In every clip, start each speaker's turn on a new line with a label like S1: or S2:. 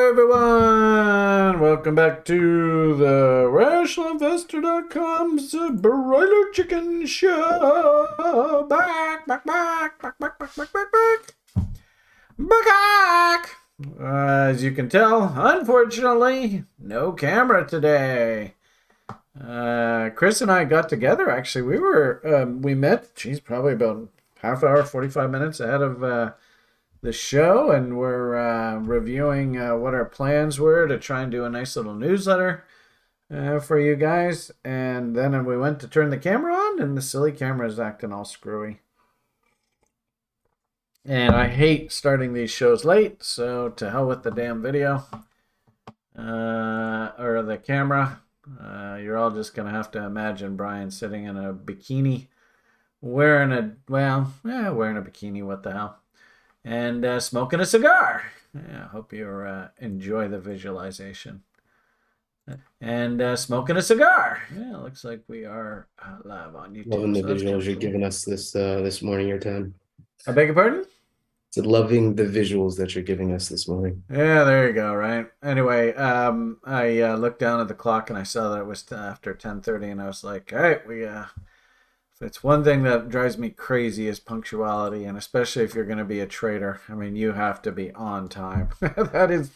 S1: everyone! Welcome back to the RationalInvestor.com's Broiler Chicken Show. Back! As you can tell, unfortunately, no camera today. Chris and I got together. Actually, we met. Geez, probably about half hour, 45 minutes ahead of the show, and we're reviewing what our plans were to try and do a nice little newsletter for you guys. And then we went to turn the camera on, and the silly camera is acting all screwy. And I hate starting these shows late, so to hell with the damn video or the camera. You're all just gonna have to imagine Brian sitting in a bikini, wearing a bikini. What the hell? And smoking a cigar. Yeah, I hope you enjoy the visualization. And smoking a cigar. Yeah, looks like we are live on YouTube.
S2: Loving the visuals you're giving us this morning, your time.
S1: I beg your pardon?
S2: So loving the visuals that you're giving us this morning.
S1: Yeah, there you go, right? Anyway, I looked down at the clock and I saw that it was after 10:30, and I was like, all right, it's one thing that drives me crazy is punctuality, and especially if you're going to be a trader. I mean, you have to be on time. It's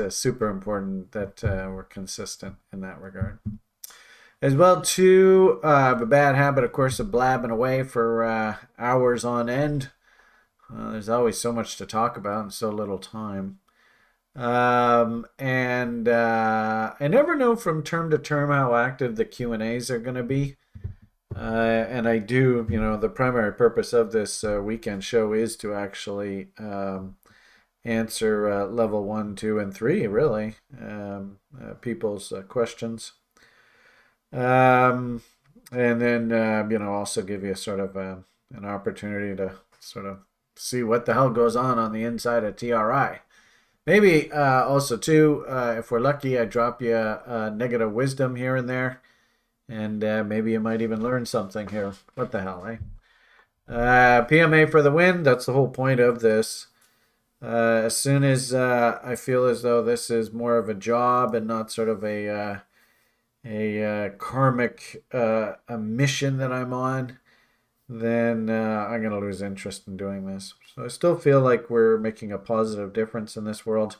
S1: super important that we're consistent in that regard. As well, too, I have a bad habit, of course, of blabbing away for hours on end. There's always so much to talk about and so little time. And I never know from term to term how active the Q&As are going to be. And I do, the primary purpose of this weekend show is to actually answer level 1, 2, and 3, really, people's questions. And then, also give you sort of an opportunity to sort of see what the hell goes on the inside of TRI. Maybe also, too, if we're lucky, I drop you a negative wisdom here and there. And maybe you might even learn something here. What the hell, eh? PMA for the win. That's the whole point of this. As soon as I feel as though this is more of a job and not sort of a karmic a mission that I'm on, then I'm going to lose interest in doing this. So I still feel like we're making a positive difference in this world.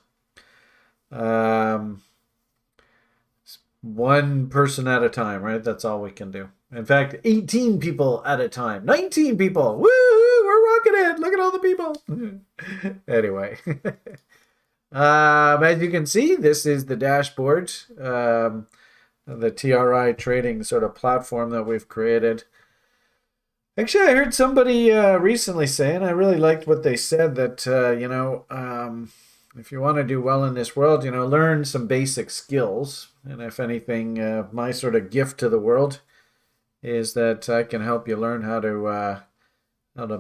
S1: One person at a time, right? That's all we can do. In fact, 18 people at a time. 19 people. Woo! We're rocking it. Look at all the people. Anyway. As you can see, this is the dashboard. The TRI trading sort of platform that we've created. Actually, I heard somebody recently say, and I really liked what they said, that, if you want to do well in this world, learn some basic skills. And if anything, my sort of gift to the world is that I can help you learn how to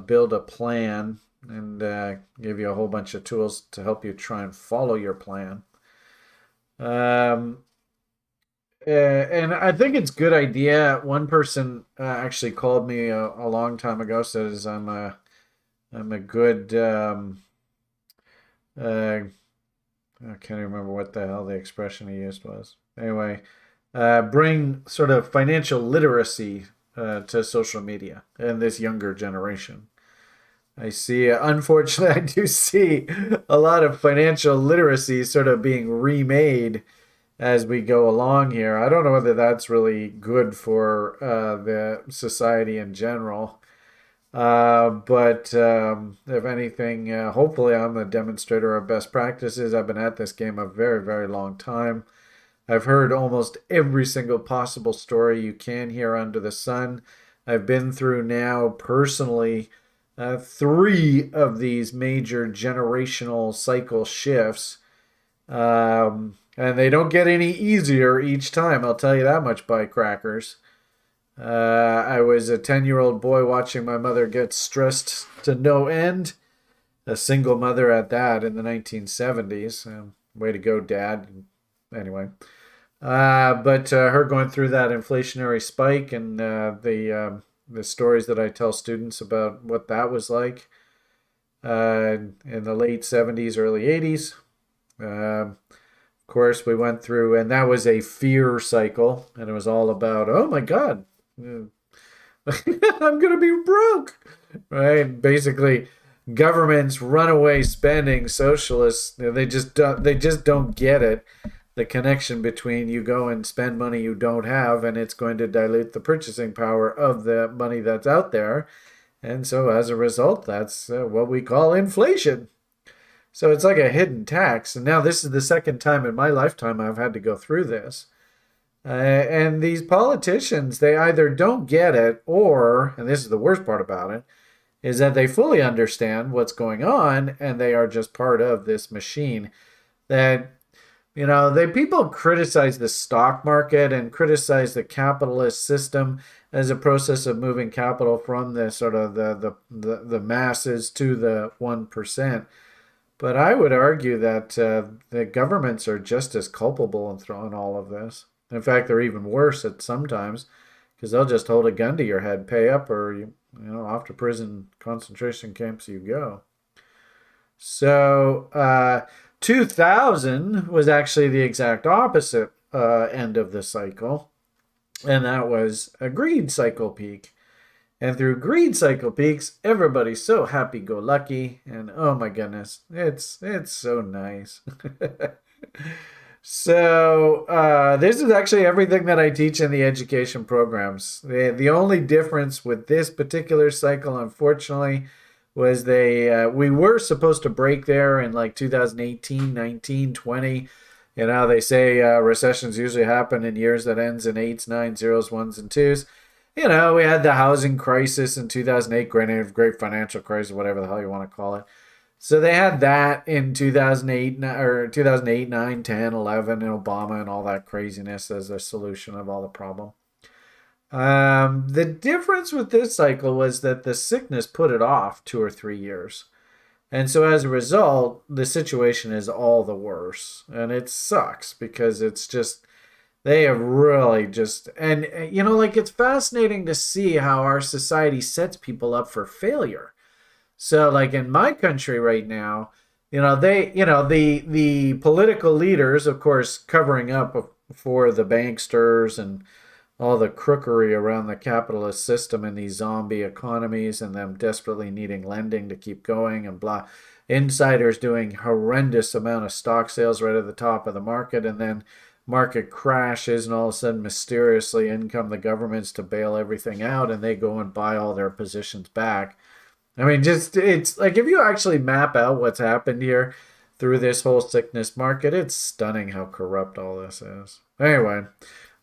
S1: build a plan and give you a whole bunch of tools to help you try and follow your plan. And I think it's a good idea. One person actually called me a long time ago, says I'm a good I can't remember what the hell the expression he used was. Anyway, bring sort of financial literacy to social media and this younger generation. I see, unfortunately, I do see a lot of financial literacy sort of being remade as we go along here. I don't know whether that's really good for the society in general. But if anything, hopefully I'm a demonstrator of best practices. I've been at this game a very, very long time. I've heard almost every single possible story you can hear under the sun. I've been through now personally 3 of these major generational cycle shifts. And they don't get any easier each time, I'll tell you that much, by crackers. I was a 10-year-old boy watching my mother get stressed to no end. A single mother at that in the 1970s. Way to go, Dad. Anyway. But her going through that inflationary spike and the stories that I tell students about what that was like. in the late 70s, early 80s. Of course, we went through, and that was a fear cycle, and it was all about, oh my God, I'm going to be broke, right? Basically, governments, runaway spending, socialists, they just don't get it. The connection between you go and spend money you don't have, and it's going to dilute the purchasing power of the money that's out there. And so as a result, that's what we call inflation. So it's like a hidden tax. And now this is the second time in my lifetime I've had to go through this. And these politicians, they either don't get it or, and this is the worst part about it, is that they fully understand what's going on and they are just part of this machine that, people criticize the stock market and criticize the capitalist system as a process of moving capital from the sort of the masses to the 1%. But I would argue that the governments are just as culpable in all of this. In fact, they're even worse at sometimes because they'll just hold a gun to your head, pay up, or off to prison concentration camps you go. So 2000 was actually the exact opposite end of the cycle, and that was a greed cycle peak. And through greed cycle peaks, everybody's so happy-go-lucky, and oh my goodness, it's so nice. So this is actually everything that I teach in the education programs. The only difference with this particular cycle, unfortunately, was we were supposed to break there in like 2018, 19, 20. They say recessions usually happen in years that ends in 8s, 9s, 0s, 1s, and 2s. We had the housing crisis in 2008, great financial crisis, whatever the hell you want to call it. So they had that in 2008, or 2008, 9, 10, 11, and Obama and all that craziness as a solution of all the problem. The difference with this cycle was that the sickness put it off 2 or 3 years. And so as a result, the situation is all the worse. And it sucks because it's just, they have really just, and it's fascinating to see how our society sets people up for failure. So like in my country right now, the political leaders, of course, covering up for the banksters and all the crookery around the capitalist system and these zombie economies and them desperately needing lending to keep going and blah. Insiders doing horrendous amount of stock sales right at the top of the market, and then market crashes and all of a sudden mysteriously in come the governments to bail everything out and they go and buy all their positions back. I mean, it's like if you actually map out what's happened here through this whole sickness market, it's stunning how corrupt all this is. Anyway,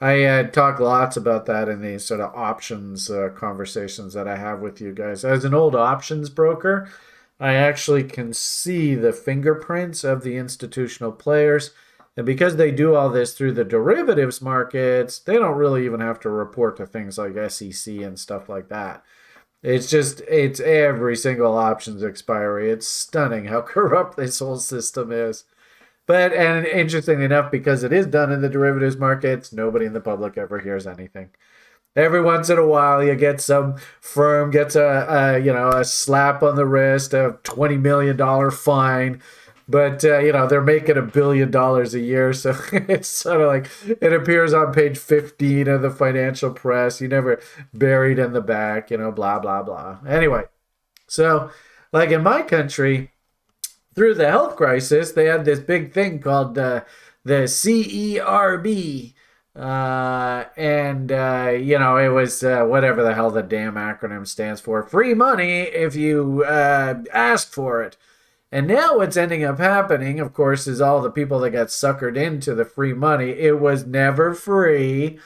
S1: I talk lots about that in these sort of options conversations that I have with you guys. As an old options broker, I actually can see the fingerprints of the institutional players. And because they do all this through the derivatives markets, they don't really even have to report to things like SEC and stuff like that. It's every single options expiry. It's stunning how corrupt this whole system is. But, and interestingly enough, because it is done in the derivatives markets, nobody in the public ever hears anything. Every once in a while, you get some firm gets a slap on the wrist, a $20 million fine. But, they're making $1 billion a year. So it's sort of like it appears on page 15 of the financial press. You never buried in the back, blah, blah, blah. Anyway, so like in my country, through the health crisis, they had this big thing called the CERB. It was whatever the hell the damn acronym stands for. Free money if you ask for it. And now what's ending up happening, of course, is all the people that got suckered into the free money. It was never free.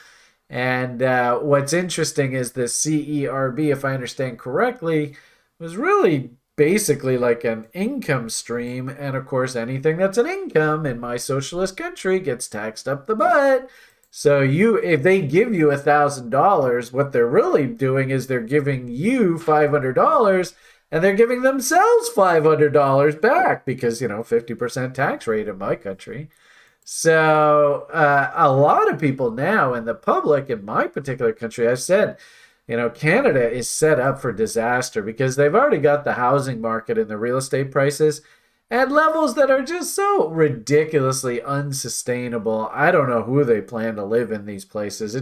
S1: And what's interesting is the CERB, if I understand correctly, was really basically like an income stream. And of course, anything that's an income in my socialist country gets taxed up the butt. So if they give you $1,000, what they're really doing is they're giving you $500. And they're giving themselves $500 back because, 50% tax rate in my country. So a lot of people now in the public in my particular country, I've said, Canada is set up for disaster because they've already got the housing market and the real estate prices at levels that are just so ridiculously unsustainable. I don't know who they plan to live in these places.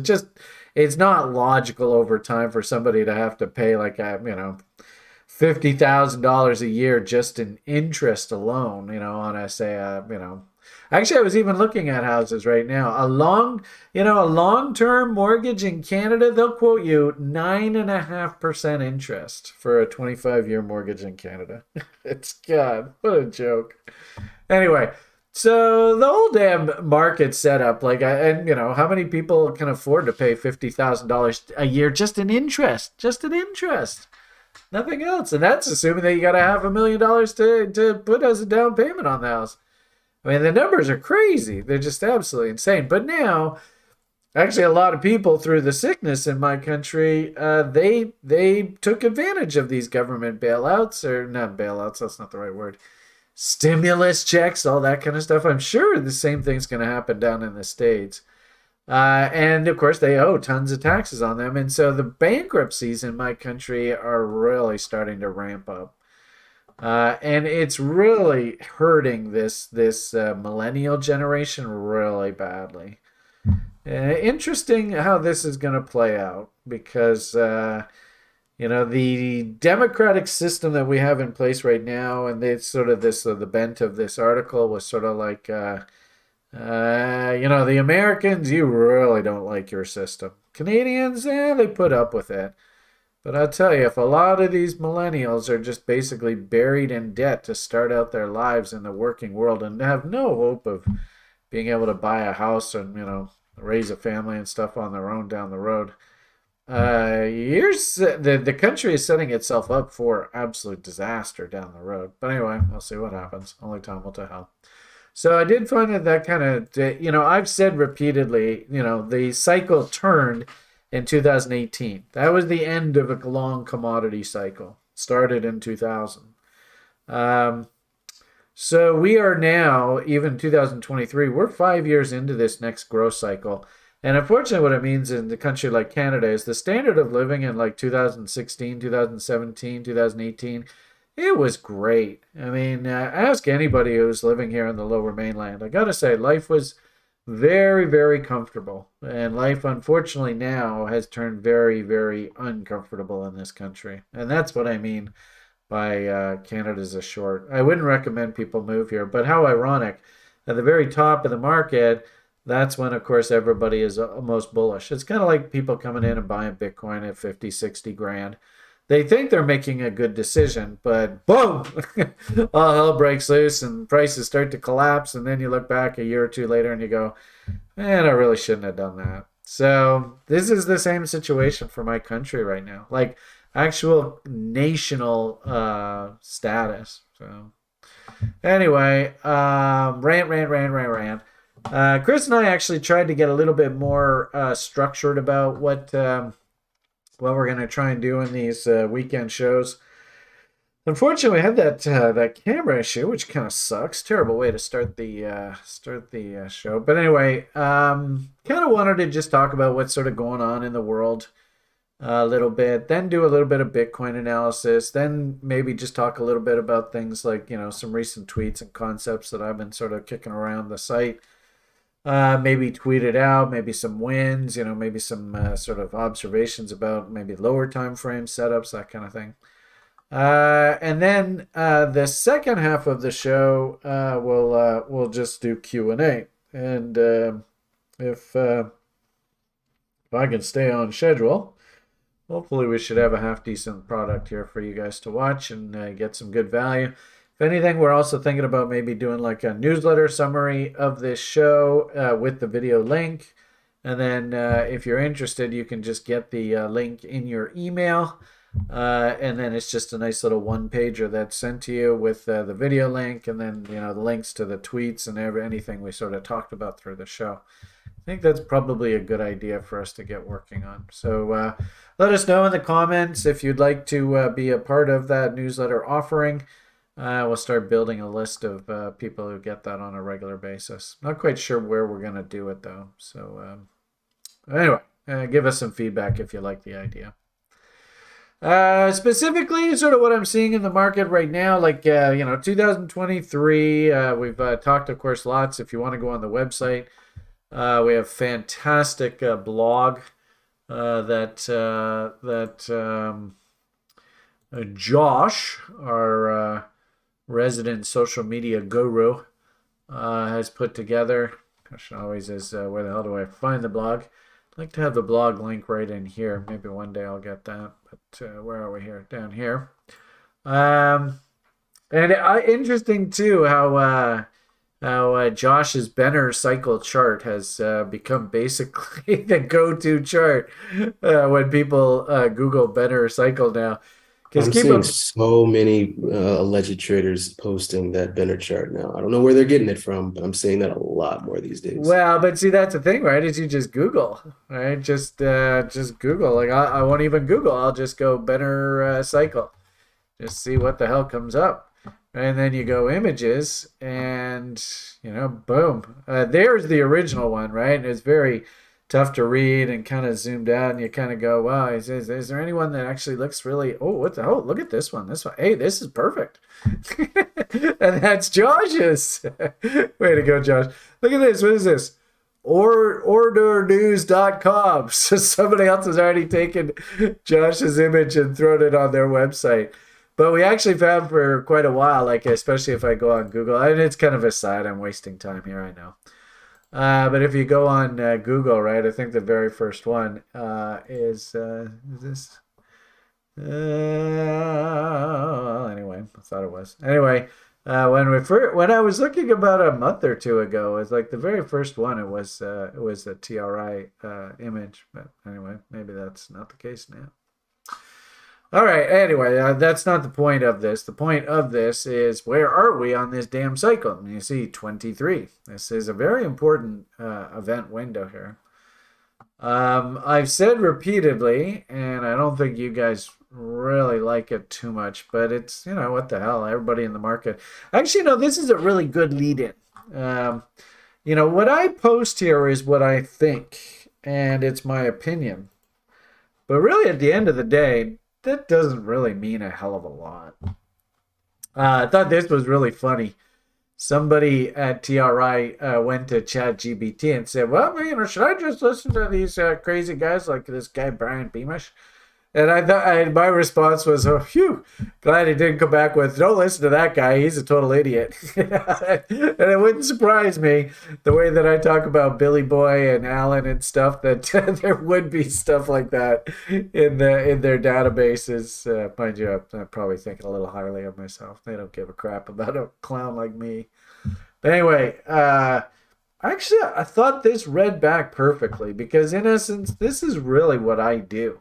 S1: It's not logical over time for somebody to have to pay like $50,000 a year just in interest alone, on actually I was even looking at houses right now. A long-term mortgage in Canada, they'll quote you 9.5% interest for a 25-year mortgage in Canada. It's God, what a joke. Anyway, so the whole damn market setup, how many people can afford to pay $50,000 a year just in interest? Just in interest. Nothing else. And that's assuming that you got to have $1 million to put as a down payment on the house. I mean, the numbers are crazy. They're just absolutely insane. But now, actually, a lot of people through the sickness in my country, they took advantage of these government bailouts, or not bailouts, that's not the right word, stimulus checks, all that kind of stuff. I'm sure the same thing's going to happen down in the States. And of course, they owe tons of taxes on them. And so the bankruptcies in my country are really starting to ramp up. And it's really hurting this millennial generation really badly. Interesting how this is going to play out because, the democratic system that we have in place right now, and it's sort of the bent of this article was sort of like, the Americans, you really don't like your system. Canadians, they put up with it. But I'll tell you, if a lot of these millennials are just basically buried in debt to start out their lives in the working world and have no hope of being able to buy a house and, raise a family and stuff on their own down the road, the country is setting itself up for absolute disaster down the road. But anyway, we'll see what happens. Only time will tell. So I did find that kind of, I've said repeatedly, the cycle turned in 2018. That was the end of a long commodity cycle. Started in 2000. So we are now, even 2023, we're 5 years into this next growth cycle. And unfortunately, what it means in a country like Canada is the standard of living in like 2016, 2017, 2018, it was great. I mean, ask anybody who's living here in the Lower Mainland. I got to say, life was very, very comfortable. And life, unfortunately, now has turned very, very uncomfortable in this country. And that's what I mean by Canada's a short. I wouldn't recommend people move here. But how ironic. At the very top of the market, that's when, of course, everybody is most bullish. It's kind of like people coming in and buying Bitcoin at 50, 60 grand. They think they're making a good decision, but boom, all hell breaks loose and prices start to collapse. And then you look back a year or two later and you go, man, I really shouldn't have done that. So this is the same situation for my country right now, like actual national status. So anyway, rant. Chris and I actually tried to get a little bit more structured about what we're going to try and do in these weekend shows. Unfortunately, we had that camera issue, which kind of sucks. Terrible way to start the show. But anyway, kind of wanted to just talk about what's sort of going on in the world a little bit, then do a little bit of Bitcoin analysis, then maybe just talk a little bit about things like, some recent tweets and concepts that I've been sort of kicking around the site. Maybe tweet it out, maybe some wins, maybe some sort of observations about maybe lower time frame setups, that kind of thing. And then the second half of the show, we'll just do Q&A. And if I can stay on schedule, hopefully we should have a half decent product here for you guys to watch and get some good value. If anything, we're also thinking about maybe doing like a newsletter summary of this show with the video link. And then if you're interested, you can just get the link in your email. And then it's just a nice little one-pager that's sent to you with the video link and then, the links to the tweets and anything we sort of talked about through the show. I think that's probably a good idea for us to get working on. So let us know in the comments if you'd like to be a part of that newsletter offering. We'll start building a list of people who get that on a regular basis. Not quite sure where we're going to do it, though. So anyway, give us some feedback if you like the idea. Specifically, sort of what I'm seeing in the market right now, 2023. We've talked, of course, lots. If you want to go on the website, we have fantastic blog that Josh, our resident social media guru, has put together. Question always is, where the hell do I find the blog? I'd like to have the blog link right in here. Maybe one day I'll get that. But where are we here? Down here. And interesting too how Josh's Benner cycle chart has become basically the go-to chart when people Google Benner cycle now.
S2: I'm seeing so many alleged traders posting that Benner chart now. I don't know where they're getting it from, but I'm seeing that a lot more these days.
S1: Well, but see, that's the thing, right? Is you just Google, right? Just Google. Like I won't even Google. I'll just go Benner cycle, just see what the hell comes up, and then you go images, and boom, there's the original one, right? And it's very tough to read and kind of zoomed out, and you kind of go, wow, is there anyone that actually looks really, look at this one. Hey, this is perfect. And that's Josh's. Way to go, Josh. Look at this. What is this? Ordernews.com. So somebody else has already taken Josh's image and thrown it on their website. But we actually found for quite a while, like especially if I go on Google, and it's kind of a side, I'm wasting time here, I know. But if you go on Google, right, I think the very first one is this. Anyway, I thought it was. Anyway, when I was looking about a month or two ago, it's like the very first one. It was a TRI image. But anyway, maybe that's not the case now. All right. Anyway, that's not the point of this. The point of this is, where are we on this damn cycle? And you see 23. This is a very important event window here. I've said repeatedly, and I don't think you guys really like it too much, but it's, what the hell? Everybody in the market. Actually, this is a really good lead-in. What I post here is what I think, and it's my opinion. But really, at the end of the day, that doesn't really mean a hell of a lot. I thought this was really funny. Somebody at TRI went to ChatGPT and said, well, should I just listen to these crazy guys like this guy, Brian Beamish? And I thought my response was, oh, phew, glad he didn't come back with, don't listen to that guy. He's a total idiot. And it wouldn't surprise me the way that I talk about Billy Boy and Alan and stuff, that there would be stuff like that in their databases. Mind you, I'm probably thinking a little highly of myself. They don't give a crap about a clown like me. But anyway, actually, I thought this read back perfectly, because in essence, this is really what I do.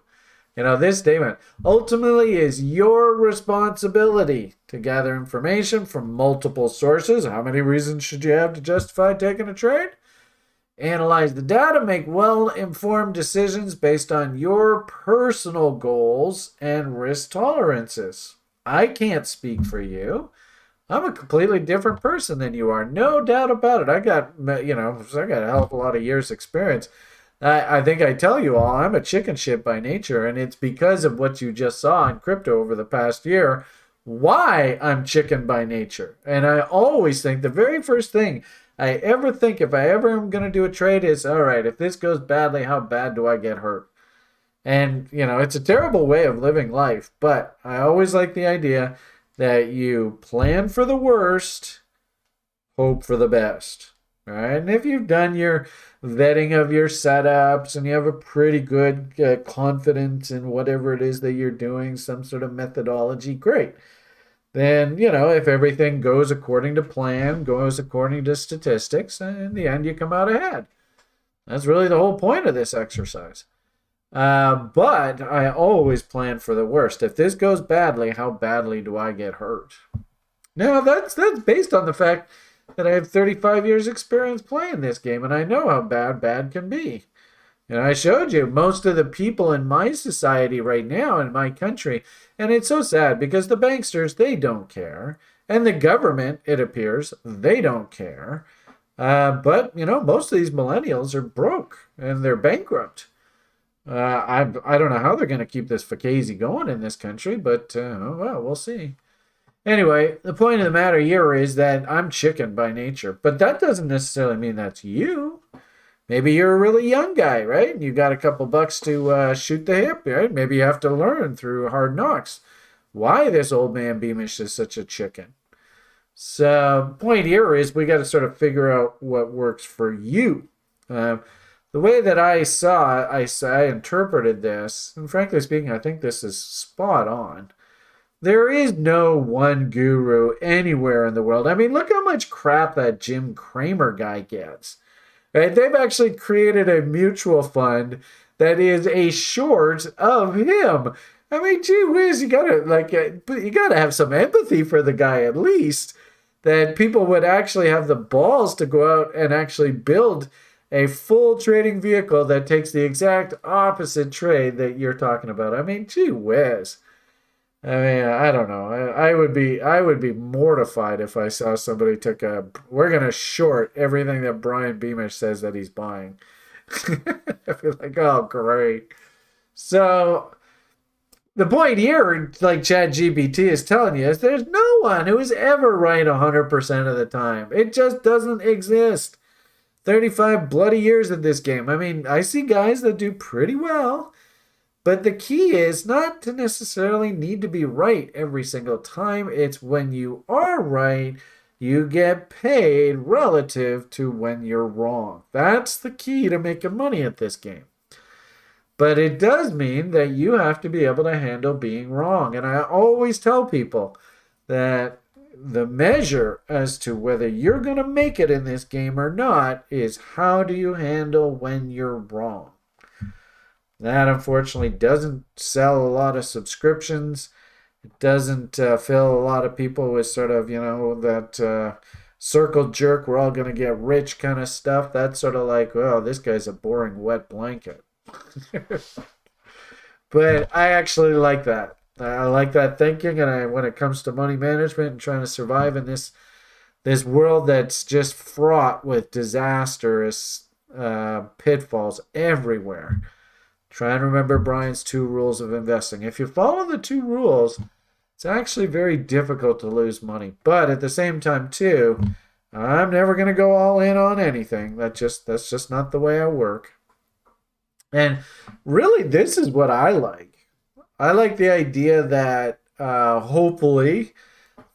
S1: This statement ultimately is your responsibility to gather information from multiple sources. How many reasons should you have to justify taking a trade? Analyze the data, make well-informed decisions based on your personal goals and risk tolerances. I can't speak for you. I'm a completely different person than you are. No doubt about it. I got a hell of a lot of years experience. I think I tell you all, I'm a chicken shit by nature, and it's because of what you just saw in crypto over the past year, why I'm chicken by nature. And I always think the very first thing I ever think, if I ever am going to do a trade, is, all right, if this goes badly, how bad do I get hurt? And, it's a terrible way of living life, but I always like the idea that you plan for the worst, hope for the best. All right, and if you've done your vetting of your setups and you have a pretty good confidence in whatever it is that you're doing, some sort of methodology, great. Then, if everything goes according to plan, goes according to statistics, in the end, you come out ahead. That's really the whole point of this exercise. But I always plan for the worst. If this goes badly, how badly do I get hurt? Now, that's based on the fact that I have 35 years experience playing this game, and I know how bad can be. And I showed you most of the people in my society right now in my country, and it's so sad because the banksters, they don't care, and the government, it appears, they don't care. But most of these millennials are broke and they're bankrupt. I don't know how they're going to keep this fugazi going in this country, but well, we'll see. Anyway, the point of the matter here is that I'm chicken by nature, but that doesn't necessarily mean that's you. Maybe you're a really young guy, right? And you got a couple bucks to shoot the hip, right? Maybe you have to learn through hard knocks why this old man Beamish is such a chicken. So, point here is we got to sort of figure out what works for you. The way that I interpreted this, and frankly speaking, I think this is spot on. There is no one guru anywhere in the world. I mean, look how much crap that Jim Cramer guy gets. Right? They've actually created a mutual fund that is a short of him. I mean, gee whiz, you gotta have some empathy for the guy at least. That people would actually have the balls to go out and actually build a full trading vehicle that takes the exact opposite trade that you're talking about. I mean, gee whiz. I mean, I don't know. I would be mortified if I saw somebody we're gonna short everything that Brian Beamish says that he's buying. I'd be like, oh great. So the point here, like ChatGPT is telling you, is there's no one who is ever right 100% of the time. It just doesn't exist. 35 bloody years in this game. I mean, I see guys that do pretty well. But the key is not to necessarily need to be right every single time. It's when you are right, you get paid relative to when you're wrong. That's the key to making money at this game. But it does mean that you have to be able to handle being wrong. And I always tell people that the measure as to whether you're going to make it in this game or not is how do you handle when you're wrong. That unfortunately doesn't sell a lot of subscriptions. It doesn't fill a lot of people with sort of, that circle jerk, we're all going to get rich kind of stuff. That's sort of like, well, this guy's a boring wet blanket. But I actually like that. I like that thinking. And when it comes to money management and trying to survive in this world that's just fraught with disastrous pitfalls everywhere, try and remember Brian's 2 rules of investing. If you follow the 2 rules, it's actually very difficult to lose money. But at the same time, too, I'm never going to go all in on anything. That's just not the way I work. And really, this is what I like. I like the idea that hopefully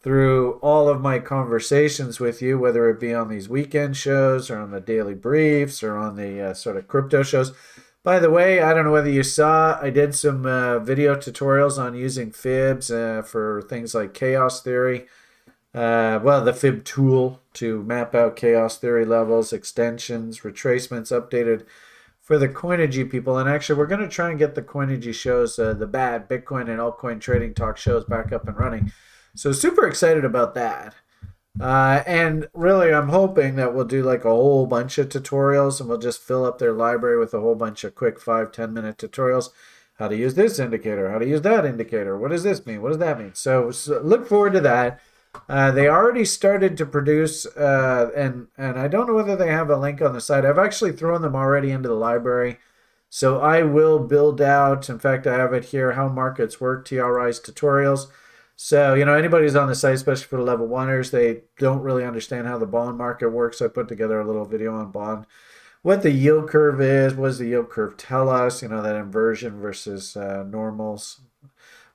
S1: through all of my conversations with you, whether it be on these weekend shows or on the daily briefs or on the sort of crypto shows. By the way, I don't know whether you saw, I did some video tutorials on using fibs for things like chaos theory. The fib tool to map out chaos theory levels, extensions, retracements, updated for the Coinigy people. And actually, we're going to try and get the Coinigy shows, the bad Bitcoin and altcoin trading talk shows back up and running. So super excited about that. And really, I'm hoping that we'll do like a whole bunch of tutorials and we'll just fill up their library with a whole bunch of quick 5-10 minute tutorials. How to use this indicator, how to use that indicator. What does this mean? What does that mean? So look forward to that. They already started to produce, and I don't know whether they have a link on the site. I've actually thrown them already into the library. So I will build out, in fact, I have it here, How Markets Work, TRI's tutorials. So, anybody who's on the site, especially for the level 1ers, they don't really understand how the bond market works. I put together a little video on bond. What the yield curve is, what does the yield curve tell us? That inversion versus normals.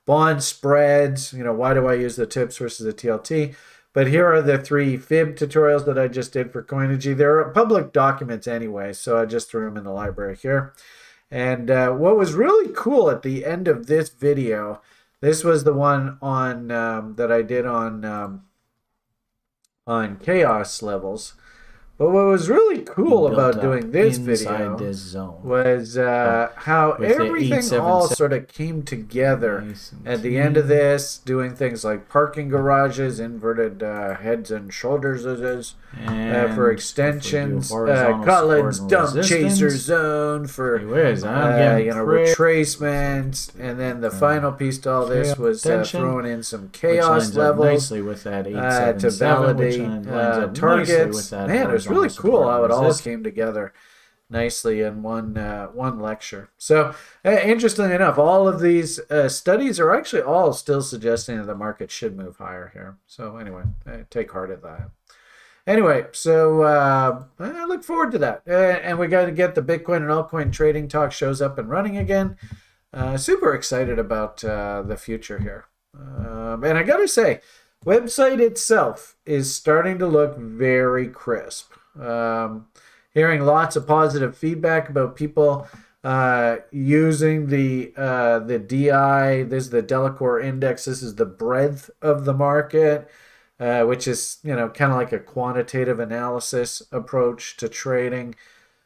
S1: Bond spreads, why do I use the tips versus the TLT? But here are the 3 fib tutorials that I just did for Coinigy. They're public documents anyway, so I just threw them in the library here. And what was really cool at the end of this video, this was the one on that I did on chaos levels. But what was really cool about doing this video was how everything all sort of came together at the end of this, doing things like parking garages, inverted heads and shoulders for extensions, Collins dump chaser zone for retracement, and then the final piece to all this was throwing in some chaos levels to validate targets. Man, it was really cool how it all came together. nicely in one lecture. So interestingly enough, all of these studies are actually all still suggesting that the market should move higher here. So anyway, take heart of that. Anyway, so I look forward to that. And we got to get the Bitcoin and altcoin trading talk shows up and running again. Super excited about the future here. And I got to say, website itself is starting to look very crisp. Hearing lots of positive feedback about people using the DI. This is the Delacorre Index. This is the breadth of the market. Which is, kind of like a quantitative analysis approach to trading.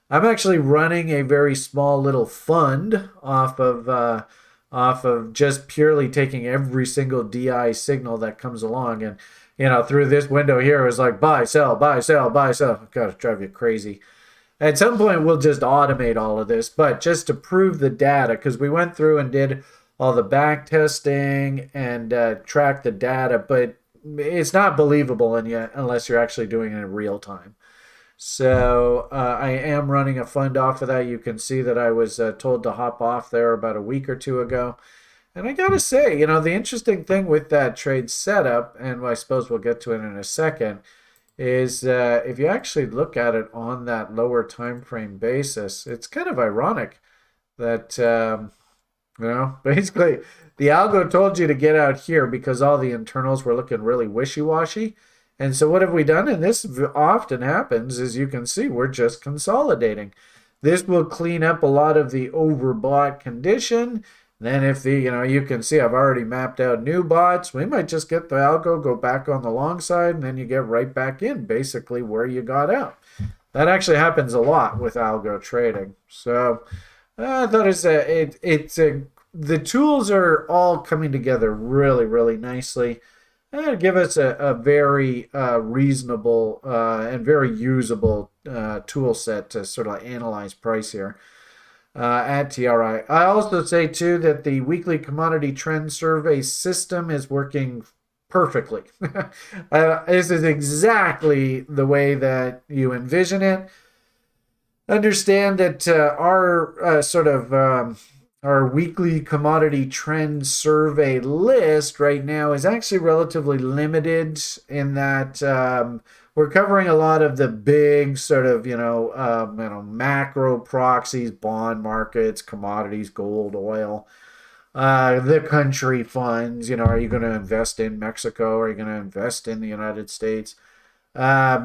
S1: I'm actually running a very small little fund off of just purely taking every single DI signal that comes along, and through this window here, it was like buy, sell, buy, sell, buy, sell. Gotta drive you crazy. At some point, we'll just automate all of this, but just to prove the data, because we went through and did all the back testing and tracked the data, but it's not believable unless you're actually doing it in real time. So I am running a fund off of that. You can see that I was told to hop off there about a week or two ago. And I got to say, the interesting thing with that trade setup, and I suppose we'll get to it in a second, is if you actually look at it on that lower time frame basis, it's kind of ironic that, basically the algo told you to get out here because all the internals were looking really wishy-washy. And so what have we done? And this often happens, as you can see, we're just consolidating. This will clean up a lot of the overbought condition. Then if you can see I've already mapped out new bots, we might just get the algo, go back on the long side, and then you get right back in basically where you got out. That actually happens a lot with algo trading. So I thought the tools are all coming together really, really nicely. Give us a very reasonable and very usable tool set to sort of analyze price here at TRI. I also say, too, that the weekly commodity trend survey system is working perfectly. This is exactly the way that you envision it. Understand that our weekly commodity trend survey list right now is actually relatively limited in that we're covering a lot of the big sort of, macro proxies, bond markets, commodities, gold, oil, the country funds. Are you going to invest in Mexico? Are you going to invest in the United States?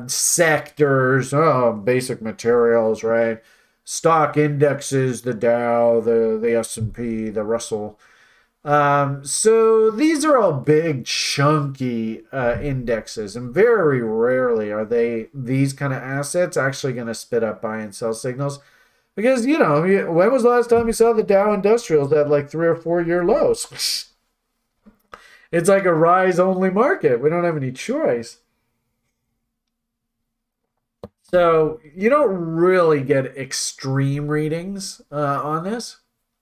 S1: Sectors, basic materials, right? Stock indexes, the Dow, the S&P, the Russell. So these are all big, chunky indexes, and very rarely are these kind of assets actually going to spit up buy and sell signals. Because, when was the last time you saw the Dow Industrials at like 3 or 4 year lows? It's like a rise-only market. We don't have any choice. So you don't really get extreme readings on this.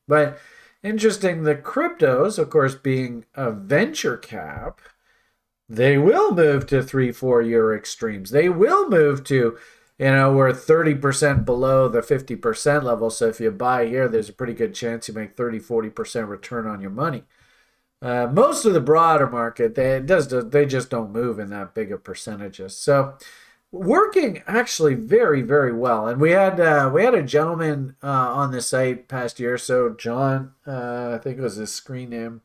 S1: But interesting, the cryptos, of course, being a venture cap, they will move to 3-4 year extremes. They will move to, we're 30% below the 50% level. So if you buy here, there's a pretty good chance you make 30-40% return on your money. Most of the broader market, they just don't move in that big of percentages. So working actually very, very well. And we had a gentleman on the site past year or so, John, I think it was his screen name.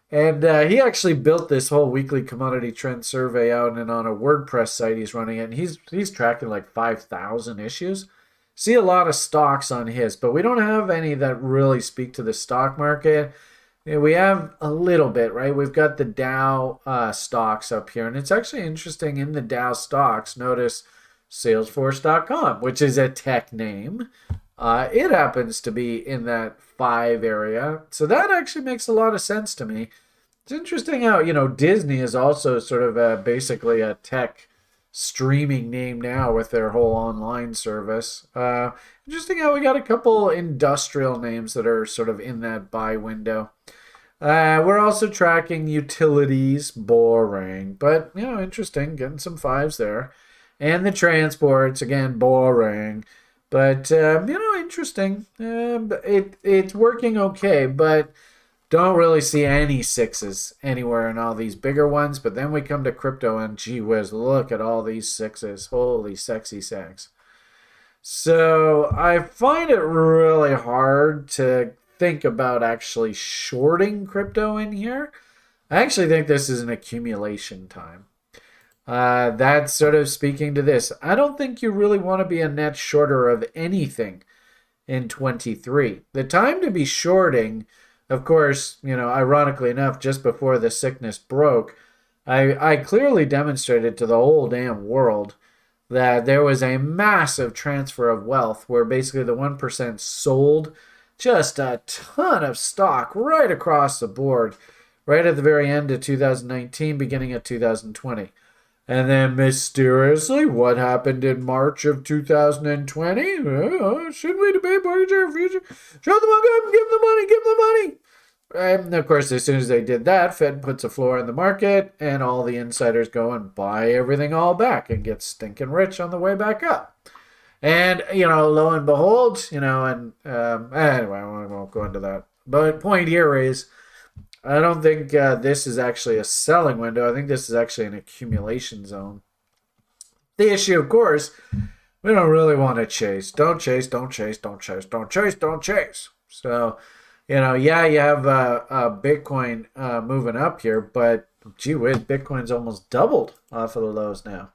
S1: And he actually built this whole weekly commodity trend survey out, and on a WordPress site he's running it. And he's tracking like 5,000 issues. See a lot of stocks on his, but we don't have any that really speak to the stock market. We have a little bit, right? We've got the Dow stocks up here. And it's actually interesting in the Dow stocks. Notice Salesforce.com, which is a tech name. It happens to be in that 5 area. So that actually makes a lot of sense to me. It's interesting how, Disney is also sort of basically a tech streaming name now with their whole online service. Interesting how we got a couple industrial names that are sort of in that buy window. We're also tracking utilities, boring, but interesting, getting some 5s there. And the transports, again, boring. But interesting. It's working okay, but don't really see any sixes anywhere in all these bigger ones. But then we come to crypto, and gee whiz, look at all these sixes. Holy sexy sacks. So I find it really hard to think about actually shorting crypto in here. I actually think this is an accumulation time. That's sort of speaking to this. I don't think you really want to be a net shorter of anything in 23. The time to be shorting, of course, ironically enough, just before the sickness broke, I clearly demonstrated to the whole damn world that there was a massive transfer of wealth where basically the 1% sold just a ton of stock right across the board, right at the very end of 2019, beginning of 2020. And then mysteriously, what happened in March of 2020? Should we debate mortgage or future? Show the money up, give them the money, give them the money. And of course, as soon as they did that, Fed puts a floor in the market, and all the insiders go and buy everything all back and get stinking rich on the way back up. And, lo and behold, and anyway, I won't go into that. But point here is, I don't think this is actually a selling window. I think this is actually an accumulation zone. The issue, of course, we don't really want to chase. Don't chase, don't chase, don't chase, don't chase, don't chase. So, you have Bitcoin moving up here, but gee whiz, Bitcoin's almost doubled off of the lows now.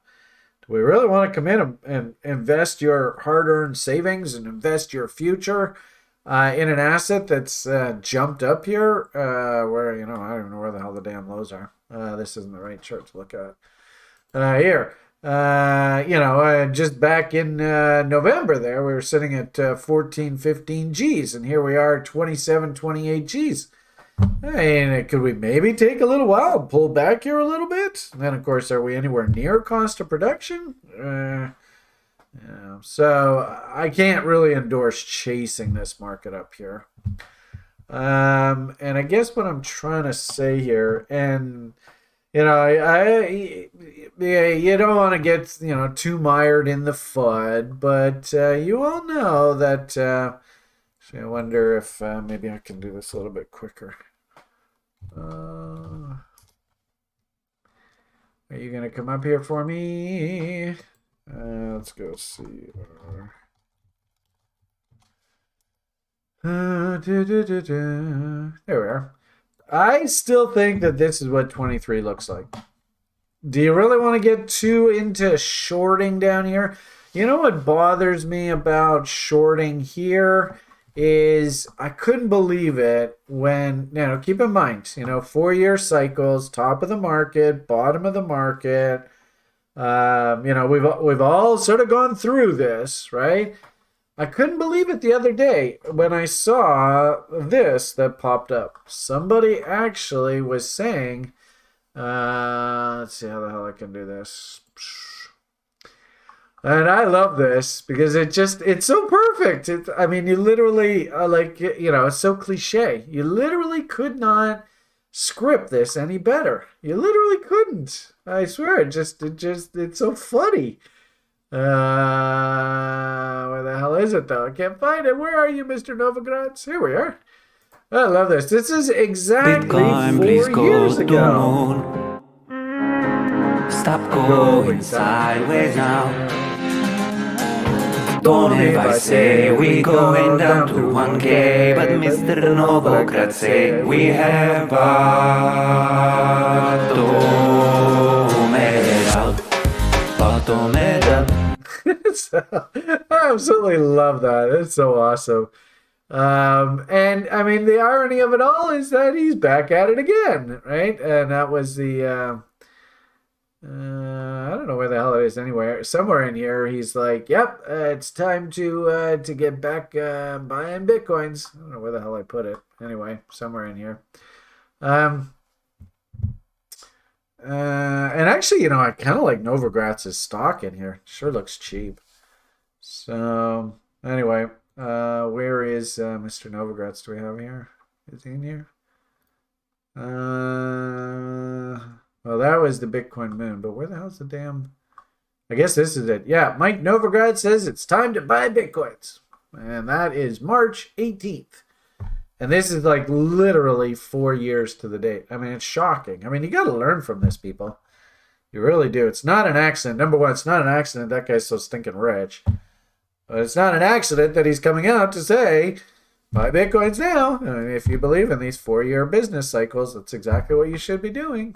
S1: Do we really want to come in and invest your hard-earned savings and invest your future in an asset that's jumped up here where, I don't even know where the hell the damn lows are. This isn't the right chart to look at. Here. Just back in November there, we were sitting at 14, 15 Gs, and here we are 27, 28 Gs. And could we maybe take a little while and pull back here a little bit? And then, of course, are we anywhere near cost of production? So I can't really endorse chasing this market up here. And I guess what I'm trying to say here, and you don't want to get too mired in the FUD, but you all know that. I wonder if maybe I can do this a little bit quicker. Are you gonna come up here for me? Let's go see. There we are. I still think that this is what 23 looks like. Do you really want to get too into shorting down here? You know what bothers me about shorting here is I couldn't believe it when, keep in mind, 4-year cycles, top of the market, bottom of the market. We've all sort of gone through this, right? I couldn't believe it the other day when I saw this that popped up. Somebody actually was saying, let's see how the hell I can do this. And I love this because it's so perfect. You literally, it's so cliche. You literally could not script this any better. You literally couldn't. I swear, it's so funny. Where the hell is it though? I can't find it. Where are you, Mr. Novogratz? Here we are. I love this. This is exactly
S3: Bitcoin,
S1: 4 years ago.
S3: Moon. Stop going sideways now. Don't ever say we going down to 1K, but Mr. Novogratz say we have bottomed out. Bottomed out.
S1: So, I absolutely love that. It's so awesome. And the irony of it all is that he's back at it again, right? And that was the I don't know where the hell it is anywhere. Somewhere in here, he's like, "Yep, it's time to get back buying bitcoins." I don't know where the hell I put it. Anyway, somewhere in here. And actually, I kind of like Novogratz's stock in here. Sure looks cheap. So anyway, where is Mr. Novogratz? Do we have here? Is he in here? Well, that was the Bitcoin moon, but where the hell's the damn I guess this is it. Yeah, Mike Novograd says it's time to buy Bitcoins. And that is March 18th. And this is like literally 4 years to the date. I mean, it's shocking. I mean, you got to learn from this, people. You really do. It's not an accident. Number one, it's not an accident that guy's so stinking rich. But it's not an accident that he's coming out to say, buy Bitcoins now. I mean, if you believe in these 4-year business cycles, that's exactly what you should be doing.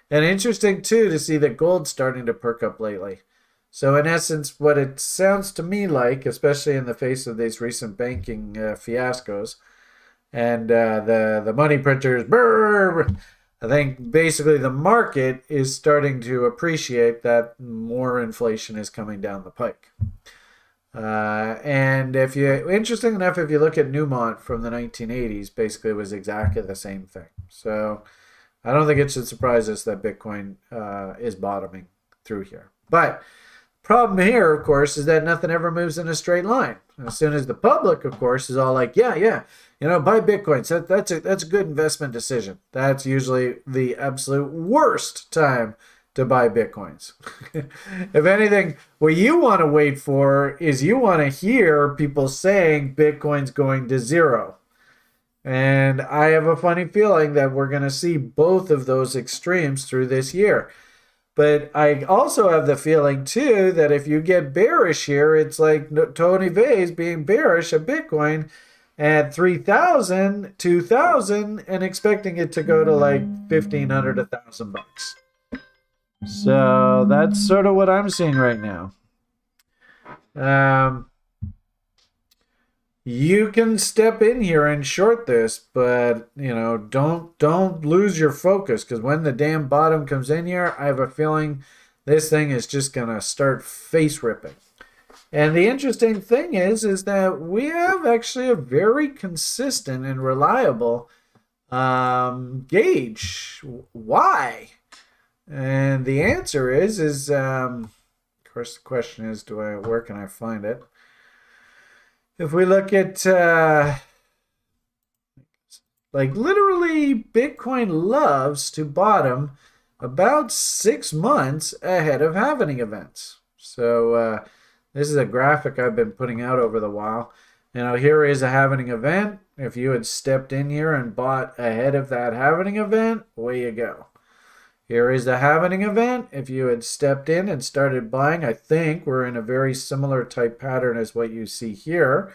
S1: And interesting, too, to see that gold's starting to perk up lately. So, in essence, what it sounds to me like, especially in the face of these recent banking fiascos, and the money printers, I think basically the market is starting to appreciate that more inflation is coming down the pike. And interesting enough, if you look at Newmont from the 1980s, basically it was exactly the same thing. So I don't think it should surprise us that Bitcoin is bottoming through here. But problem here, of course, is that nothing ever moves in a straight line. As soon as the public, of course, is all like, yeah, buy Bitcoins. That's a good investment decision. That's usually the absolute worst time to buy Bitcoins. If anything, what you want to wait for is you want to hear people saying Bitcoin's going to zero. And I have a funny feeling that we're going to see both of those extremes through this year. But I also have the feeling, too, that if you get bearish here, it's like Tony Vay's being bearish at Bitcoin at 3,000, 2,000, and expecting it to go to like 1,500, $1,000 bucks. So that's sort of what I'm seeing right now. You can step in here and short this, but don't lose your focus, because when the damn bottom comes in here, I have a feeling this thing is just gonna start face ripping. And the interesting thing is that we have actually a very consistent and reliable gauge. Why? And the answer is of course the question is, where can I find it? If we look at like literally Bitcoin loves to bottom about 6 months ahead of halving events. So this is a graphic I've been putting out over the while. Here is a halving event. If you had stepped in here and bought ahead of that halving event, away you go. Here is the halving event. If you had stepped in and started buying, I think we're in a very similar type pattern as what you see here.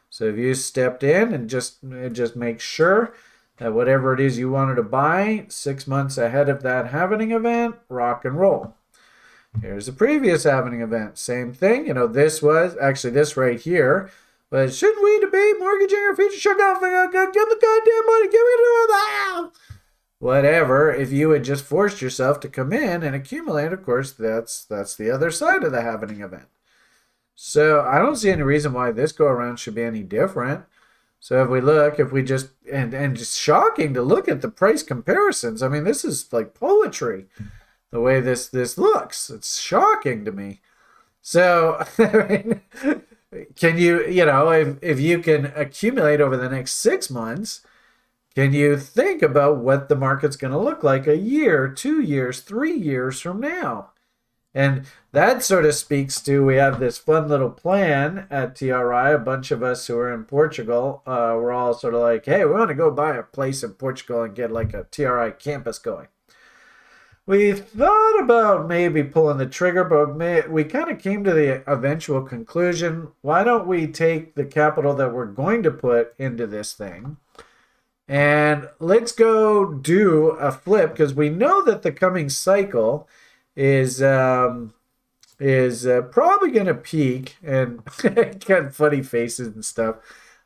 S1: So if you stepped in and just make sure that whatever it is you wanted to buy 6 months ahead of that halving event, rock and roll. Here's the previous halving event. Same thing. This was actually this right here. But shouldn't we debate mortgaging our future? Shut down. Give the goddamn money. Give it to us. Whatever. If you had just forced yourself to come in and accumulate, of course, that's the other side of the halving event. So I don't see any reason why this go around should be any different. So and just shocking to look at the price comparisons. I mean, this is like poetry, the way this looks. It's shocking to me. So can you, if you can accumulate over the next 6 months, can you think about what the market's going to look like a year, 2 years, 3 years from now? And that sort of speaks to, we have this fun little plan at TRI. A bunch of us who are in Portugal, we're all sort of like, hey, we want to go buy a place in Portugal and get like a TRI campus going. We thought about maybe pulling the trigger, but we kind of came to the eventual conclusion, why don't we take the capital that we're going to put into this thing and let's go do a flip, because we know that the coming cycle is probably going to peak, and got funny faces and stuff.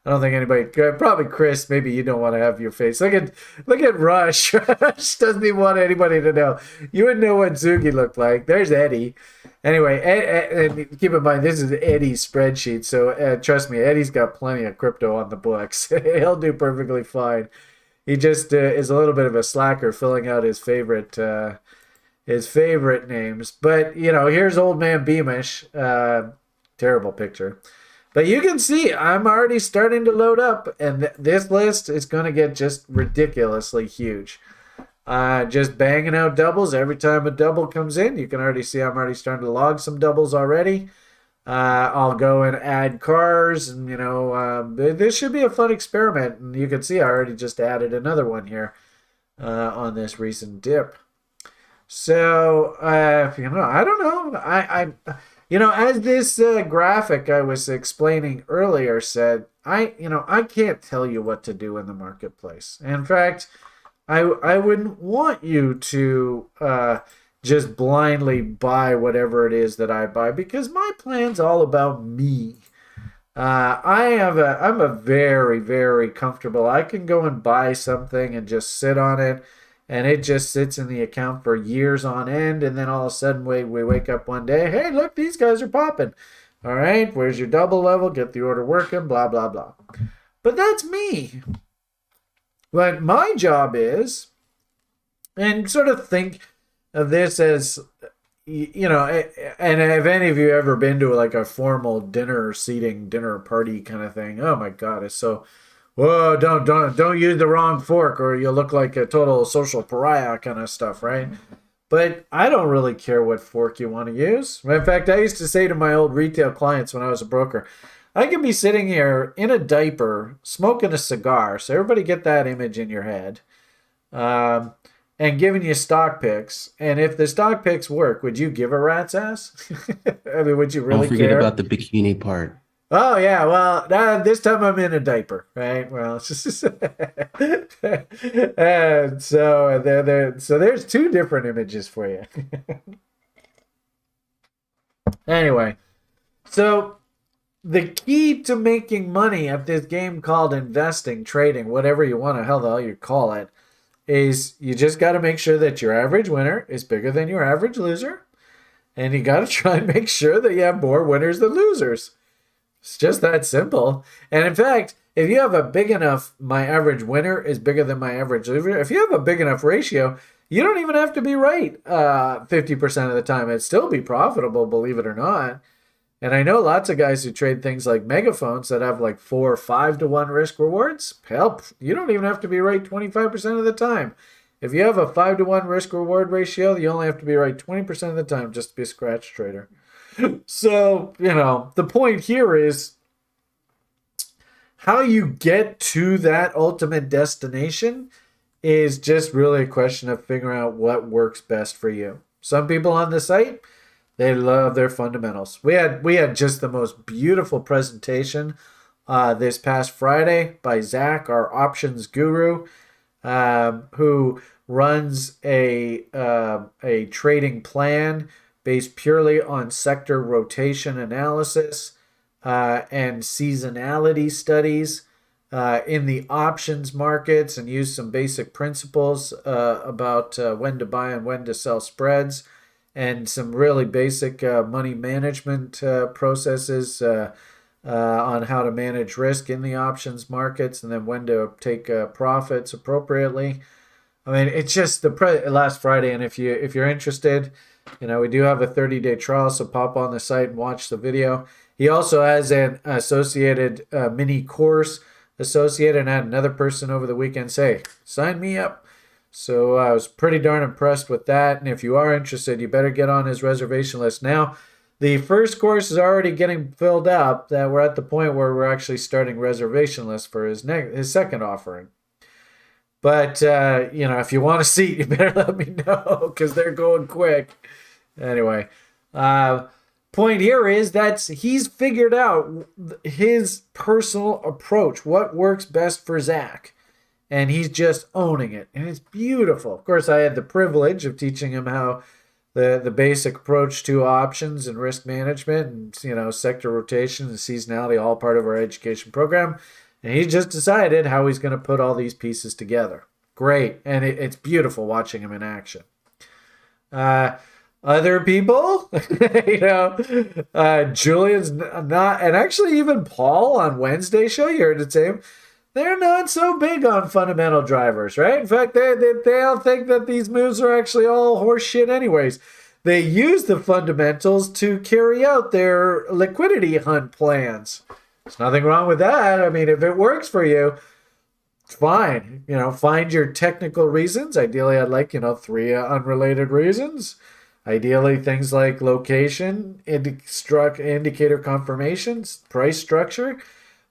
S1: I don't think anybody, probably Chris, maybe you don't want to have your face. Look at Rush. Rush doesn't even want anybody to know. You wouldn't know what Zugi looked like. There's Eddie. Anyway, and keep in mind, this is Eddie's spreadsheet. So trust me, Eddie's got plenty of crypto on the books. He'll do perfectly fine. He just is a little bit of a slacker filling out his favorite names. But, here's old man Beamish. Terrible picture. But you can see I'm already starting to load up, and this list is going to get just ridiculously huge. just banging out doubles. Every time a double comes in, you can already see I'm already starting to log some doubles already. I'll go and add cars, and this should be a fun experiment. And you can see I already just added another one here on this recent dip. So I don't know. As this graphic I was explaining earlier said, I can't tell you what to do in the marketplace. In fact, I wouldn't want you to just blindly buy whatever it is that I buy, because my plan's all about me. I'm a very, very comfortable. I can go and buy something and just sit on it, and it just sits in the account for years on end, and then all of a sudden we wake up one day, hey, look, these guys are popping. All right, where's your double level? Get the order working, blah, blah, blah. But that's me. What my job is, and sort of think of this as, and if any of you ever been to like a formal dinner party kind of thing, oh my God, it's so, whoa, don't use the wrong fork or you'll look like a total social pariah kind of stuff, right? But I don't really care what fork you want to use. In fact, I used to say to my old retail clients when I was a broker, I could be sitting here in a diaper, smoking a cigar, so everybody get that image in your head, and giving you stock picks. And if the stock picks work, would you give a rat's ass? I mean, would you really
S2: Don't forget
S1: care?
S2: about the bikini part.
S1: Oh, yeah, well, this time I'm in a diaper, right? Well, it's just... and so there's two different images for you. Anyway, so the key to making money at this game called investing, trading, whatever you want to hell the hell you call it, is you just got to make sure that your average winner is bigger than your average loser, and you got to try and make sure that you have more winners than losers. It's just that simple. And in fact, if you have a big enough, my average winner is bigger than my average loser, if you have a big enough ratio, you don't even have to be right 50% of the time. It'd still be profitable, believe it or not. And I know lots of guys who trade things like megaphones that have like 4 or 5 to 1 risk rewards. Help, you don't even have to be right 25% of the time. If you have a 5 to 1 risk reward ratio, you only have to be right 20% of the time just to be a scratch trader. So, the point here is how you get to that ultimate destination is just really a question of figuring out what works best for you. Some people on the site, they love their fundamentals. We had just the most beautiful presentation this past Friday by Zach, our options guru, who runs a trading plan based purely on sector rotation analysis and seasonality studies in the options markets, and use some basic principles about when to buy and when to sell spreads, and some really basic money management processes on how to manage risk in the options markets, and then when to take profits appropriately. I mean, it's just last Friday, and if you're interested, we do have a 30-day trial, so pop on the site and watch the video. He also has an associated mini course associated, and had another person over the weekend say, sign me up. So I was pretty darn impressed with that. And if you are interested, you better get on his reservation list now. The first course is already getting filled up. That we're at the point where we're actually starting reservation lists for his second offering. But, if you want a seat, you better let me know, because they're going quick. Anyway, point here is that he's figured out his personal approach, what works best for Zach. And he's just owning it. And it's beautiful. Of course, I had the privilege of teaching him how the basic approach to options and risk management and, sector rotation and seasonality, all part of our education program. And he just decided how he's going to put all these pieces together. Great. And it's beautiful watching him in action. Other people, Julian's not, and actually even Paul on Wednesday show, you heard it say, they're not so big on fundamental drivers, right? In fact, they all think that these moves are actually all horseshit anyways. They use the fundamentals to carry out their liquidity hunt plans. There's nothing wrong with that. I mean, if it works for you, fine. Find your technical reasons. Ideally, I'd like, 3 unrelated reasons. Ideally, things like location, indicator confirmations, price structure,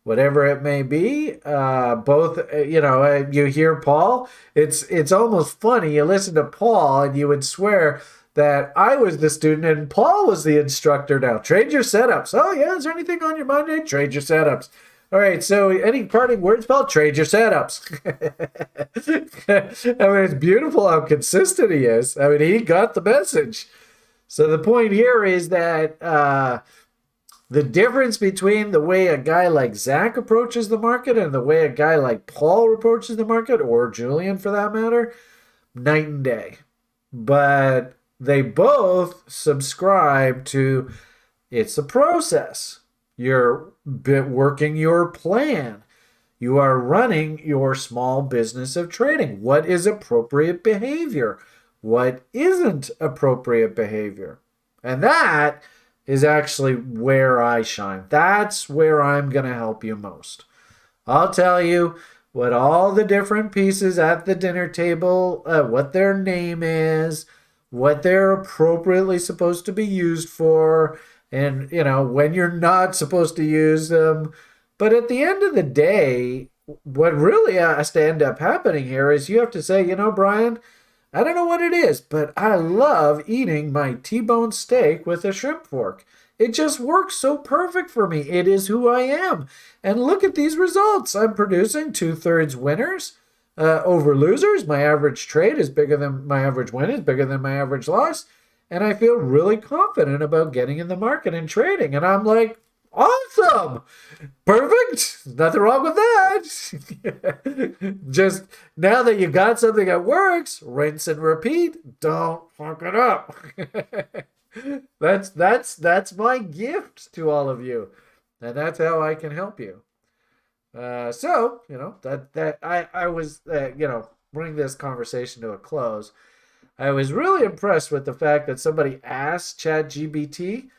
S1: whatever it may be. You hear Paul. It's almost funny. You listen to Paul and you would swear that I was the student and Paul was the instructor now. Trade your setups. Oh, yeah. Is there anything on your mind? Hey, trade your setups. All right. So any parting words, Paul? Trade your setups. I mean, it's beautiful how consistent he is. I mean, he got the message. So the point here is that the difference between the way a guy like Zach approaches the market and the way a guy like Paul approaches the market, or Julian for that matter, night and day. But they both subscribe to it's a process. You're working your plan. You are running your small business of trading. What is appropriate behavior? What isn't appropriate behavior? And that is actually where I shine. That's where I'm going to help you most. I'll tell you what all the different pieces at the dinner table, what their name is, what they're appropriately supposed to be used for, and, when you're not supposed to use them. But at the end of the day, what really has to end up happening here is you have to say, Brian, I don't know what it is, but I love eating my T-bone steak with a shrimp fork. It just works so perfect for me. It is who I am. And look at these results. I'm producing 2/3 winners over losers. My average trade is bigger than my average win, is bigger than my average loss. And I feel really confident about getting in the market and trading. And I'm like, awesome. Perfect. Nothing wrong with that. Just now that you got something that works, rinse and repeat. Don't fuck it up. That's my gift to all of you. And that's how I can help you. I was, bring this conversation to a close. I was really impressed with the fact that somebody asked ChatGPT,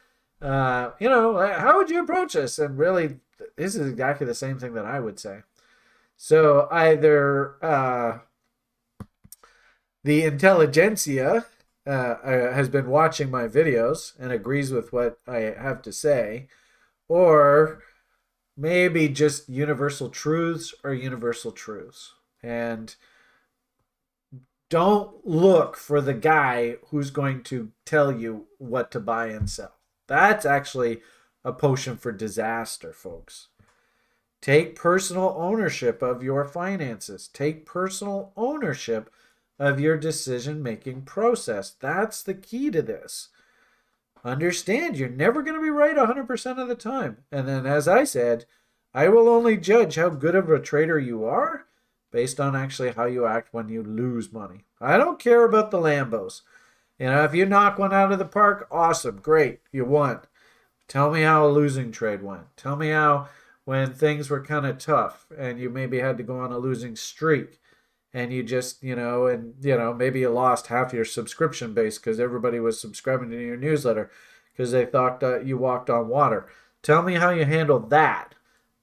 S1: how would you approach this? And really, this is exactly the same thing that I would say. So either the intelligentsia has been watching my videos and agrees with what I have to say, or maybe just universal truths or universal truths. And don't look for the guy who's going to tell you what to buy and sell. That's actually a potion for disaster, folks. Take personal ownership of your finances. Take personal ownership of your decision-making process. That's the key to this. Understand you're never going to be right 100% of the time. And then, as I said, I will only judge how good of a trader you are based on actually how you act when you lose money. I don't care about the Lambos. If you knock one out of the park, awesome, great, you won. Tell me how a losing trade went. Tell me how when things were kind of tough and you maybe had to go on a losing streak and you just, maybe you lost half your subscription base because everybody was subscribing to your newsletter because they thought you walked on water. Tell me how you handled that.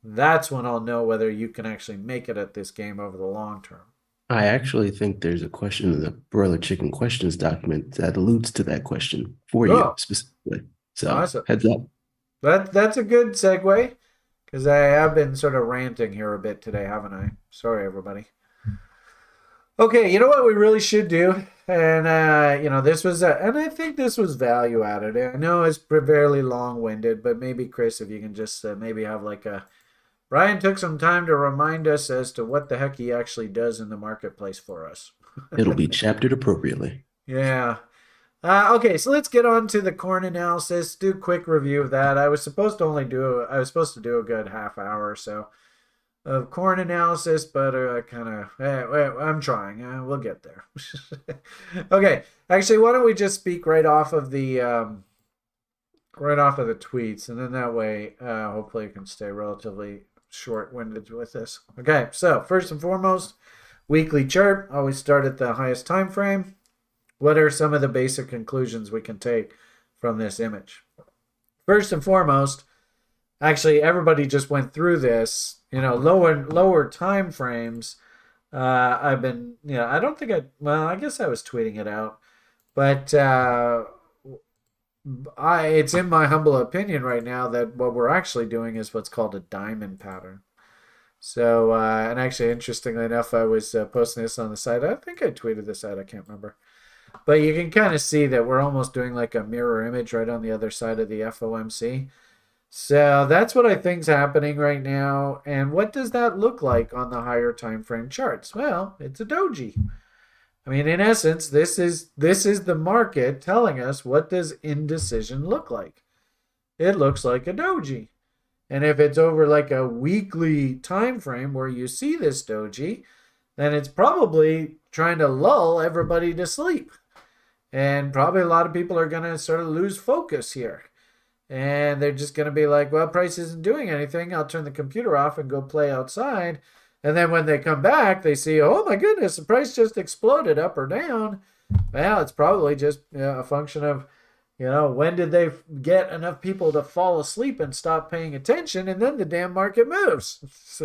S1: That's when I'll know whether you can actually make it at this game over the long term.
S2: I actually think there's a question in the Broiler Chicken Questions document that alludes to that question for you specifically. So
S1: awesome.
S2: Heads up.
S1: That's a good segue because I have been sort of ranting here a bit today, haven't I? Sorry, everybody. Okay, you know what we really should do? And, this was, and I think this was value added. I know it's fairly long-winded, but maybe, Chris, if you can just maybe have like Brian took some time to remind us as to what the heck he actually does in the marketplace for us.
S2: It'll be chaptered appropriately.
S1: Yeah. Okay, so let's get on to the corn analysis. Do a quick review of that. I was supposed to do a good half hour or so of corn analysis, but I'm trying. We'll get there. Okay, actually, why don't we just speak right off of the tweets, and then that way, hopefully, you can stay relatively short-winded with this. Okay, so first and foremost, weekly chart. Always start at the highest time frame. What are some of the basic conclusions we can take from this image? First and foremost, actually, everybody just went through this. Lower time frames I've been, I don't think I guess I was tweeting it out, but it's in my humble opinion right now that what we're actually doing is what's called a diamond pattern. So, and actually, interestingly enough, I was posting this on the site. I think I tweeted this out. I can't remember. But you can kind of see that we're almost doing like a mirror image right on the other side of the FOMC. So that's what I think's happening right now. And what does that look like on the higher time frame charts? Well, it's a doji. I mean, in essence, this is the market telling us what does indecision look like. It looks like a doji. And if it's over like a weekly time frame where you see this doji, then it's probably trying to lull everybody to sleep. And probably a lot of people are going to sort of lose focus here. And they're just going to be like, well, price isn't doing anything. I'll turn the computer off and go play outside. And then when they come back, they see, oh my goodness, the price just exploded up or down. Well, it's probably just a function of, when did they get enough people to fall asleep and stop paying attention? And then the damn market moves.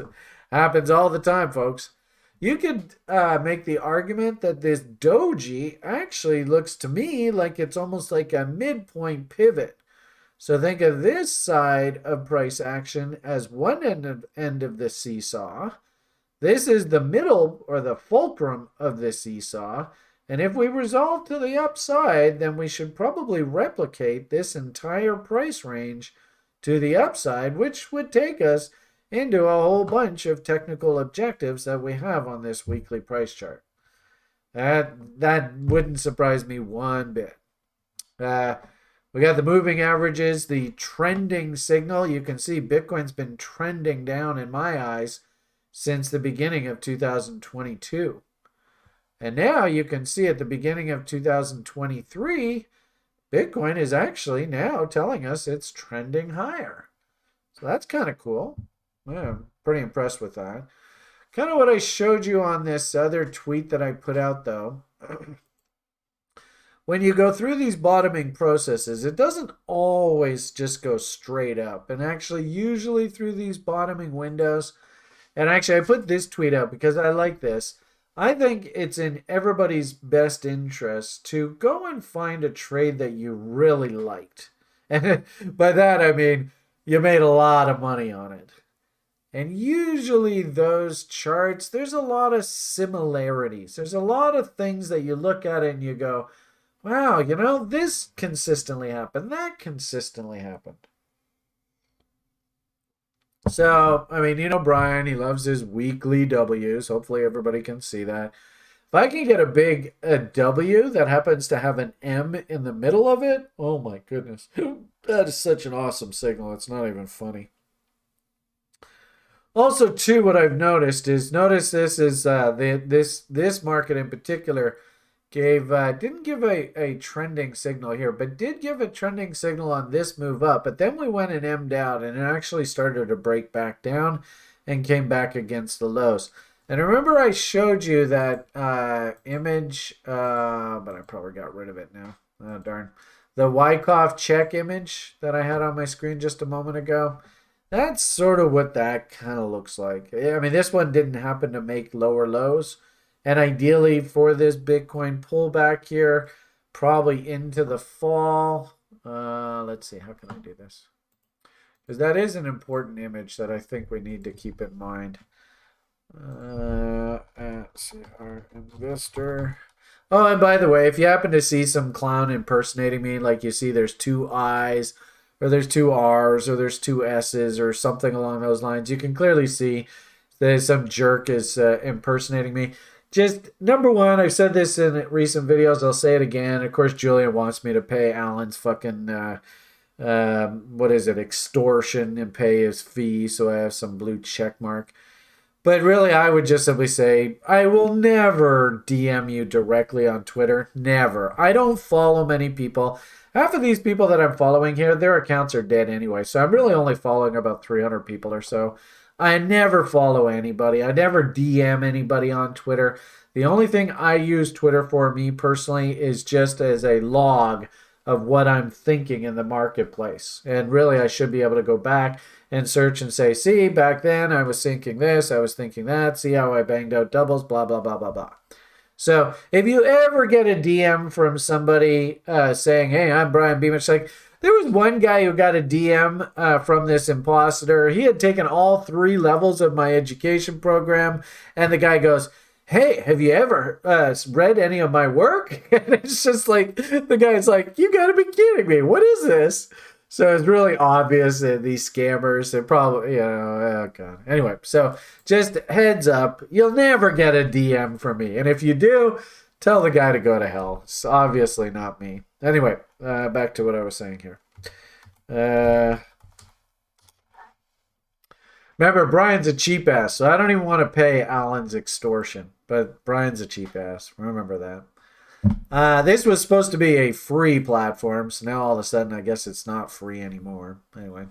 S1: Happens all the time, folks. You could make the argument that this doji actually looks to me like it's almost like a midpoint pivot. So think of this side of price action as one end of the seesaw. This is the middle or the fulcrum of the seesaw. And if we resolve to the upside, then we should probably replicate this entire price range to the upside, which would take us into a whole bunch of technical objectives that we have on this weekly price chart. That wouldn't surprise me one bit. We got the moving averages, the trending signal. You can see Bitcoin's been trending down in my eyes since the beginning of 2022. And now you can see at the beginning of 2023, Bitcoin is actually now telling us it's trending higher. So that's kind of cool. Yeah, I'm pretty impressed with that. Kind of what I showed you on this other tweet that I put out, though. When you go through these bottoming processes, it doesn't always just go straight up. And actually, usually through these bottoming windows, and actually I put this tweet out because I like this. I think it's in everybody's best interest to go and find a trade that you really liked. And by that, I mean, you made a lot of money on it. And usually those charts, there's a lot of similarities. There's a lot of things that you look at it and you go, wow, this consistently happened. That consistently happened. So, I mean, Brian, he loves his weekly W's. Hopefully everybody can see that. If I can get a W that happens to have an M in the middle of it, oh my goodness. That is such an awesome signal. It's not even funny. Also, too, what I've noticed is, this is this market in particular didn't give a trending signal here, but did give a trending signal on this move up. But then we went and M'd out, and it actually started to break back down and came back against the lows. And remember I showed you that image, but I probably got rid of it now. Oh, darn. The Wyckoff check image that I had on my screen just a moment ago. That's sort of what that kind of looks like. I mean, this one didn't happen to make lower lows. And ideally for this Bitcoin pullback here, probably into the fall. Let's see, how can I do this? Because that is an important image that I think we need to keep in mind. Let's see, our investor. Oh, and by the way, if you happen to see some clown impersonating me, like you see there's two I's, or there's two R's, or there's two S's, or something along those lines, you can clearly see that some jerk is impersonating me. Just, number one, I've said this in recent videos, I'll say it again. Of course, Julian wants me to pay Alan's fucking, extortion and pay his fee, so I have some blue check mark. But really, I would just simply say, I will never DM you directly on Twitter. Never. I don't follow many people. Half of these people that I'm following here, their accounts are dead anyway. So I'm really only following about 300 people or so. I never follow anybody. I never DM anybody on Twitter. The only thing I use Twitter for, me personally, is just as a log of what I'm thinking in the marketplace. And really, I should be able to go back and search and say, see, back then I was thinking this, I was thinking that, see how I banged out doubles, blah, blah, blah, blah, blah. So if you ever get a DM from somebody saying, hey, I'm Brian Beamish, like, there was one guy who got a DM from this imposter. He had taken all 3 levels of my education program, and the guy goes, hey, have you ever read any of my work? And it's just like, the guy's like, you gotta be kidding me. What is this? So it's really obvious that these scammers, they're probably, oh God. Anyway, so just heads up, you'll never get a DM from me. And if you do, tell the guy to go to hell. It's obviously not me. Anyway, back to what I was saying here. Remember, Brian's a cheap ass, so I don't even want to pay Alan's extortion. But Brian's a cheap ass. Remember that. This was supposed to be a free platform, so now all of a sudden I guess it's not free anymore. Anyway.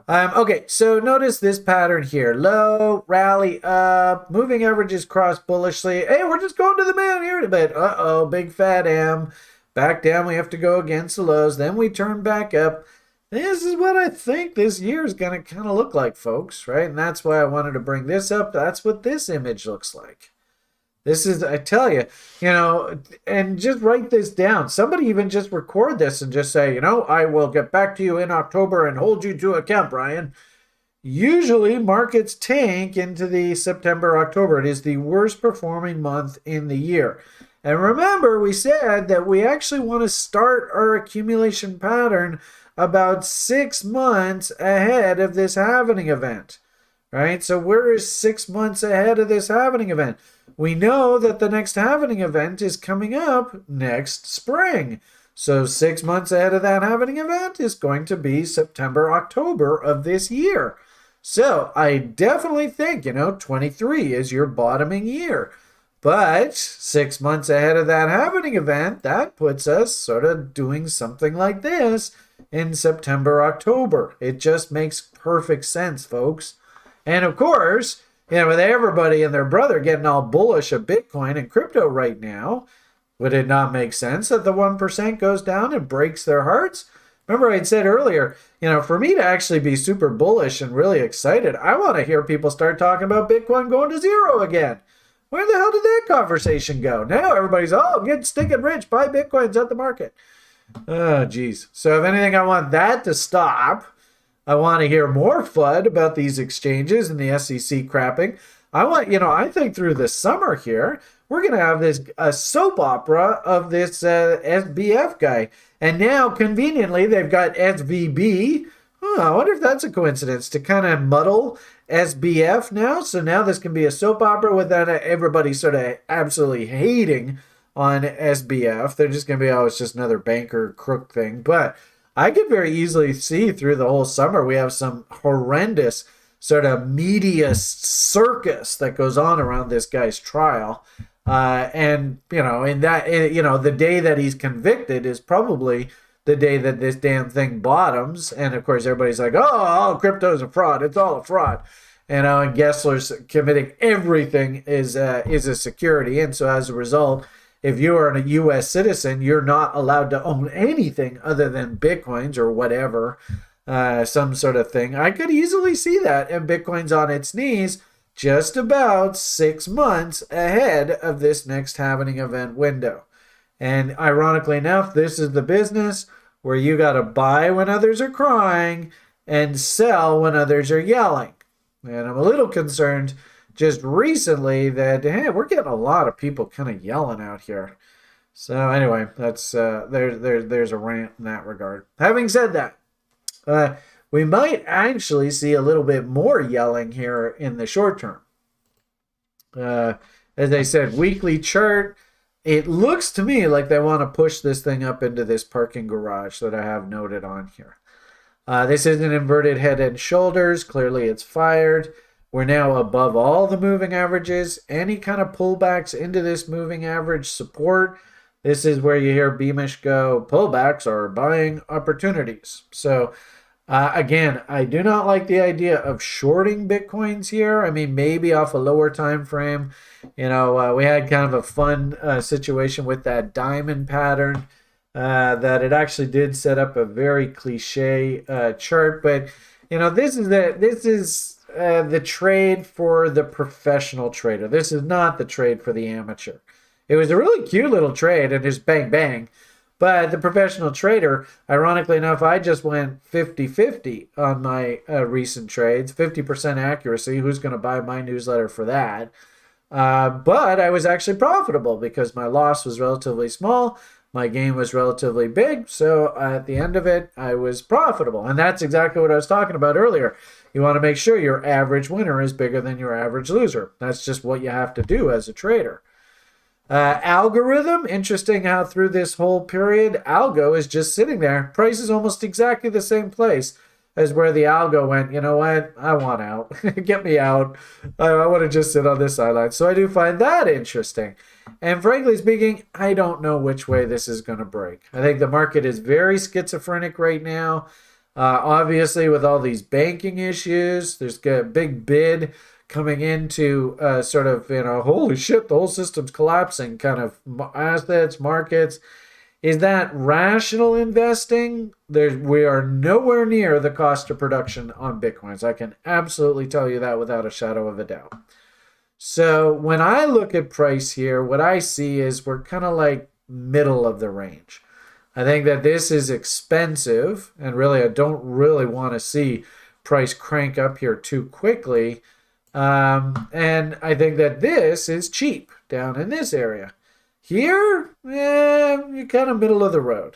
S1: Okay, so notice this pattern here. Low, rally up, moving averages cross bullishly. Hey, we're just going to the moon here a bit. Uh-oh, big fat M. Back down, we have to go against the lows. Then we turn back up. This is what I think this year is going to kind of look like, folks, right? And that's why I wanted to bring this up. That's what this image looks like. This is, I tell you, and just write this down. Somebody even just record this and just say, I will get back to you in October and hold you to account, Brian. Usually markets tank into the September, October. It is the worst performing month in the year. And remember, we said that we actually want to start our accumulation pattern about 6 months ahead of this halving event, right? So we're 6 months ahead of this halving event. We know that the next halving event is coming up next spring. So 6 months ahead of that halving event is going to be September, October of this year. So I definitely think, 23 is your bottoming year. But 6 months ahead of that halving event, that puts us sort of doing something like this in September, October. It just makes perfect sense, folks. And of course, with everybody and their brother getting all bullish of Bitcoin and crypto right now, would it not make sense that the 1% goes down and breaks their hearts? Remember I had said earlier, for me to actually be super bullish and really excited, I want to hear people start talking about Bitcoin going to 0 again. Where the hell did that conversation go? Now everybody's, get stinking rich, buy Bitcoins at the market. Oh, geez. So if anything, I want that to stop. I want to hear more FUD about these exchanges and the SEC crapping. I think through the summer here, we're going to have a soap opera of this SBF guy. And now, conveniently, they've got SVB. I wonder if that's a coincidence to kind of muddle SBF now. So now this can be a soap opera without everybody sort of absolutely hating on SBF. They're just going to be, it's just another banker crook thing. But I could very easily see through the whole summer we have some horrendous sort of media circus that goes on around this guy's trial. And, the day that he's convicted is probably the day that this damn thing bottoms. And, of course, everybody's like, crypto is a fraud. It's all a fraud. And Gessler's committing everything is a security. And so as a result, if you are a U.S. citizen, you're not allowed to own anything other than Bitcoins or whatever, some sort of thing. I could easily see that. And Bitcoin's on its knees just about 6 months ahead of this next halving event window. And ironically enough, this is the business where you got to buy when others are crying and sell when others are yelling. And I'm a little concerned just recently that, hey, we're getting a lot of people kind of yelling out here. So anyway, that's there's a rant in that regard. Having said that, we might actually see a little bit more yelling here in the short term. As I said, weekly chart, it looks to me like they want to push this thing up into this parking garage that I have noted on here. This is an inverted head and shoulders. Clearly it's fired. We're now above all the moving averages. Any kind of pullbacks into this moving average support, this is where you hear Beamish go, pullbacks are buying opportunities. So again, I do not like the idea of shorting Bitcoins here. I mean, maybe off a lower time frame. We had kind of a fun situation with that diamond pattern. that it actually did set up a very cliche chart. But this is the trade for the professional trader. This is not the trade for the amateur. It was a really cute little trade and just bang bang. But the professional trader, ironically enough, I just went 50-50 on my recent trades, 50% accuracy. Who's going to buy my newsletter for that? But I was actually profitable because my loss was relatively small. My gain was relatively big. So at the end of it, I was profitable. And that's exactly what I was talking about earlier. You want to make sure your average winner is bigger than your average loser. That's just what you have to do as a trader. Algorithm, interesting how through this whole period, algo is just sitting there. Price is almost exactly the same place as where the algo went. You know what? I want out. Get me out. I want to just sit on this sideline. So I do find that interesting. And frankly speaking, I don't know which way this is going to break. I think the market is very schizophrenic right now. Obviously, with all these banking issues, there's a big bid coming into sort of, holy shit, the whole system's collapsing kind of assets, markets. Is that rational investing? We are nowhere near the cost of production on Bitcoins. I can absolutely tell you that without a shadow of a doubt. So when I look at price here, what I see is we're kind of like middle of the range. I think that this is expensive, and really I don't really want to see price crank up here too quickly. And I think that this is cheap down in this area. Here, you're kind of middle of the road.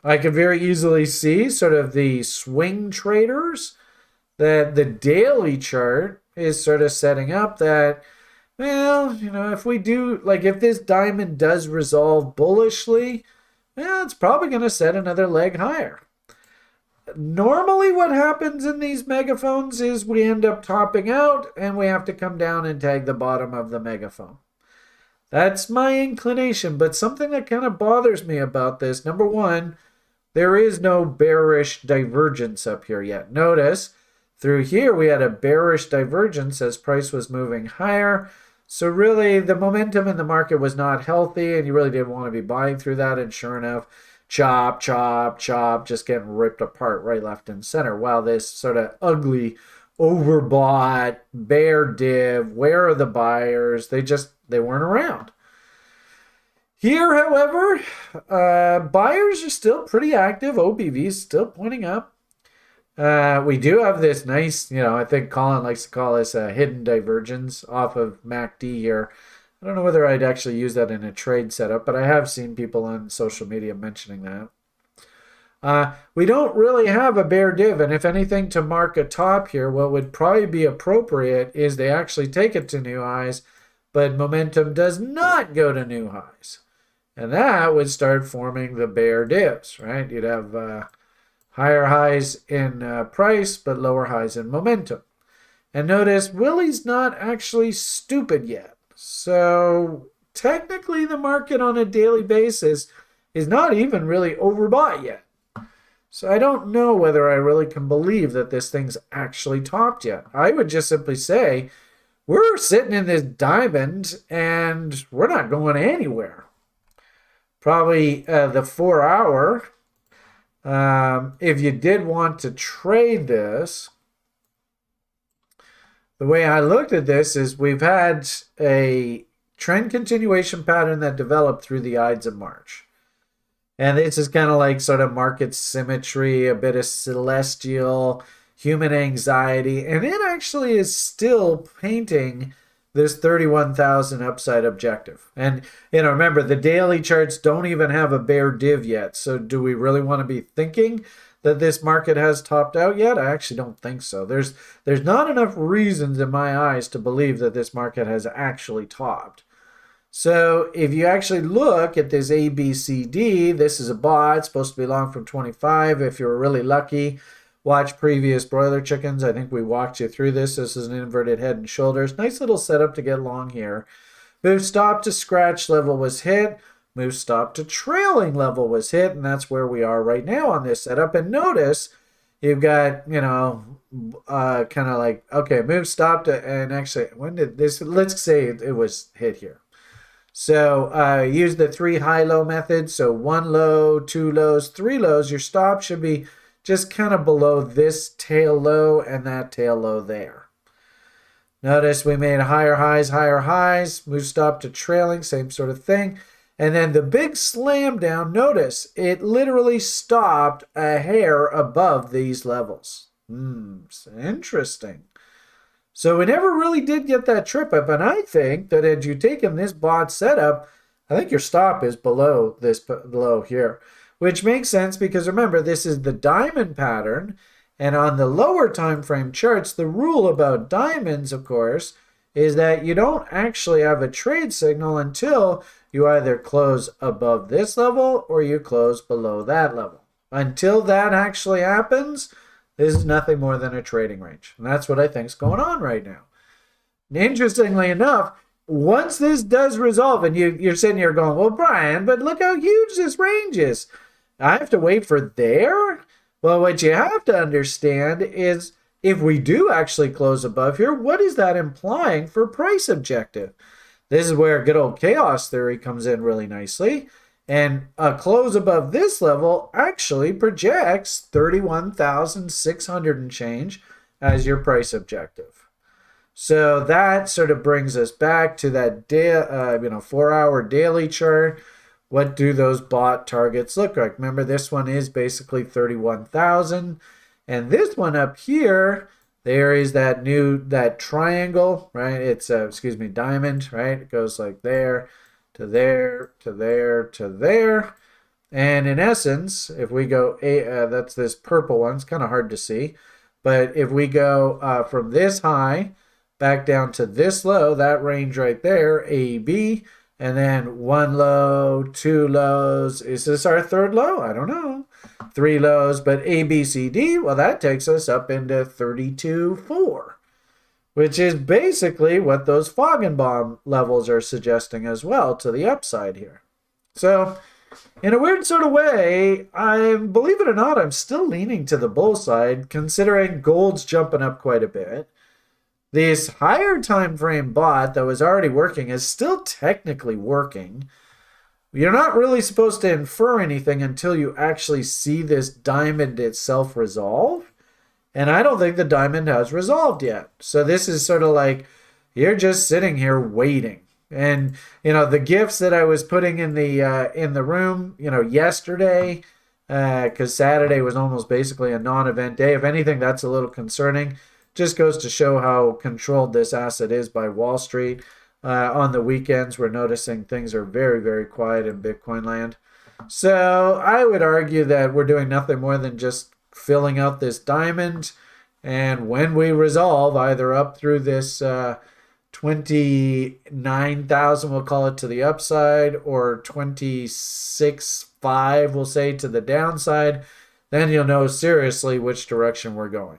S1: I could very easily see sort of the swing traders that the daily chart is sort of setting up that, if we do, like if this diamond does resolve bullishly, it's probably going to set another leg higher. Normally what happens in these megaphones is we end up topping out and we have to come down and tag the bottom of the megaphone. That's my inclination, but something that kind of bothers me about this, number one, there is no bearish divergence up here yet. Notice through here we had a bearish divergence as price was moving higher. So really the momentum in the market was not healthy and you really didn't want to be buying through that. And sure enough, chop, chop, chop, just getting ripped apart right, left, and center. While this sort of ugly, overbought, bear div, where are the buyers? They weren't around. Here, however, buyers are still pretty active. OBV is still pointing up. We do have this nice, I think Colin likes to call this a hidden divergence off of MACD here. I don't know whether I'd actually use that in a trade setup, but I have seen people on social media mentioning that. We don't really have a bear div, and if anything to mark a top here, what would probably be appropriate is they actually take it to new highs, but momentum does not go to new highs. And that would start forming the bear divs, right? You'd have higher highs in price, but lower highs in momentum. And notice, Willie's not actually stupid yet. So technically the market on a daily basis is not even really overbought yet. So I don't know whether I really can believe that this thing's actually topped yet. I would just simply say we're sitting in this diamond and we're not going anywhere. Probably the 4 hour, if you did want to trade this, the way I looked at this is we've had a trend continuation pattern that developed through the Ides of March. And this is kind of like sort of market symmetry, a bit of celestial, human anxiety. And it actually is still painting this 31,000 upside objective. And, remember, the daily charts don't even have a bear div yet. So do we really want to be thinking that this market has topped out yet? I actually don't think so. There's not enough reasons in my eyes to believe that this market has actually topped. So if you actually look at this ABCD, this is a bot. It's supposed to be long from 25. If you're really lucky, watch previous Broiler Chickens. I think we walked you through this. This is an inverted head and shoulders. Nice little setup to get long here. Move stop to scratch level was hit. Move stop to trailing level was hit, and that's where we are right now on this setup. And notice you've got, kind of like, okay, move stop to, and actually, when did this, let's say it was hit here. So use the 3 high-low method. So 1 low, 2 lows, 3 lows. Your stop should be just kind of below this tail low and that tail low there. Notice we made higher highs, move stop to trailing, same sort of thing. And then the big slam down, notice it literally stopped a hair above these levels. Interesting. So we never really did get that trip up, and I think that had you taken this bot setup, I think your stop is below this low here, which makes sense because remember, this is the diamond pattern, and on the lower time frame charts, the rule about diamonds, of course, is that you don't actually have a trade signal until you either close above this level or you close below that level. Until that actually happens, this is nothing more than a trading range. And that's what I think is going on right now. Interestingly enough, once this does resolve, and you're sitting here going, well, Brian, but look how huge this range is. I have to wait for there? Well, what you have to understand is if we do actually close above here, what is that implying for price objective? This is where good old chaos theory comes in really nicely. And a close above this level actually projects 31,600 and change as your price objective. So that sort of brings us back to that 4-hour daily chart. What do those bot targets look like? Remember, this one is basically 31,000, and this one up here, there is that triangle, right? It's diamond, right? It goes like there to there, to there, to there. And in essence, if we go, that's this purple one. It's kind of hard to see. But if we go from this high back down to this low, that range right there, A, B, and then 1 low, 2 lows. Is this our 3rd low? I don't know. 3 lows, but A, B, C, D, well, that takes us up into 32.4. Which is basically what those Foggenbaum levels are suggesting as well to the upside here. So, in a weird sort of way, believe it or not, I'm still leaning to the bull side, considering gold's jumping up quite a bit. This higher time frame bot that was already working is still technically working. You're not really supposed to infer anything until you actually see this diamond itself resolve. And I don't think the diamond has resolved yet. So this is sort of like you're just sitting here waiting. And the gifts that I was putting in the room, yesterday, because Saturday was almost basically a non-event day. If anything, that's a little concerning. Just goes to show how controlled this asset is by Wall Street. On the weekends, we're noticing things are very, very quiet in Bitcoin land. So I would argue that we're doing nothing more than just filling out this diamond, and when we resolve either up through this 29,000, we'll call it, to the upside, or 26.5, we'll say, to the downside, then you'll know seriously which direction we're going.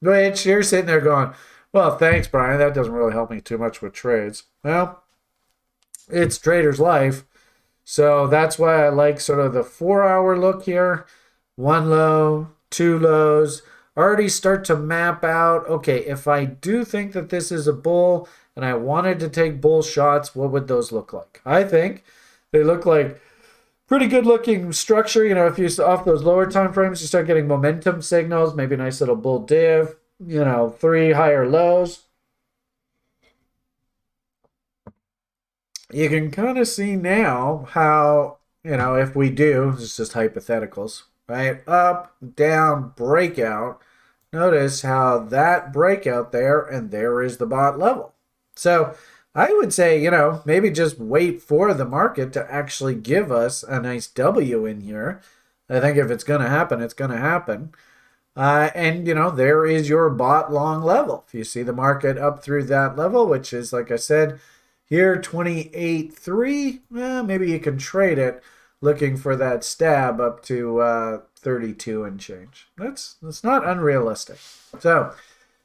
S1: Which you're sitting there going, well, thanks, Brian, that doesn't really help me too much with trades. Well, it's trader's life. So that's why I like sort of the 4-hour look here. 1 low, 2 lows, already start to map out, okay, if I do think that this is a bull and I wanted to take bull shots, what would those look like? I think they look like pretty good looking structure. If you off those lower time frames, you start getting momentum signals, maybe a nice little bull div, 3 higher lows. You can kind of see now how, if we do, it's just hypotheticals, right? Up, down, breakout. Notice how that breakout there, and there is the bot level. So I would say, maybe just wait for the market to actually give us a nice W in here. I think if it's going to happen, it's going to happen. And there is your bot long level. If you see the market up through that level, which is, like I said, here 28.3, maybe you can trade it looking for that stab up to 32 and change. That's not unrealistic. So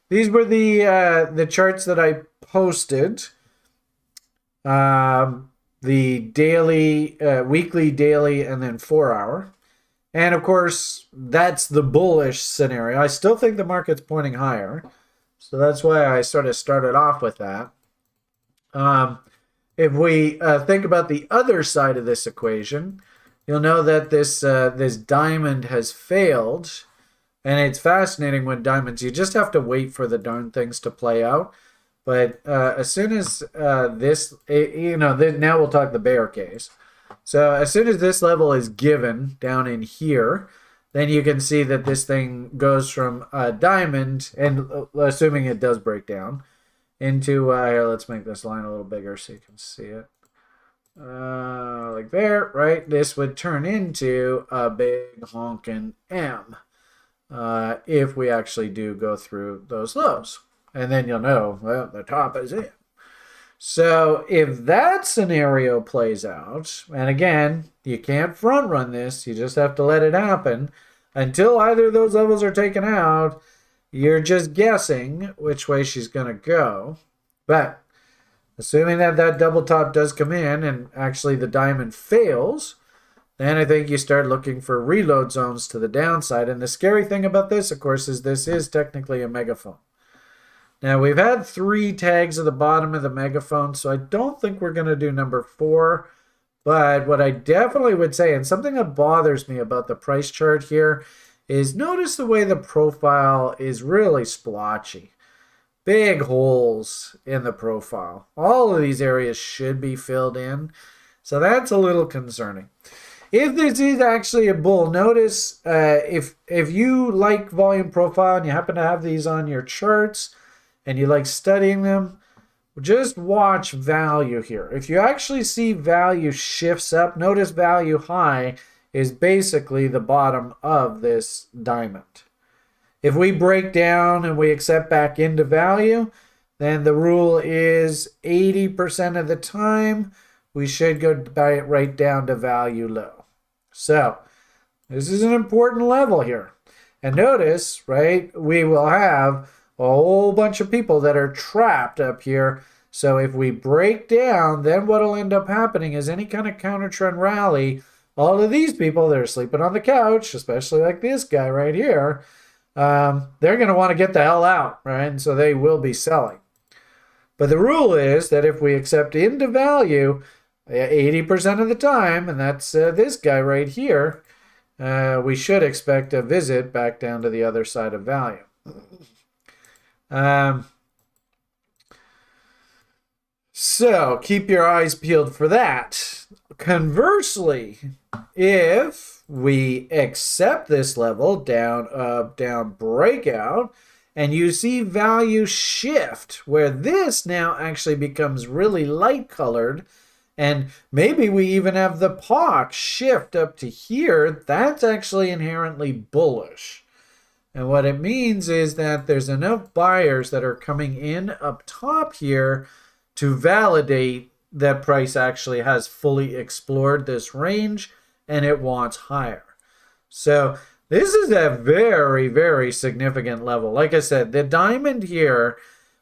S1: these were the charts that I posted. The daily, weekly, daily, and then 4-hour. And of course, that's the bullish scenario. I still think the market's pointing higher. So that's why I sort of started off with that. if we think about the other side of this equation, you'll know that this diamond has failed. And it's fascinating when diamonds, you just have to wait for the darn things to play out. But as soon as now we'll talk the bear case. So as soon as this level is given down in here, then you can see that this thing goes from a diamond, and assuming it does break down, into, here, let's make this line a little bigger so you can see it. Like there, right? This would turn into a big honking M. If we actually do go through those lows. And then you'll know, well, the top is in. So if that scenario plays out, and again, you can't front run this, you just have to let it happen. Until either of those levels are taken out, you're just guessing which way she's going to go. But assuming that that double top does come in and actually the diamond fails, then I think you start looking for reload zones to the downside. And the scary thing about this, of course, is this is technically a megaphone. Now, we've had 3 tags at the bottom of the megaphone, so I don't think we're going to do number 4. But what I definitely would say, and something that bothers me about the price chart here, is notice the way the profile is really splotchy. Big holes in the profile. All of these areas should be filled in. So that's a little concerning. If this is actually a bull, notice if you like volume profile and you happen to have these on your charts and you like studying them, just watch value here. If you actually see value shifts up, notice value high is basically the bottom of this diamond. If we break down and we accept back into value, then the rule is 80% of the time we should go right down to value low. So this is an important level here. And notice, right, we will have a whole bunch of people that are trapped up here. So if we break down, then what will end up happening is any kind of counter trend rally, all of these people that are sleeping on the couch, especially like this guy right here, they're going to want to get the hell out, right? And so they will be selling. But the rule is that if we accept into value 80% of the time, and that's this guy right here, we should expect a visit back down to the other side of value. So keep your eyes peeled for that. Conversely, if we accept this level, down, up, down, breakout, and you see value shift, where this now actually becomes really light colored, and maybe we even have the POC shift up to here, that's actually inherently bullish. And what it means is that there's enough buyers that are coming in up top here to validate that price actually has fully explored this range and it wants higher. So this is a very, very significant level. Like I said, the diamond here,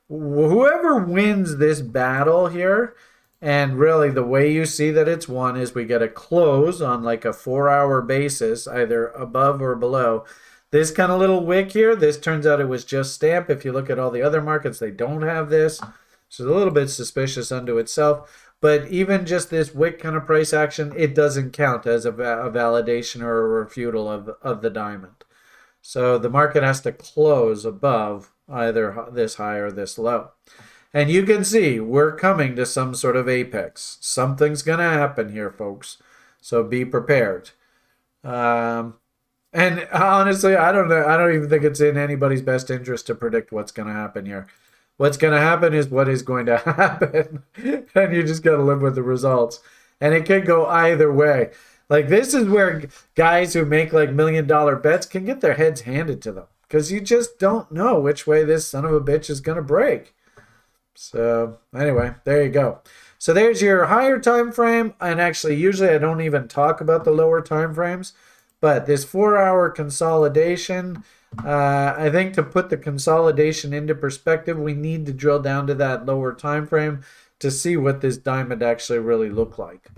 S1: whoever wins this battle here, and really the way you see that it's won is we get a close on like a 4-hour basis, either above or below. This kind of little wick here, this turns out it was just stamp. If you look at all the other markets, they don't have this. So it's a little bit suspicious unto itself. But even just this wick kind of price action, it doesn't count as a validation or a refutal of the diamond. So the market has to close above either this high or this low. And you can see we're coming to some sort of apex. Something's going to happen here, folks. So be prepared. And honestly, I don't know. I don't even think it's in anybody's best interest to predict what's going to happen here. What's going to happen is what is going to happen. And you just got to live with the results. And it can go either way. Like, this is where guys who make like $1 million bets can get their heads handed to them. Because you just don't know which way this son of a bitch is going to break. So anyway, there you go. So there's your higher time frame. And actually, usually I don't even talk about the lower time frames. But this 4-hour consolidation, I think to put the consolidation into perspective, we need to drill down to that lower time frame to see what this diamond actually really looked like.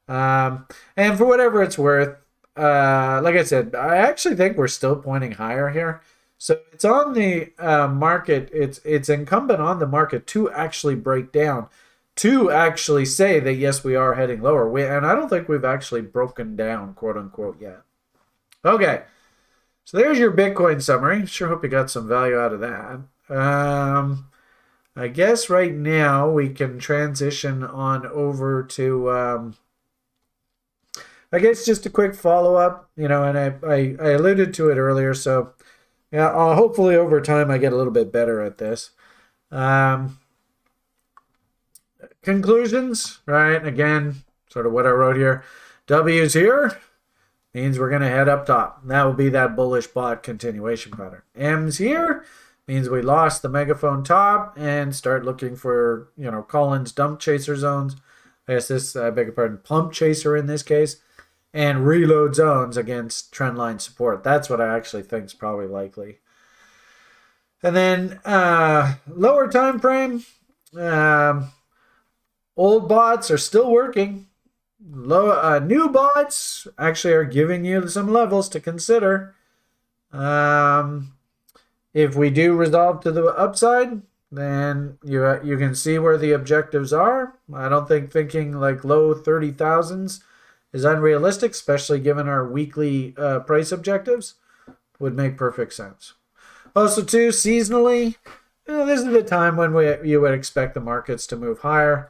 S1: And for whatever it's worth, like I said, I actually think we're still pointing higher here. So it's on the market. It's incumbent on the market to actually break down. to actually say that, yes, we are heading lower. And I don't think we've actually broken down, quote unquote, yet. Okay. So there's your Bitcoin summary. Sure hope you got some value out of that. I guess right now we can transition on over to, I guess just a quick follow-up, and I alluded to it earlier. So yeah, hopefully over time I get a little bit better at this. Conclusions, right? Again, sort of what I wrote here. W's here means we're going to head up top. That will be that bullish bot continuation pattern. M's here means we lost the megaphone top and start looking for, Collins dump chaser zones. I guess I beg your pardon, pump chaser in this case. And reload zones against trendline support. That's what I actually think is probably likely. And then lower time frame. Old bots are still working. New bots actually are giving you some levels to consider. If we do resolve to the upside, then you can see where the objectives are. I don't think thinking like low 30,000s is unrealistic, especially given our weekly price objectives. Would make perfect sense. Also, too, seasonally, this is the time when you would expect the markets to move higher.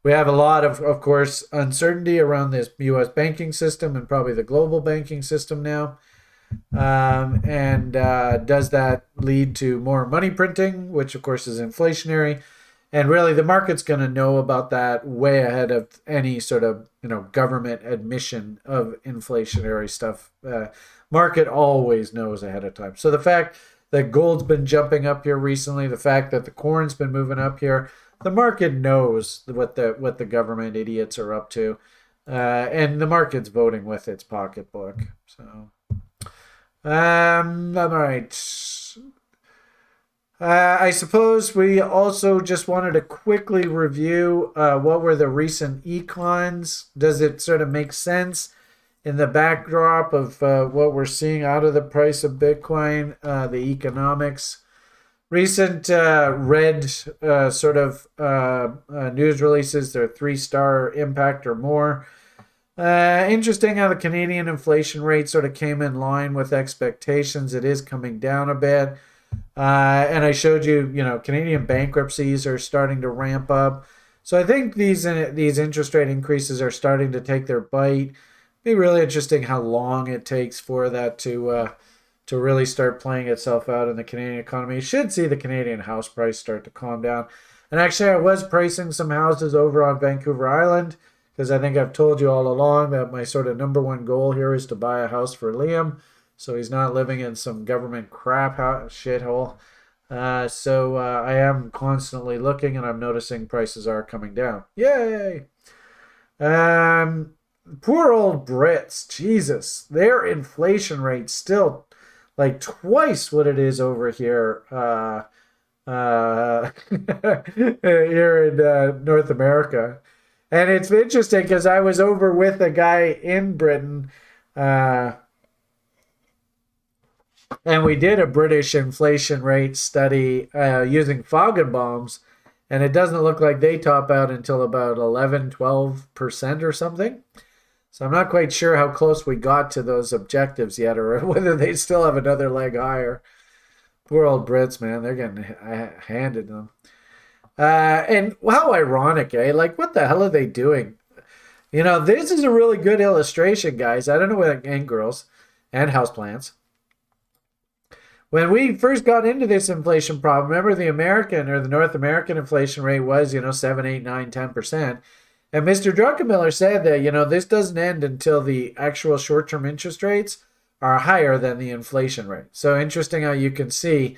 S1: We have a lot of course, uncertainty around this U.S. banking system and probably the global banking system now. Does that lead to more money printing, which of course is inflationary? And really the market's going to know about that way ahead of any sort of, government admission of inflationary stuff. Market always knows ahead of time. So the fact that gold's been jumping up here recently, the fact that the corn's been moving up here, the market knows what the government idiots are up to. And the market's voting with its pocketbook. So, all right. I suppose we also just wanted to quickly review what were the recent econs. Does it sort of make sense in the backdrop of what we're seeing out of the price of Bitcoin, the economics? Recent red sort of news releases, they're 3-star impact or more. Interesting how the Canadian inflation rate sort of came in line with expectations. It is coming down a bit. And I showed you, Canadian bankruptcies are starting to ramp up. So I think these interest rate increases are starting to take their bite. Be really interesting how long it takes for that to really start playing itself out in the Canadian economy. You should see the Canadian house price start to calm down. And actually, I was pricing some houses over on Vancouver Island because I think I've told you all along that my sort of number one goal here is to buy a house for Liam, so he's not living in some government crap shithole. So I am constantly looking, and I'm noticing prices are coming down. Yay! Poor old Brits, Jesus, their inflation rate still like twice what it is over here here in North America. And it's interesting because I was over with a guy in Britain and we did a British inflation rate study using Feigenbaum's, and it doesn't look like they top out until about 11-12% or something. So I'm not quite sure how close we got to those objectives yet, or whether they still have another leg higher. Poor old Brits, man. They're getting handed them. And how ironic, eh? Like, what the hell are they doing? This is a really good illustration, guys. I don't know what, and girls, and houseplants. When we first got into this inflation problem, remember the American or the North American inflation rate was, 7, 8, 9, 10%. And Mr. Druckenmiller said that, this doesn't end until the actual short-term interest rates are higher than the inflation rate. So interesting how you can see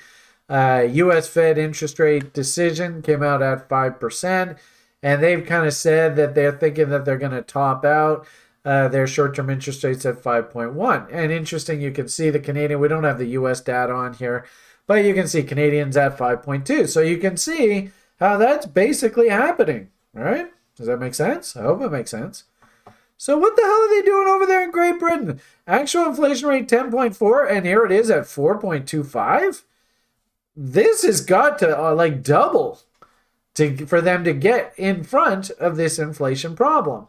S1: U.S. Fed interest rate decision came out at 5%. And they've kind of said that they're thinking that they're going to top out their short-term interest rates at 5.1. And interesting, you can see the Canadian, we don't have the U.S. data on here, but you can see Canadians at 5.2. So you can see how that's basically happening, right? Does that make sense? I hope it makes sense. So what the hell are they doing over there in Great Britain? Actual inflation rate 10.4, and here it is at 4.25. This has got to double. for them to get in front of this inflation problem.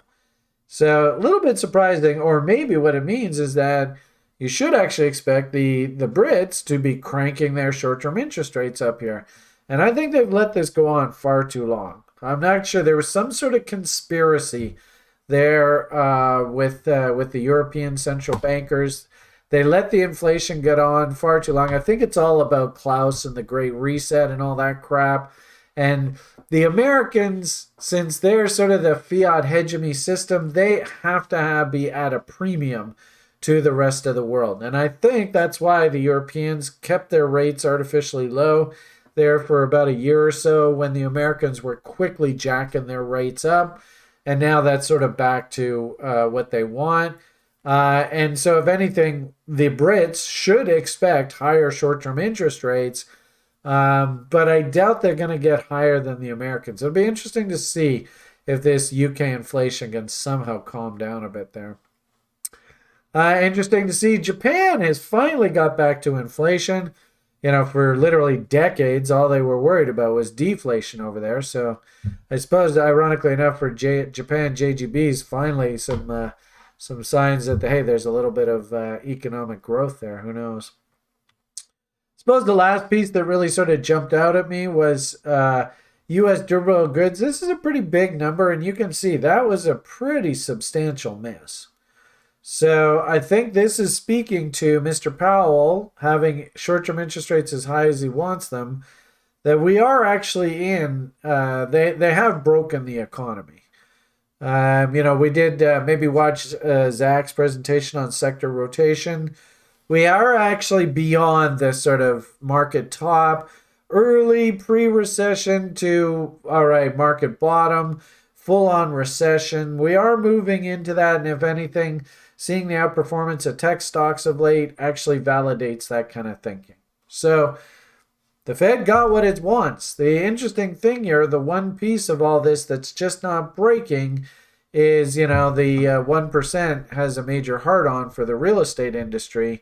S1: So a little bit surprising, or maybe what it means is that you should actually expect the Brits to be cranking their short-term interest rates up here. And I think they've let this go on far too long. I'm not sure. There was some sort of conspiracy there with the European central bankers. They let the inflation get on far too long. I think it's all about Klaus and the Great Reset and all that crap. And the Americans, since they're sort of the fiat hegemony system, they have to be at a premium to the rest of the world. And I think that's why the Europeans kept their rates artificially low there for about a year or so when the Americans were quickly jacking their rates up. And now that's sort of back to what they want. And so if anything, the Brits should expect higher short-term interest rates, but I doubt they're going to get higher than the Americans. It'll be interesting to see if this UK inflation can somehow calm down a bit there. Interesting to see Japan has finally got back to inflation. For literally decades, all they were worried about was deflation over there. So I suppose, ironically enough, for Japan, JGB's finally some signs that, hey, there's a little bit of economic growth there. Who knows? I suppose the last piece that really sort of jumped out at me was U.S. durable goods. This is a pretty big number, and you can see that was a pretty substantial miss. So I think this is speaking to Mr. Powell having short-term interest rates as high as he wants them, that we are actually in, they have broken the economy. We did maybe watch Zach's presentation on sector rotation. We are actually beyond this sort of market top, early pre-recession to, all right, market bottom, full-on recession. We are moving into that, and if anything, seeing the outperformance of tech stocks of late actually validates that kind of thinking. So the Fed got what it wants. The interesting thing here, the one piece of all this that's just not breaking is, the 1% has a major hard-on for the real estate industry.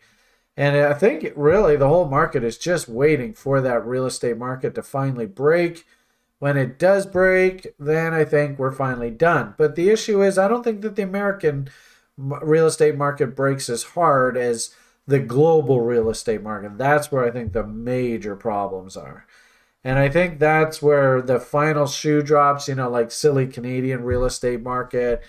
S1: And I think really the whole market is just waiting for that real estate market to finally break. When it does break, then I think we're finally done. But the issue is I don't think that the American real estate market breaks as hard as the global real estate market. That's where I think the major problems are. And I think that's where the final shoe drops, like silly Canadian real estate market.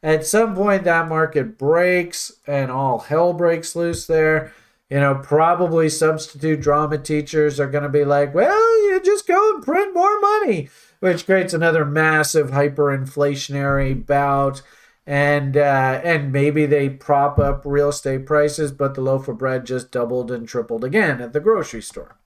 S1: At some point, that market breaks and all hell breaks loose there. Probably substitute drama teachers are going to be like, well, you just go and print more money, which creates another massive hyperinflationary bout. And maybe they prop up real estate prices, but the loaf of bread just doubled and tripled again at the grocery store.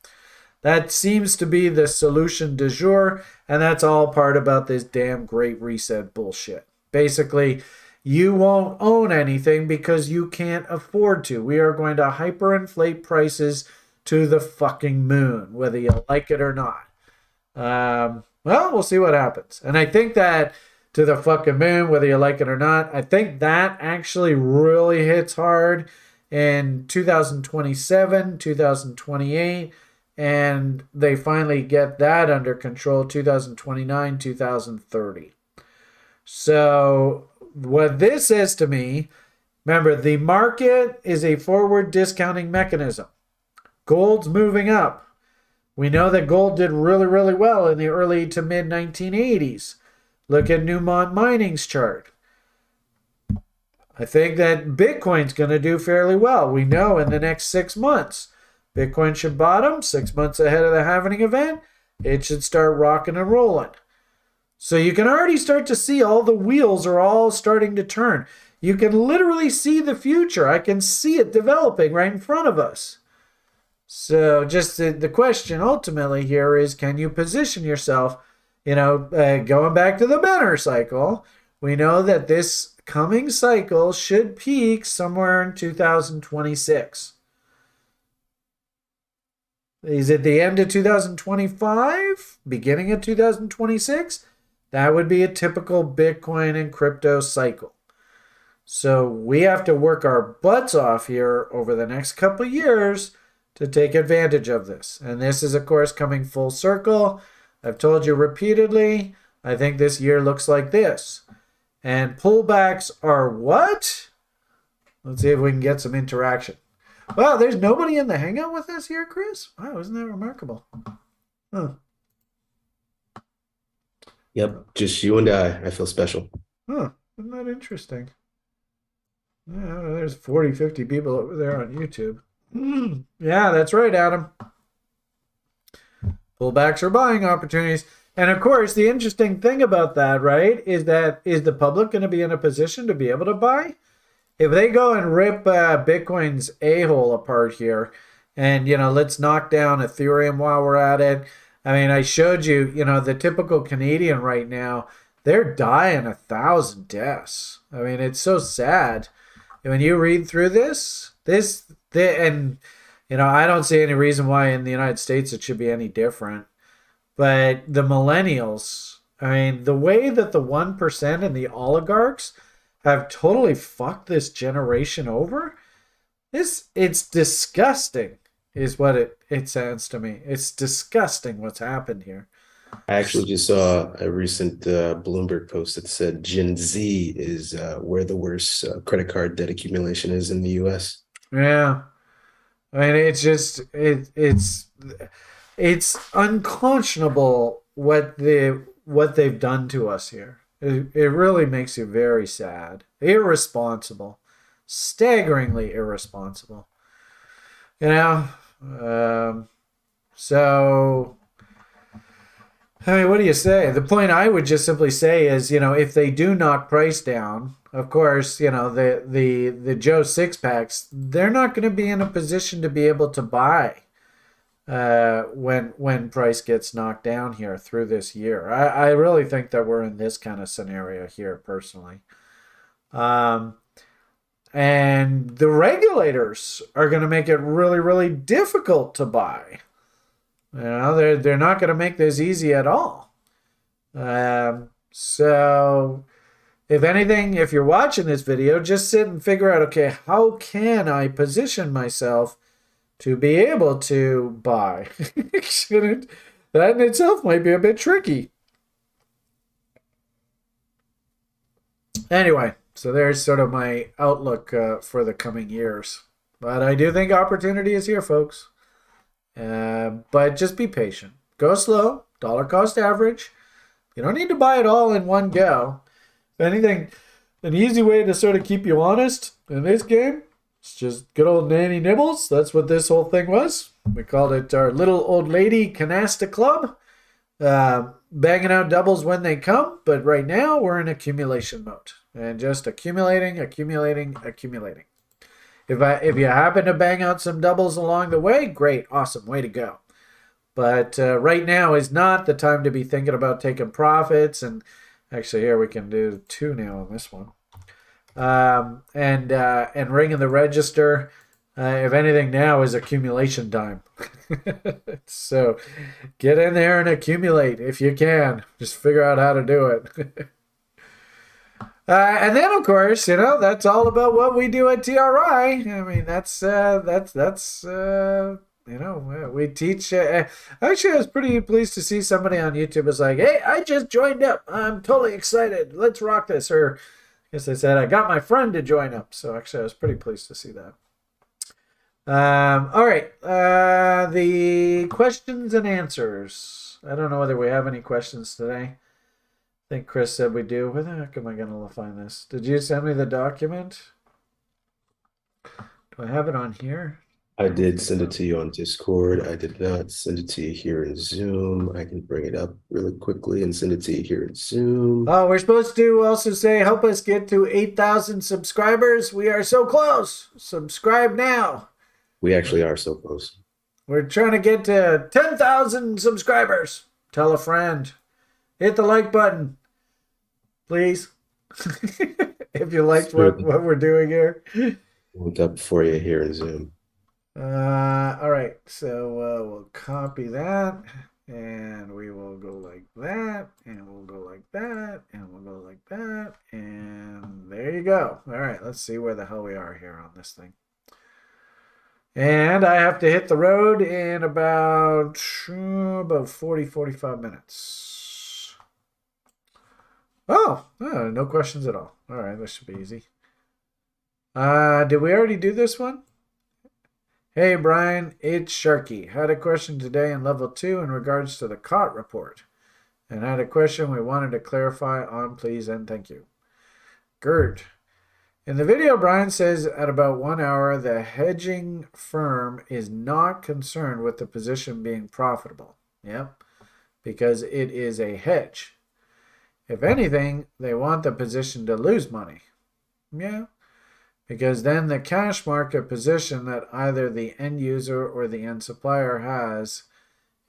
S1: That seems to be the solution du jour, and that's all part about this damn Great Reset bullshit. Basically, you won't own anything because you can't afford to. We are going to hyperinflate prices to the fucking moon, whether you like it or not. Well, we'll see what happens. And I think that to the fucking moon, whether you like it or not, I think that actually really hits hard in 2027, 2028, and they finally get that under control 2029, 2030. So what this says to me, remember, the market is a forward discounting mechanism. Gold's moving up. We know that gold did really, really well in the early to mid 1980s. Look at Newmont Mining's chart. I think that Bitcoin's going to do fairly well. We know in the next 6 months, Bitcoin should bottom 6 months ahead of the halving event. It should start rocking and rolling. So you can already start to see all the wheels are all starting to turn. You can literally see the future. I can see it developing right in front of us. So just the question ultimately here is, can you position yourself? Going back to the Benner cycle, we know that this coming cycle should peak somewhere in 2026. Is it the end of 2025? Beginning of 2026? That would be a typical Bitcoin and crypto cycle. So we have to work our butts off here over the next couple of years to take advantage of this. And this is, of course, coming full circle. I've told you repeatedly, I think this year looks like this. And pullbacks are what? Let's see if we can get some interaction. Wow, there's nobody in the hangout with us here, Chris? Wow, isn't that remarkable? Huh.
S2: Yep, just you and I feel special.
S1: Huh. Isn't that interesting? Yeah, there's 40, 50 people over there on YouTube. Yeah, that's right, Adam. Pullbacks are buying opportunities. And of course, the interesting thing about that, right, is the public going to be in a position to be able to buy? If they go and rip Bitcoin's a-hole apart here, and, let's knock down Ethereum while we're at it. I mean, I showed you, the typical Canadian right now, they're dying 1,000 deaths. I mean, it's so sad. When you read through and, I don't see any reason why in the United States it should be any different. But the millennials, I mean, the way that the 1% and the oligarchs have totally fucked this generation over, it's disgusting, is what it sounds to me. It's disgusting what's happened here.
S2: I actually just saw a recent Bloomberg post that said Gen Z is where the worst credit card debt accumulation is in the US.
S1: Yeah. I mean, it's just it's unconscionable what they've done to us here. It really makes you very sad. Irresponsible. Staggeringly irresponsible. So, I mean, what do you say? The point I would just simply say is, if they do knock price down, of course, the Joe Six-Packs, they're not going to be in a position to be able to buy when price gets knocked down here through this year. I really think that we're in this kind of scenario here personally. And the regulators are going to make it really, really difficult to buy. They're not going to make this easy at all. So if anything, if you're watching this video, just sit and figure out, okay, how can I position myself to be able to buy? That in itself might be a bit tricky. Anyway, so there's sort of my outlook for the coming years. But I do think opportunity is here, folks. But just be patient. Go slow. Dollar cost average. You don't need to buy it all in one go. If anything, an easy way to sort of keep you honest in this game is just good old Nanny Nibbles. That's what this whole thing was. We called it our little old lady canasta club. Banging out doubles when they come. But right now we're in accumulation mode. And just accumulating. If you happen to bang out some doubles along the way, great, awesome, way to go. But right now is not the time to be thinking about taking profits. And actually, here we can do 2 now on this one. And ringing the register. If anything, now is accumulation time. So get in there and accumulate if you can. Just figure out how to do it. And then, of course, that's all about what we do at TRI. I mean, we teach. Actually, I was pretty pleased to see somebody on YouTube was like, hey, I just joined up. I'm totally excited. Let's rock this. Or I guess they said, I got my friend to join up. So actually, I was pretty pleased to see that. All right. The questions and answers. I don't know whether we have any questions today. I think Chris said we do. Where the heck am I going to find this? Did you send me the document? Do I have it on here?
S2: I did send it to you on Discord. I did not send it to you here in Zoom. I can bring it up really quickly and send it to you here in Zoom.
S1: Oh, we're supposed to also say, help us get to 8,000 subscribers. We are so close. Subscribe now.
S2: We actually are so close.
S1: We're trying to get to 10,000 subscribers. Tell a friend. Hit the like button, please. If you liked what we're doing here.
S2: Look up for you here in Zoom.
S1: All right, so we'll copy that, and we will go like that, and we'll go like that, and we'll go like that, and there you go. All right, let's see where the hell we are here on this thing. And I have to hit the road in about 40, 45 minutes. Oh, no questions at all. All right, this should be easy. Did we already do this one? Hey, Brian, it's Sharky. Had a question today in level 2 in regards to the COT report. And had a question we wanted to clarify on, please, and thank you. Gert. In the video, Brian says at about 1 hour, the hedging firm is not concerned with the position being profitable. Yep, because it is a hedge. If anything, they want the position to lose money. Yeah, because then the cash market position that either the end user or the end supplier has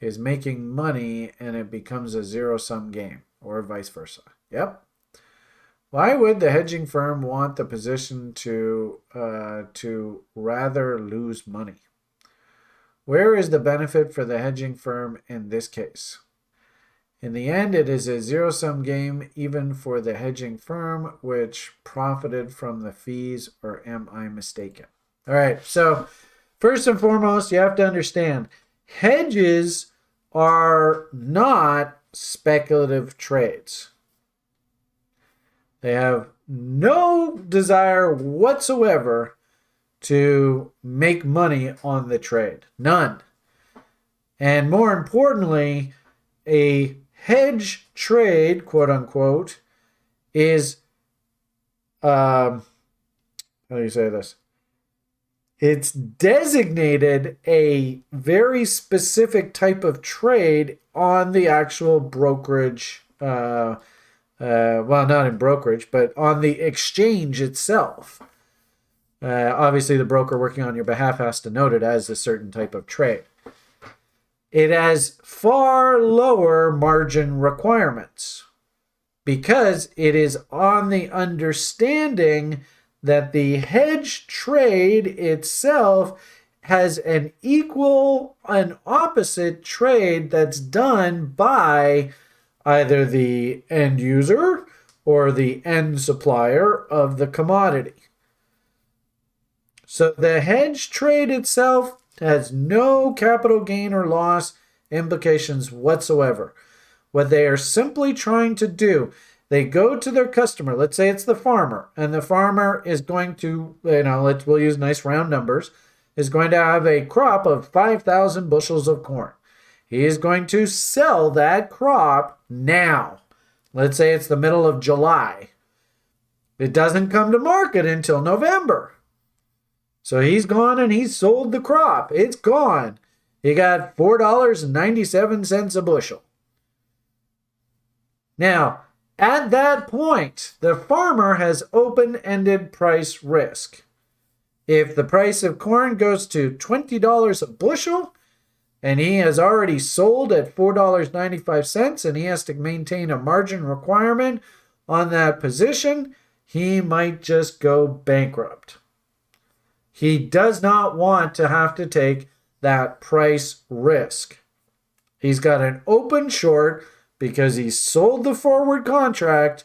S1: is making money and it becomes a zero-sum game, or vice versa. Yep. Why would the hedging firm want the position to rather lose money? Where is the benefit for the hedging firm in this case? In the end, it is a zero-sum game even for the hedging firm, which profited from the fees, or am I mistaken? All right, so first and foremost, you have to understand, hedges are not speculative trades. They have no desire whatsoever to make money on the trade. None. And more importantly, a hedge trade, quote unquote, is, how do you say this? It's designated a very specific type of trade on the actual brokerage, well, not in brokerage, but on the exchange itself. Obviously, the broker working on your behalf has to note it as a certain type of trade. It has far lower margin requirements because it is on the understanding that the hedge trade itself has an equal and opposite trade that's done by either the end user or the end supplier of the commodity. So the hedge trade itself has no capital gain or loss implications whatsoever. What they are simply trying to do, they go to their customer, let's say it's the farmer, and the farmer is going to, we'll use nice round numbers, is going to have a crop of 5,000 bushels of corn. He is going to sell that crop now. Let's say it's the middle of July. It doesn't come to market until November. So he's gone and he's sold the crop. It's gone. He got $4.97 a bushel. Now, at that point, the farmer has open-ended price risk. If the price of corn goes to $20 a bushel, and he has already sold at $4.95, and he has to maintain a margin requirement on that position, he might just go bankrupt. He does not want to have to take that price risk. He's got an open short because he sold the forward contract,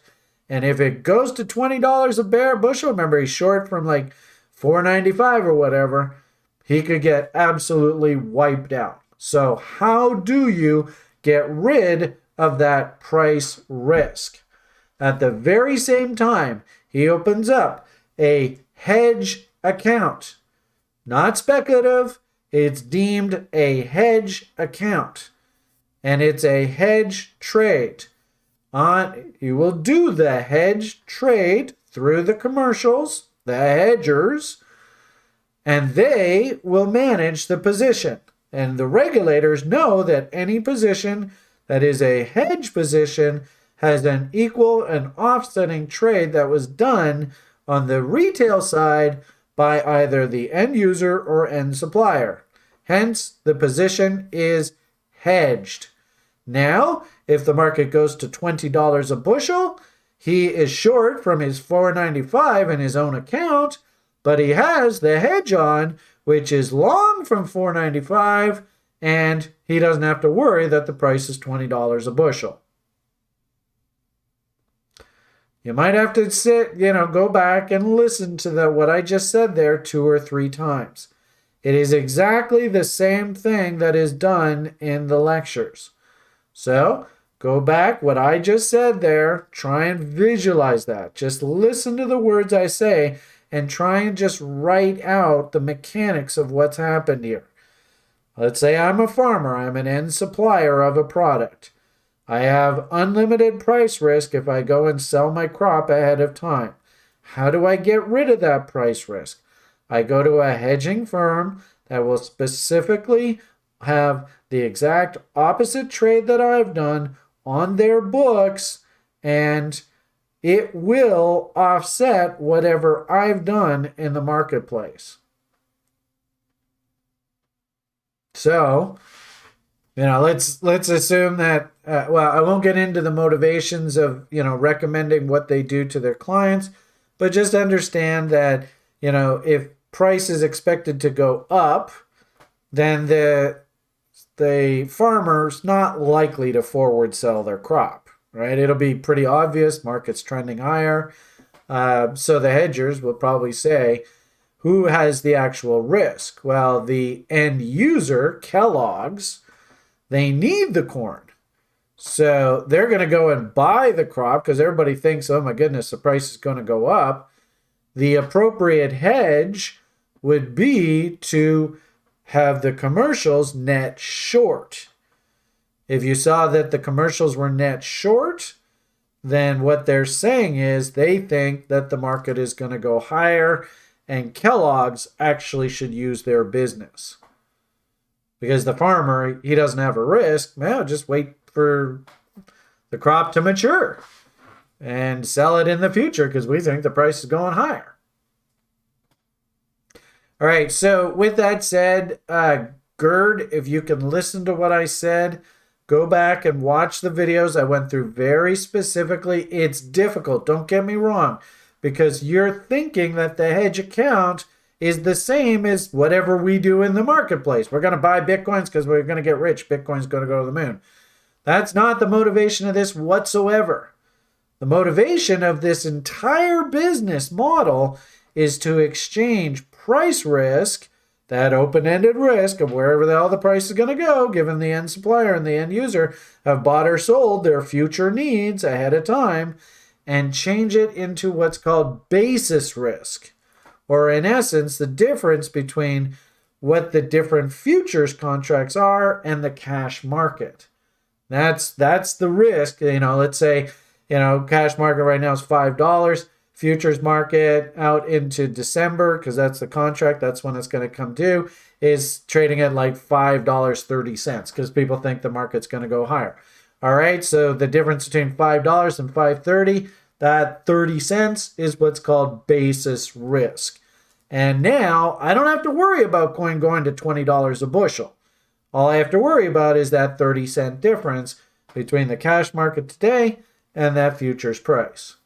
S1: and if it goes to $20 a bare bushel, remember he's short from like $4.95 or whatever, he could get absolutely wiped out. So how do you get rid of that price risk? At the very same time, he opens up a hedge account. Not speculative, it's deemed a hedge account. And it's a hedge trade. You will do the hedge trade through the commercials, the hedgers, and they will manage the position. And the regulators know that any position that is a hedge position has an equal and offsetting trade that was done on the retail side by either the end user or end supplier. Hence, the position is hedged. Now, if the market goes to $20 a bushel, he is short from his $4.95 in his own account, but he has the hedge on, which is long from $4.95, and he doesn't have to worry that the price is $20 a bushel. You might have to go back and listen to what I just said there 2 or 3 times. It is exactly the same thing that is done in the lectures. So go back what I just said there. Try and visualize that. Just listen to the words I say and try and just write out the mechanics of what's happened here. Let's say I'm a farmer. I'm an end supplier of a product. I have unlimited price risk if I go and sell my crop ahead of time. How do I get rid of that price risk? I go to a hedging firm that will specifically have the exact opposite trade that I've done on their books, and it will offset whatever I've done in the marketplace. So, let's assume that, well, I won't get into the motivations of, recommending what they do to their clients, but just understand that, if price is expected to go up, then the farmer's not likely to forward sell their crop, right? It'll be pretty obvious, market's trending higher. So the hedgers will probably say, who has the actual risk? Well, the end user, Kellogg's, they need the corn. So they're going to go and buy the crop because everybody thinks, oh my goodness, the price is going to go up. The appropriate hedge would be to have the commercials net short. If you saw that the commercials were net short, then what they're saying is they think that the market is going to go higher and Kellogg's actually should use their business. Because the farmer, he doesn't have a risk. Well, just wait for the crop to mature and sell it in the future because we think the price is going higher. All right, so with that said, Gerd, if you can listen to what I said, go back and watch the videos I went through very specifically. It's difficult, don't get me wrong, because you're thinking that the hedge account is the same as whatever we do in the marketplace. We're going to buy Bitcoins because we're going to get rich. Bitcoin's going to go to the moon. That's not the motivation of this whatsoever. The motivation of this entire business model is to exchange price risk, that open-ended risk of wherever the hell the price is going to go, given the end supplier and the end user have bought or sold their future needs ahead of time, and change it into what's called basis risk, or in essence, the difference between what the different futures contracts are and the cash market. That's the risk. Let's say, cash market right now is $5. Futures market out into December, because that's the contract, that's when it's going to come due, is trading at like $5.30 because people think the market's going to go higher. All right, so the difference between $5 and $5.30, that 30 cents is what's called basis risk. And now I don't have to worry about coin going to $20 a bushel. All I have to worry about is that 30-cent difference between the cash market today and that futures price.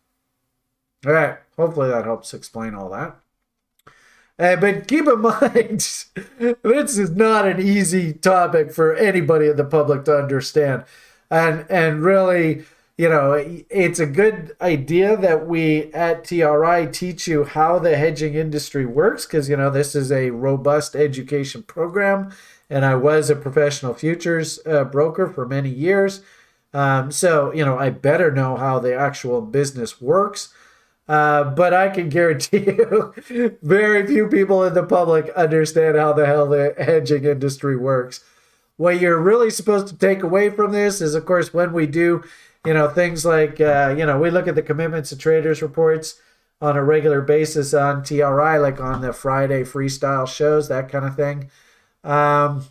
S1: All right, hopefully that helps explain all that. But keep in mind, this is not an easy topic for anybody in the public to understand. And really, it's a good idea that we at TRI teach you how the hedging industry works because, this is a robust education program. And I was a professional futures broker for many years. So, I better know how the actual business works. But I can guarantee you very few people in the public understand how the hell the hedging industry works. What you're really supposed to take away from this is, of course, when we do, things like, we look at the commitments of traders reports on a regular basis on TRI, like on the Friday freestyle shows, that kind of thing. And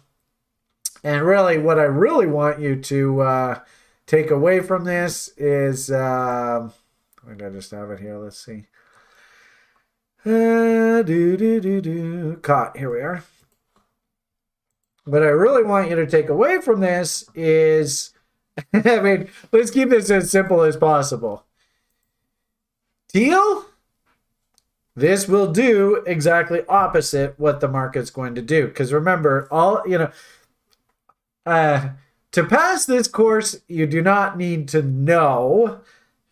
S1: really, what I really want you to take away from this is... I just have it here. Let's see. Caught. Here we are. What I really want you to take away from this is, let's keep this as simple as possible. Teal, this will do exactly opposite what the market's going to do. Because remember, to pass this course, you do not need to know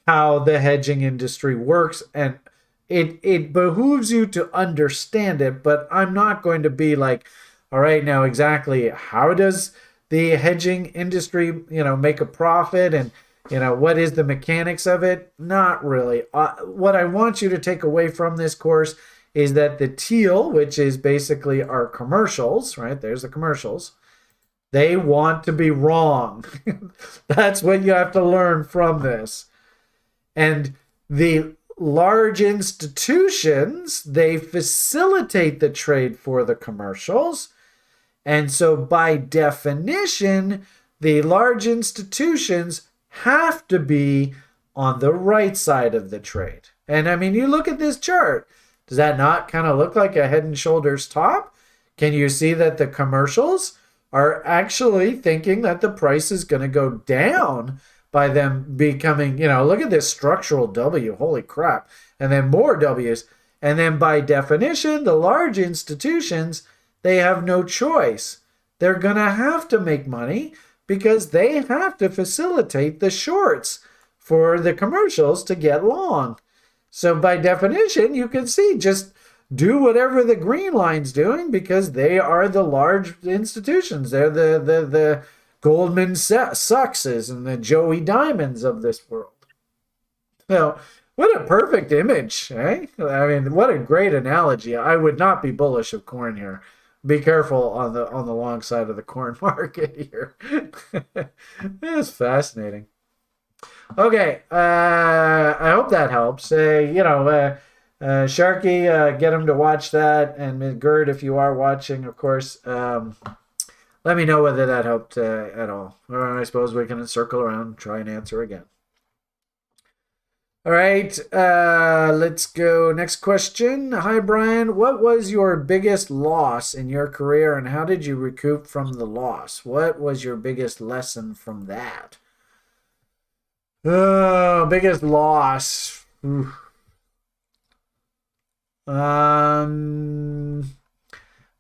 S1: how the hedging industry works and it behooves you to understand it, but I'm not going to be like, all right, now exactly how does the hedging industry, make a profit, and what is the mechanics of it? Not really. What I want you to take away from this course is that the teal, which is basically our commercials, right? There's the commercials. They want to be wrong. That's what you have to learn from this. And the large institutions, they facilitate the trade for the commercials. And so by definition, the large institutions have to be on the right side of the trade. And I mean, you look at this chart. Does that not kind of look like a head and shoulders top? Can you see that the commercials are actually thinking that the price is going to go down by them becoming, look at this structural W, holy crap, and then more W's. And then by definition, the large institutions, they have no choice. They're going to have to make money because they have to facilitate the shorts for the commercials to get long. So by definition, you can see, just do whatever the green line's doing because they are the large institutions. They're the Goldman Sachses and the Joey Diamonds of this world. So what a perfect image, eh? I mean, what a great analogy. I would not be bullish of corn here. Be careful on the long side of the corn market here. It's fascinating. Okay, I hope that helps. Sharky, get him to watch that, and Gerd, if you are watching, of course, let me know whether that helped at all. Or I suppose we can circle around and try and answer again. All right, let's go. Next question. Hi, Brian. What was your biggest loss in your career, and how did you recoup from the loss? What was your biggest lesson from that? Oh, biggest loss. I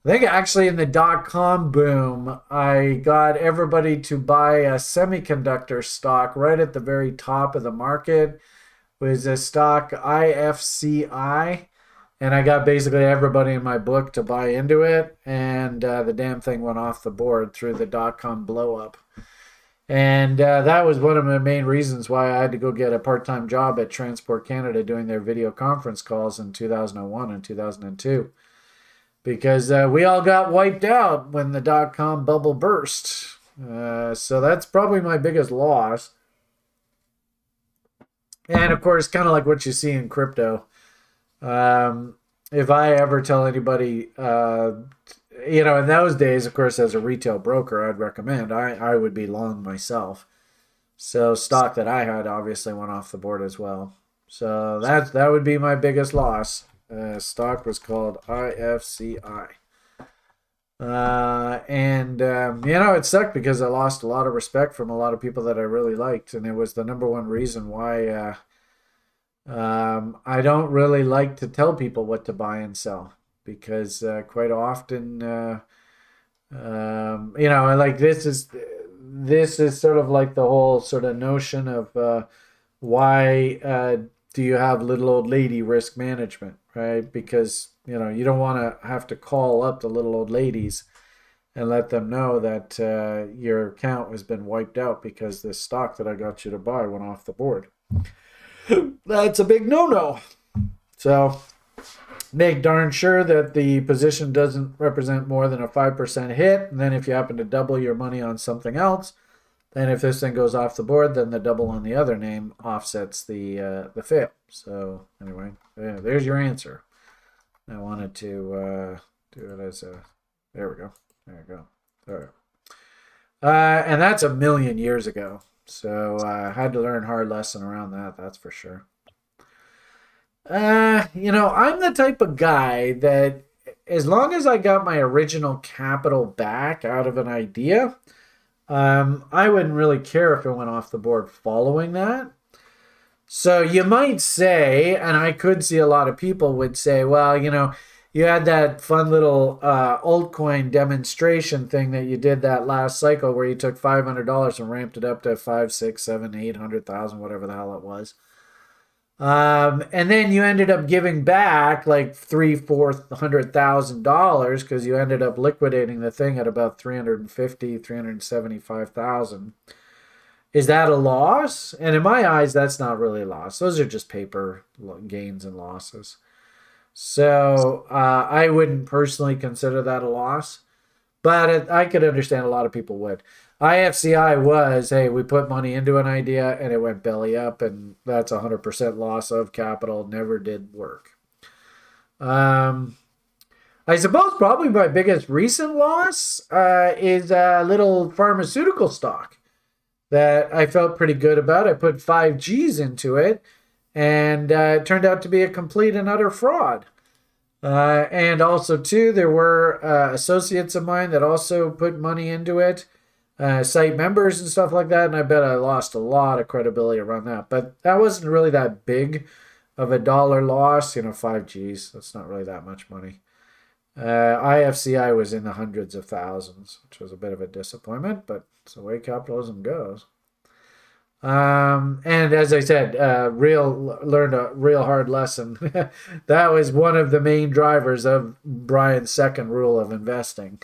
S1: think actually in the dot-com boom, I got everybody to buy a semiconductor stock right at the very top of the market. It was a stock IFCI, and I got basically everybody in my book to buy into it, and the damn thing went off the board through the dot-com blow-up. And that was one of the main reasons why I had to go get a part-time job at Transport Canada doing their video conference calls in 2001 and 2002. Because we all got wiped out when the dot-com bubble burst. So that's probably my biggest loss. And of course, kind of like what you see in crypto. If I ever tell anybody... in those days, of course, as a retail broker, I'd recommend I would be long myself. So stock that I had obviously went off the board as well. So that would be my biggest loss. Stock was called IFCI. It sucked because I lost a lot of respect from a lot of people that I really liked. And it was the number one reason why I don't really like to tell people what to buy and sell. Because quite often, like this is sort of like the whole sort of notion of why do you have little old lady risk management, right? Because you don't want to have to call up the little old ladies and let them know that your account has been wiped out because this stock that I got you to buy went off the board. That's a big no-no. So make darn sure that the position doesn't represent more than a 5% hit. And then if you happen to double your money on something else, then if this thing goes off the board, then the double on the other name offsets the fail. So anyway, there's your answer. I wanted to do it as a... There we go. There we go. All right. And that's a million years ago. So I had to learn a hard lesson around that, that's for sure. I'm the type of guy that as long as I got my original capital back out of an idea, I wouldn't really care if it went off the board following that. So you might say, and I could see a lot of people would say, well, you had that fun little altcoin demonstration thing that you did that last cycle where you took $500 and ramped it up to 5, 6, 7, 800,000, whatever the hell it was. And then you ended up giving back like $300,000-$400,000 because you ended up liquidating the thing at about 375,000. Is that a loss? And in my eyes, that's not really a loss. Those are just paper gains and losses. So I wouldn't personally consider that a loss, but I could understand a lot of people would. IFCI was, hey, we put money into an idea and it went belly up, and that's 100% loss of capital. Never did work. I suppose probably my biggest recent loss is a little pharmaceutical stock that I felt pretty good about. I put 5Gs into it, and it turned out to be a complete and utter fraud. And also, too, there were associates of mine that also put money into it, site members and stuff like that, and I bet I lost a lot of credibility around that. But that wasn't really that big of a dollar loss. 5Gs, that's not really that much money. IFCI was in the hundreds of thousands, which was a bit of a disappointment, but it's the way capitalism goes. And as I said, learned a real hard lesson. That was one of the main drivers of Brian's second rule of investing.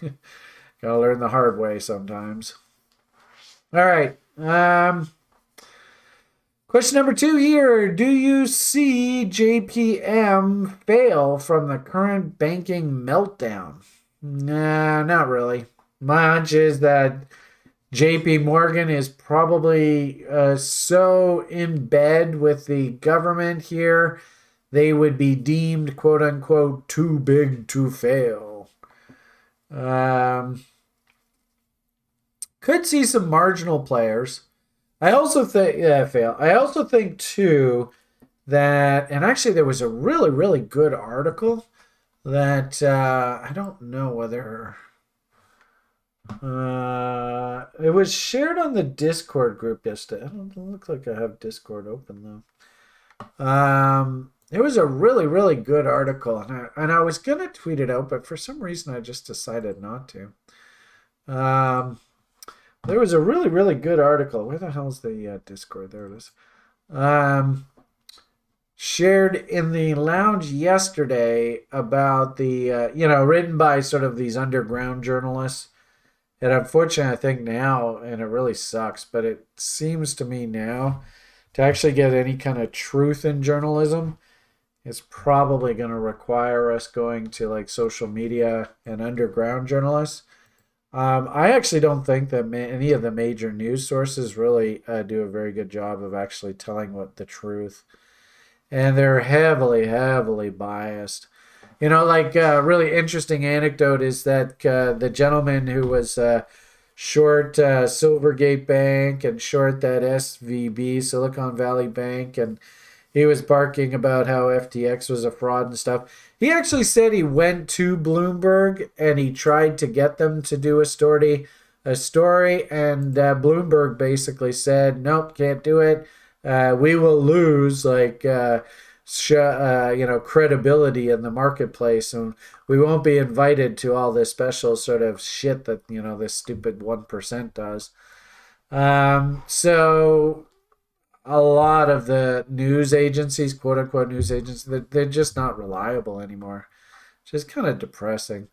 S1: Gotta learn the hard way sometimes. All right. Question number 2 here. Do you see JPM fail from the current banking meltdown? Nah, not really. My hunch is that JP Morgan is probably so in bed with the government here, they would be deemed, quote unquote, too big to fail. Could see some marginal players. I also think fail. I also think too that, and actually there was a really, really good article that I don't know whether it was shared on the Discord group yesterday. I don't look like I have Discord open though. It was a really, really good article, and I was gonna tweet it out, but for some reason I just decided not to. There was a really, really good article. Where the hell's the Discord? There it is. Shared in the lounge yesterday about the, written by sort of these underground journalists. And unfortunately, I think now, and it really sucks, but it seems to me now, to actually get any kind of truth in journalism, it's probably going to require us going to like social media and underground journalists. I actually don't think that any of the major news sources really do a very good job of actually telling what the truth. And they're heavily, heavily biased. Really interesting anecdote is that the gentleman who was short Silvergate Bank and short that SVB, Silicon Valley Bank, and he was barking about how FTX was a fraud and stuff. He actually said he went to Bloomberg and he tried to get them to do a story, and Bloomberg basically said, nope, can't do it. We will lose credibility in the marketplace, and we won't be invited to all this special sort of shit that this stupid 1% does. So a lot of the news agencies, quote unquote news agencies, they're just not reliable anymore, which is kind of depressing.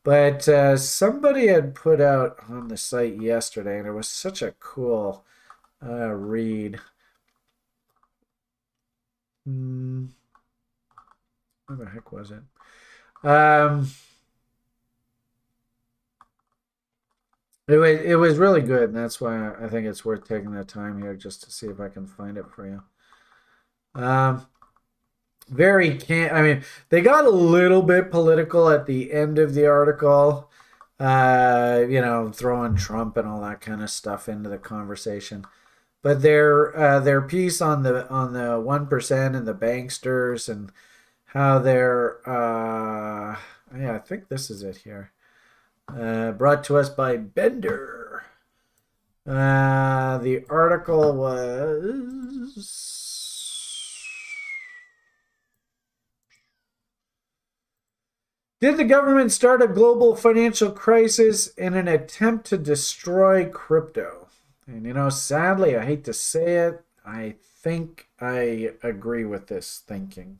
S1: But somebody had put out on the site yesterday, and it was such a cool read. Where the heck was it? It was really good, and that's why I think it's worth taking the time here just to see if I can find it for you. They got a little bit political at the end of the article, throwing Trump and all that kind of stuff into the conversation. But their piece on the 1% and the banksters and how they're I think this is it here. Brought to us by Bender. The article was, did the government start a global financial crisis in an attempt to destroy crypto? And sadly, I hate to say it, I think I agree with this thinking.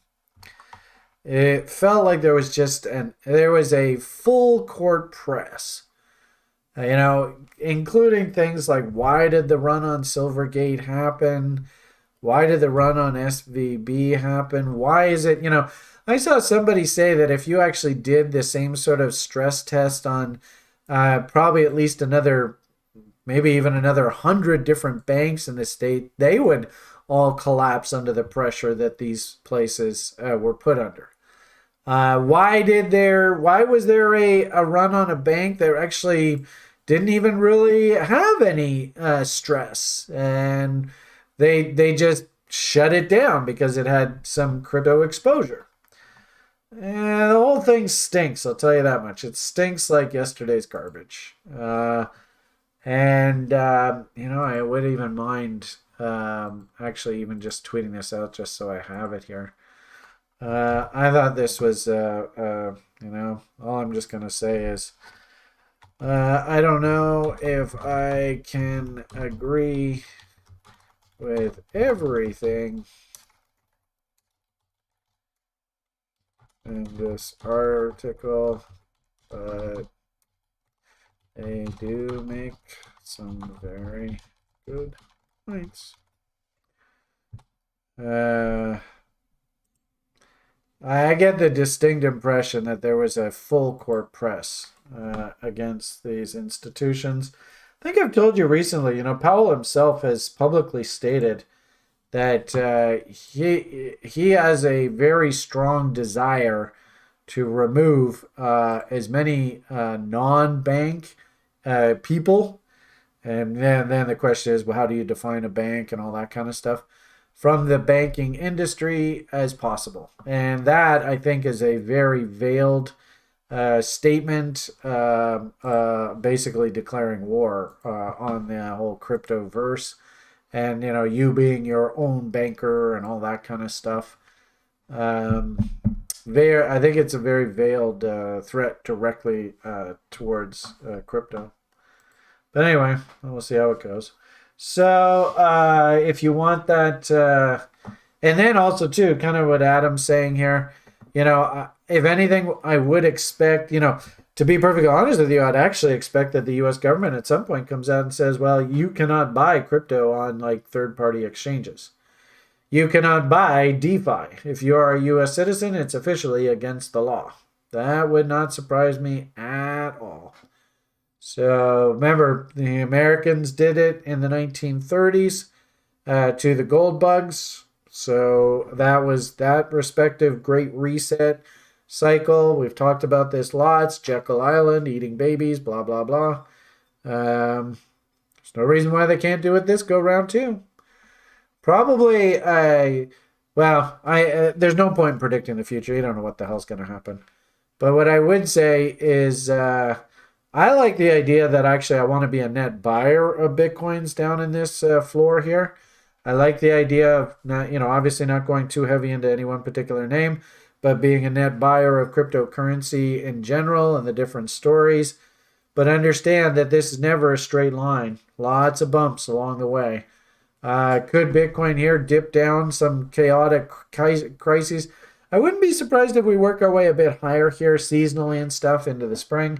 S1: It felt like there was a full court press, including things like, why did the run on Silvergate happen? Why did the run on SVB happen? Why is it, I saw somebody say that if you actually did the same sort of stress test on probably at least maybe even another 100 different banks in the state, they would all collapse under the pressure that these places were put under. Why was there a run on a bank that actually didn't even really have any stress, and they just shut it down because it had some crypto exposure? And the whole thing stinks, I'll tell you that much. It stinks like yesterday's garbage. I would even mind actually even just tweeting this out just so I have it here. I thought this was, all I'm just going to say is, I don't know if I can agree with everything in this article, but they do make some very good points. I get the distinct impression that there was a full court press against these institutions. I think I've told you recently, Powell himself has publicly stated that he has a very strong desire to remove as many non-bank people. And then the question is, well, how do you define a bank and all that kind of stuff, from the banking industry as possible. And that, I think, is a very veiled statement, basically declaring war on the whole crypto verse, and you being your own banker and all that kind of stuff. I think it's a very veiled threat directly towards crypto. But anyway, we'll see how it goes. So if you want that, and then also too, kind of what Adam's saying here, if anything, I would expect, to be perfectly honest with you, I'd actually expect that the U.S. government at some point comes out and says, well, you cannot buy crypto on like third-party exchanges. You cannot buy DeFi. If you are a U.S. citizen, it's officially against the law. That would not surprise me at all. So remember, the Americans did it in the 1930s to the gold bugs. So that was that respective Great Reset cycle. We've talked about this lots. Jekyll Island, eating babies, blah, blah, blah. There's no reason why they can't do it this go round too. Probably, there's no point in predicting the future. You don't know what the hell's going to happen. But what I would say is, I like the idea that actually I want to be a net buyer of Bitcoins down in this floor here. I like the idea of not, obviously not going too heavy into any one particular name, but being a net buyer of cryptocurrency in general and the different stories. But understand that this is never a straight line. Lots of bumps along the way. Could Bitcoin here dip down some chaotic crises? I wouldn't be surprised if we work our way a bit higher here seasonally and stuff into the spring.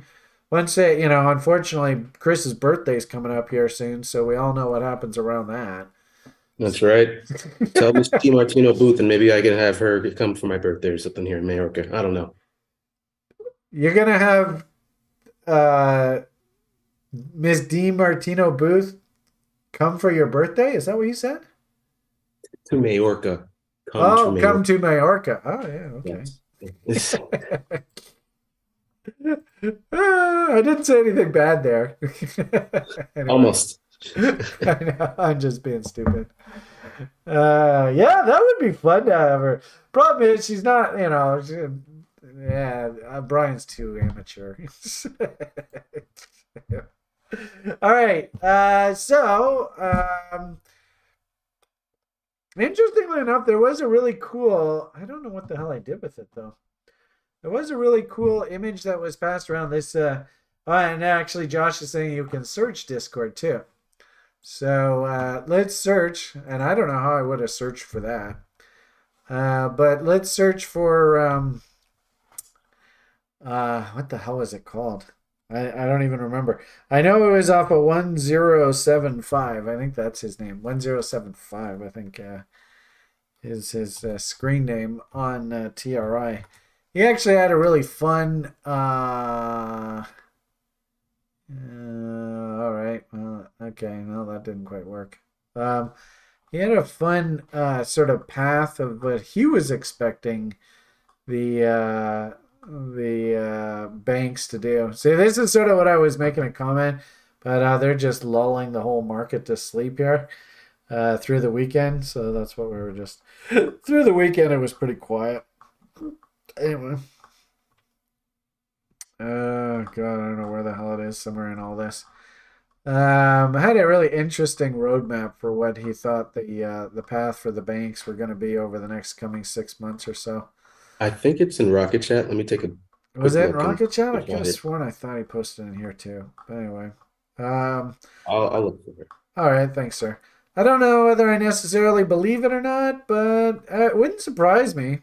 S1: Once unfortunately, Chris's birthday is coming up here soon, so we all know what happens around that.
S2: That's right. Tell Miss DiMartino Booth, and maybe I can have her come for my birthday or something here in Majorca. I don't know.
S1: You're gonna have Miss DiMartino Booth come for your birthday? Is that what you said?
S2: To Majorca.
S1: Come to Majorca. Oh yeah, okay.
S2: Yes.
S1: I didn't say anything bad there. Anyway.
S2: Almost.
S1: I know, I'm just being stupid. Yeah, that would be fun to have her. Problem is, she's not, Brian's too amateur. All right. Interestingly enough, there was a really cool, I don't know what the hell I did with it though. There was a really cool image that was passed around this, and actually Josh is saying you can search Discord too. So let's search, and I don't know how I would have searched for that. But let's search for what the hell is it called? I don't even remember. I know it was off of 1075. I think that's his name. 1075, I think is his screen name on TRI. He actually had a really fun all right. Well, okay. No, that didn't quite work. He had a fun sort of path of what he was expecting the banks to do. See, this is sort of what I was making a comment, but they're just lulling the whole market to sleep here through the weekend. So that's what we were just through the weekend. It was pretty quiet. Anyway. God, I don't know where the hell it is. Somewhere in all this. Had a really interesting roadmap for what he thought the path for the banks were going to be over the next coming 6 months or so.
S2: I think it's in Rocket Chat. Let me take a
S1: Was
S2: quick
S1: it in
S2: look.
S1: Rocket Chat? I could have
S2: it.
S1: sworn I thought he posted in here too. But anyway.
S2: I'll look for it.
S1: All right, thanks, sir. I don't know whether I necessarily believe it or not, but it wouldn't surprise me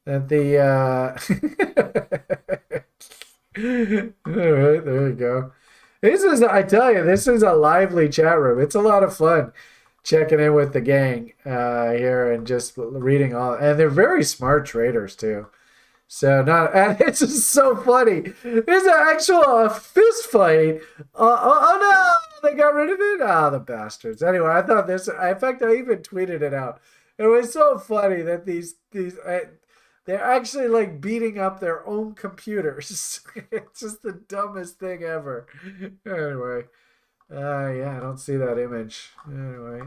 S1: that the all right, there you go. I tell you, this is a lively chat room. It's a lot of fun checking in with the gang here and just reading all. And they're very smart traders too. So and it's just so funny. There's an actual fist fight. Oh no, they got rid of it. Ah, the bastards. Anyway, I thought this. In fact, I even tweeted it out. It was so funny that these they're actually like beating up their own computers. It's just the dumbest thing ever. Anyway, yeah, I don't see that image. Anyway,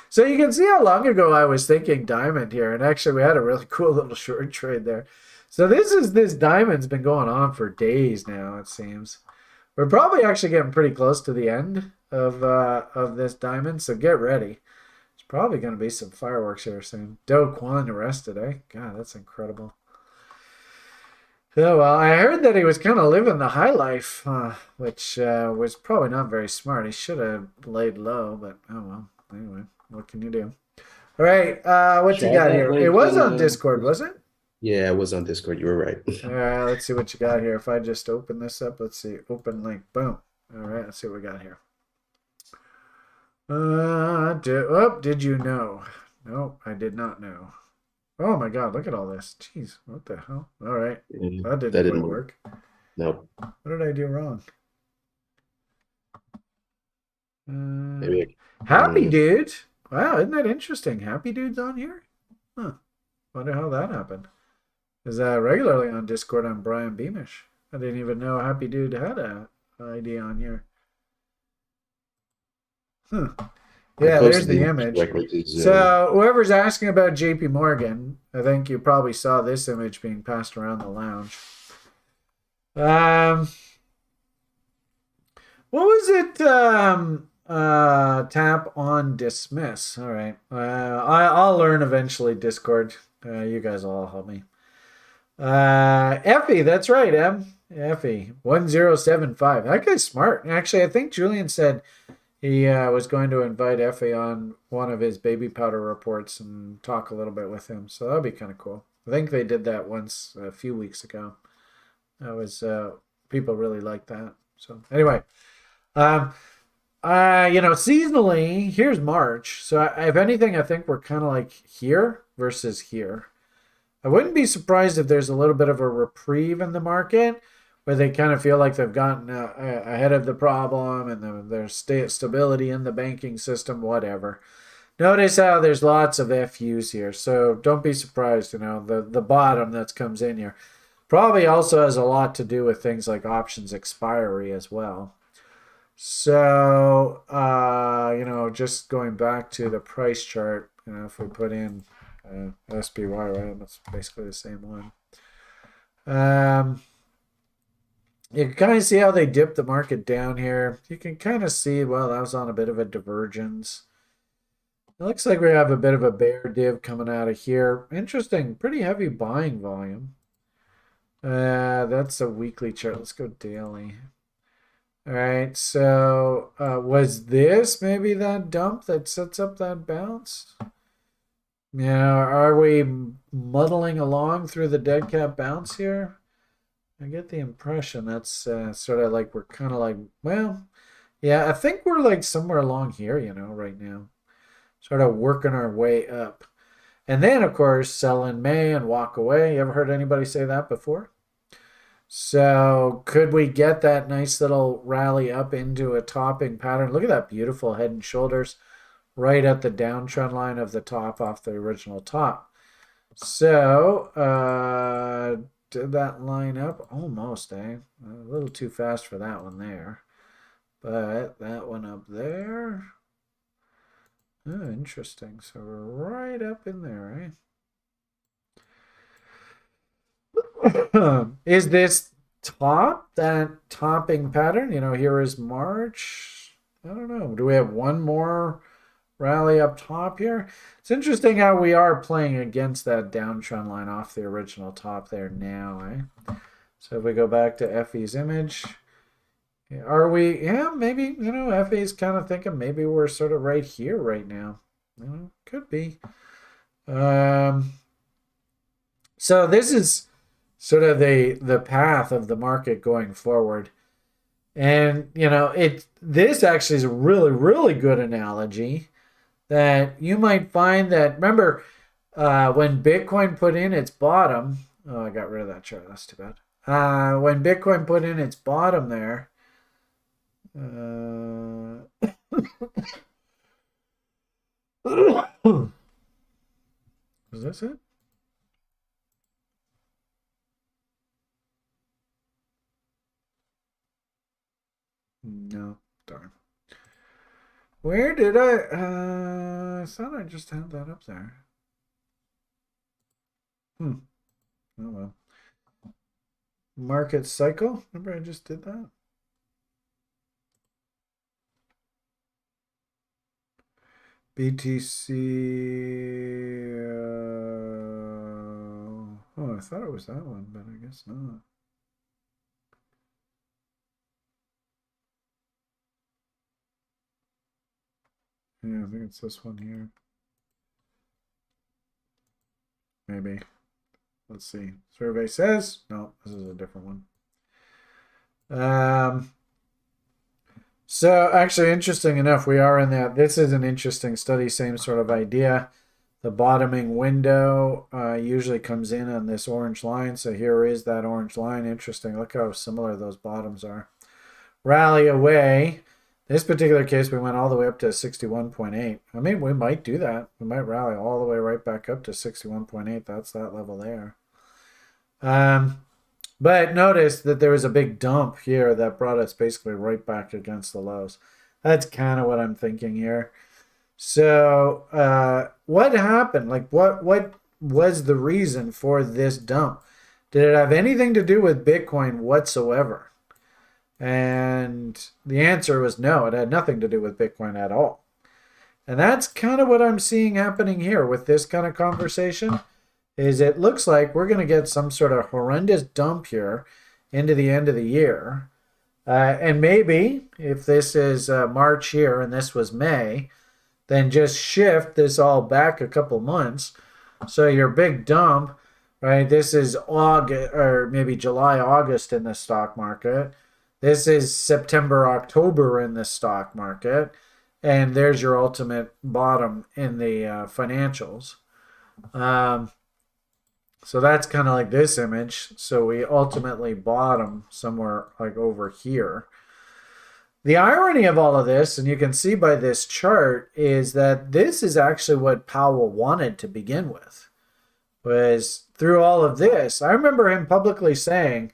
S1: so you can see how long ago I was thinking diamond here, and actually we had a really cool little short trade there. So this diamond's been going on for days now. It seems we're probably actually getting pretty close to the end of this diamond. So get ready. Probably going to be some fireworks here soon. Do Kwon arrested, eh? God, that's incredible. Oh, well, I heard that he was kind of living the high life, which was probably not very smart. He should have laid low, but oh well. Anyway, what can you do? All right, what you got here? It was on Discord, was it?
S2: Yeah, it was on Discord. You were right.
S1: All right, let's see what you got here. If I just open this up, let's see. Open link. Boom. All right, let's see what we got here. Did you know? Nope, I did not know. Oh my God, look at all this. Jeez, what the hell? All right, that didn't work.
S2: Nope.
S1: What did I do wrong?
S2: Maybe.
S1: Happy Dude. Wow, isn't that interesting? Happy Dude's on here? Huh. Wonder how that happened. Is that regularly on Discord on Brian Beamish? I didn't even know Happy Dude had a ID on here. Huh. Yeah, there's the image. So whoever's asking about JP Morgan, I think you probably saw this image being passed around the lounge. What was it? Tap on dismiss. All right. I'll learn eventually, Discord. You guys will all help me. Effie, that's right, Em. Effie, 1075. That guy's smart. Actually, I think Julian said he was going to invite Effie on one of his baby powder reports and talk a little bit with him. So that'd be kind of cool. I think they did that once a few weeks ago. That was people really liked that. So anyway, seasonally, here's March. So if anything, I think we're kind of like here versus here. I wouldn't be surprised if there's a little bit of a reprieve in the market where they kind of feel like they've gotten ahead of the problem and there's stability in the banking system, whatever. Notice how there's lots of FUs here, so don't be surprised, the bottom that comes in here. Probably also has a lot to do with things like options expiry as well. So, just going back to the price chart, if we put in SPY, right, that's basically the same one. You can kind of see how they dipped the market down here. You can kind of see, well, that was on a bit of a divergence. It looks like we have a bit of a bear div coming out of here. Interesting, pretty heavy buying volume. That's a weekly chart. Let's go daily. All right, so was this maybe that dump that sets up that bounce? Yeah, are we muddling along through the dead cat bounce here? I get the impression that's sort of like we're kind of like, well, yeah, I think we're like somewhere along here, right now. Sort of working our way up. And then, of course, sell in May and walk away. You ever heard anybody say that before? So could we get that nice little rally up into a topping pattern? Look at that beautiful head and shoulders right at the downtrend line of the top off the original top. So did that line up? Almost, eh? A little too fast for that one there. But that one up there. Oh, interesting. So we're right up in there, eh? Is this that topping pattern? Here is March. I don't know. Do we have one more rally up top here? It's interesting how we are playing against that downtrend line off the original top there now, eh? So if we go back to FE's image, are we? Yeah, maybe, FE's kind of thinking maybe we're sort of right here right now. Could be. So this is sort of the path of the market going forward. And, this actually is a really, really good analogy that you might find that, remember, when Bitcoin put in its bottom, oh, I got rid of that chart. That's too bad. When Bitcoin put in its bottom there, is this it? No, darn. Where did I thought I just had that up there. Oh well. Market cycle. Remember I just did that? BTC. Oh, I thought it was that one, but I guess not. Yeah, I think it's this one here. Maybe. Let's see. Survey says no. This is a different one. So actually, interesting enough, we are in that. This is an interesting study. Same sort of idea. The bottoming window usually comes in on this orange line. So here is that orange line. Interesting. Look how similar those bottoms are. Rally away. This particular case, we went all the way up to 61.8. I mean, we might do that. We might rally all the way right back up to 61.8. That's that level there. But notice that there was a big dump here that brought us basically right back against the lows. That's kind of what I'm thinking here. So what happened? Like what was the reason for this dump? Did it have anything to do with Bitcoin whatsoever? And the answer was no, it had nothing to do with Bitcoin at all. And that's kind of what I'm seeing happening here with this kind of conversation. Is it looks like we're going to get some sort of horrendous dump here into the end of the year. And maybe if this is March here and this was May, then just shift this all back a couple months. So your big dump, right? This is August or maybe July, August in the stock market. This is September, October in the stock market. And there's your ultimate bottom in the financials. So that's kind of like this image. So we ultimately bottom somewhere like over here. The irony of all of this, and you can see by this chart, is that this is actually what Powell wanted to begin with. Was through all of this, I remember him publicly saying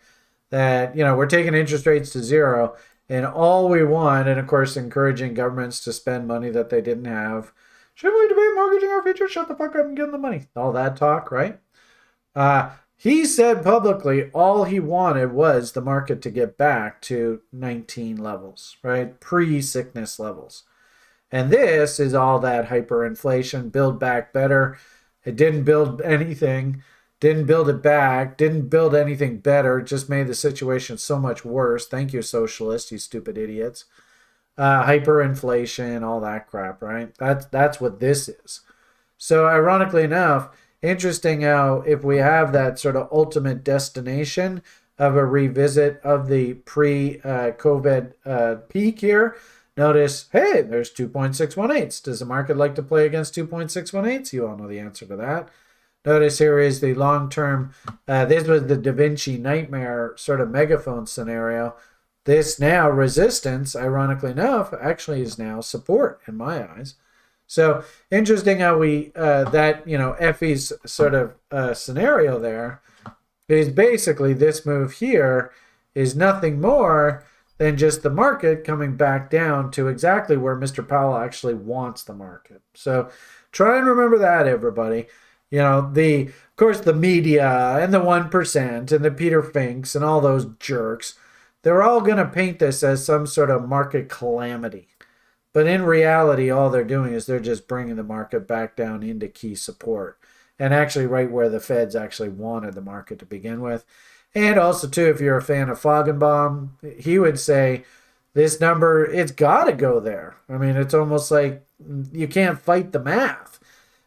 S1: that, we're taking interest rates to zero and all we want, and of course encouraging governments to spend money that they didn't have. Should we debate mortgaging our future? Shut the fuck up and give them the money. All that talk, right? He said publicly all he wanted was the market to get back to 19 levels, right? Pre-sickness levels. And this is all that hyperinflation, build back better. It didn't build anything. didn't build it back, didn't build anything better, just made the situation so much worse. Thank you, socialists, you stupid idiots. Hyperinflation, all that crap, right? That's what this is. So ironically enough, interesting how if we have that sort of ultimate destination of a revisit of the pre-COVID peak here, notice, hey, there's 2.618s. Does the market like to play against 2.618s? You all know the answer to that. Notice here is the long-term, this was the Da Vinci nightmare sort of megaphone scenario. This now resistance, ironically enough, actually is now support in my eyes. So interesting how we, Effie's sort of scenario there is basically this move here is nothing more than just the market coming back down to exactly where Mr. Powell actually wants the market. So try and remember that, everybody. Of course, the media and the 1% and the Peter Finks and all those jerks, they're all going to paint this as some sort of market calamity. But in reality, all they're doing is they're just bringing the market back down into key support. And actually right where the Feds actually wanted the market to begin with. And also, too, if you're a fan of Feigenbaum, he would say this number, it's got to go there. I mean, it's almost like you can't fight the math.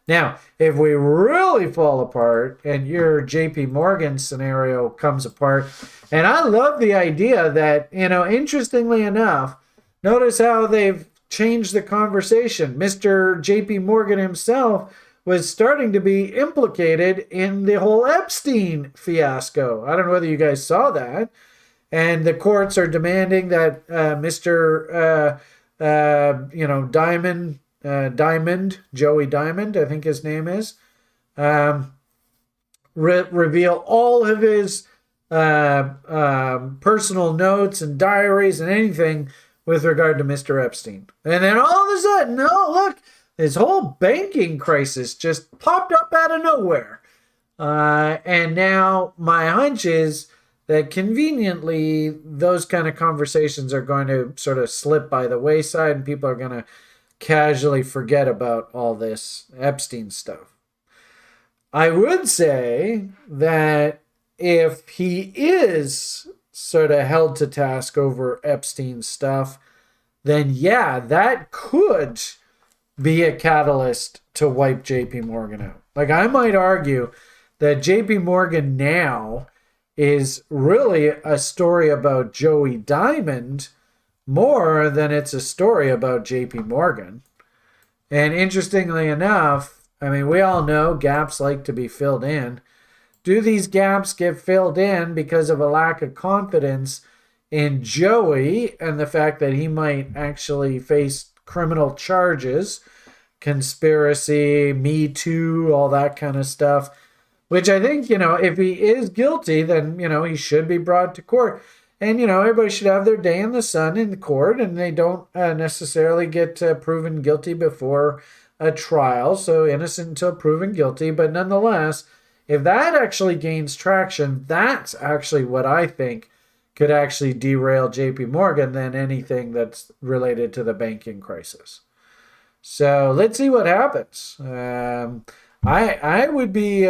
S1: Now, if we really fall apart and your JP Morgan scenario comes apart, and I love the idea that, interestingly enough, notice how they've changed the conversation. Mr. JP Morgan himself was starting to be implicated in the whole Epstein fiasco. I don't know whether you guys saw that. And the courts are demanding that Mr. Diamond, Joey Diamond, I think his name is, reveal all of his personal notes and diaries and anything with regard to Mr. Epstein. And then all of a sudden, look, this whole banking crisis just popped up out of nowhere. And now my hunch is that conveniently those kind of conversations are going to sort of slip by the wayside and people are going to casually forget about all this Epstein stuff. I would say that if he is sort of held to task over Epstein stuff, then yeah, that could be a catalyst to wipe JP Morgan out. Like, I might argue that JP Morgan now is really a story about Joey Diamond more than it's a story about JP Morgan. And interestingly enough, I mean, we all know gaps like to be filled in. Do these gaps get filled in because of a lack of confidence in Joey and the fact that he might actually face criminal charges, conspiracy, Me Too, all that kind of stuff, which I think, if he is guilty, then, he should be brought to court. And, everybody should have their day in the sun in the court, and they don't necessarily get proven guilty before a trial. So innocent until proven guilty. But nonetheless, if that actually gains traction, that's actually what I think could actually derail JP Morgan than anything that's related to the banking crisis. So let's see what happens. I would be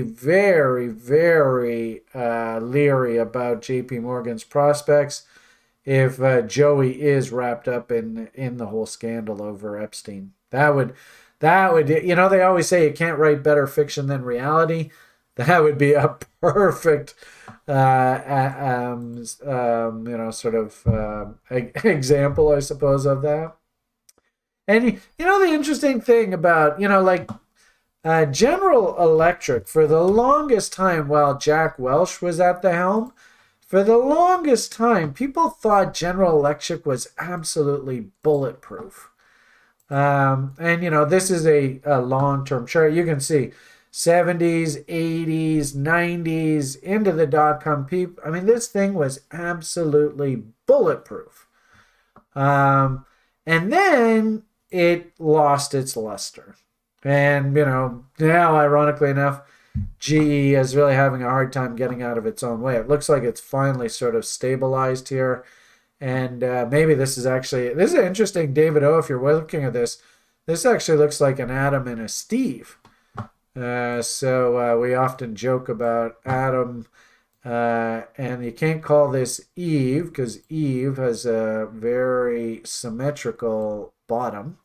S1: very, very leery about JP Morgan's prospects if Joey is wrapped up in the whole scandal over Epstein. That would they always say you can't write better fiction than reality. That would be a perfect example, I suppose, of that. And the interesting thing about General Electric, for the longest time while Jack Welch was at the helm, for the longest time, people thought General Electric was absolutely bulletproof. And this is a long-term chart. You can see 70s, 80s, 90s, into the dot-com peak. I mean, this thing was absolutely bulletproof. And then it lost its luster. And, now, ironically enough, GE is really having a hard time getting out of its own way. It looks like it's finally sort of stabilized here. And maybe this is interesting, David O, if you're looking at this. This actually looks like an Adam and a Steve. So we often joke about Adam, and you can't call this Eve because Eve has a very symmetrical bottom.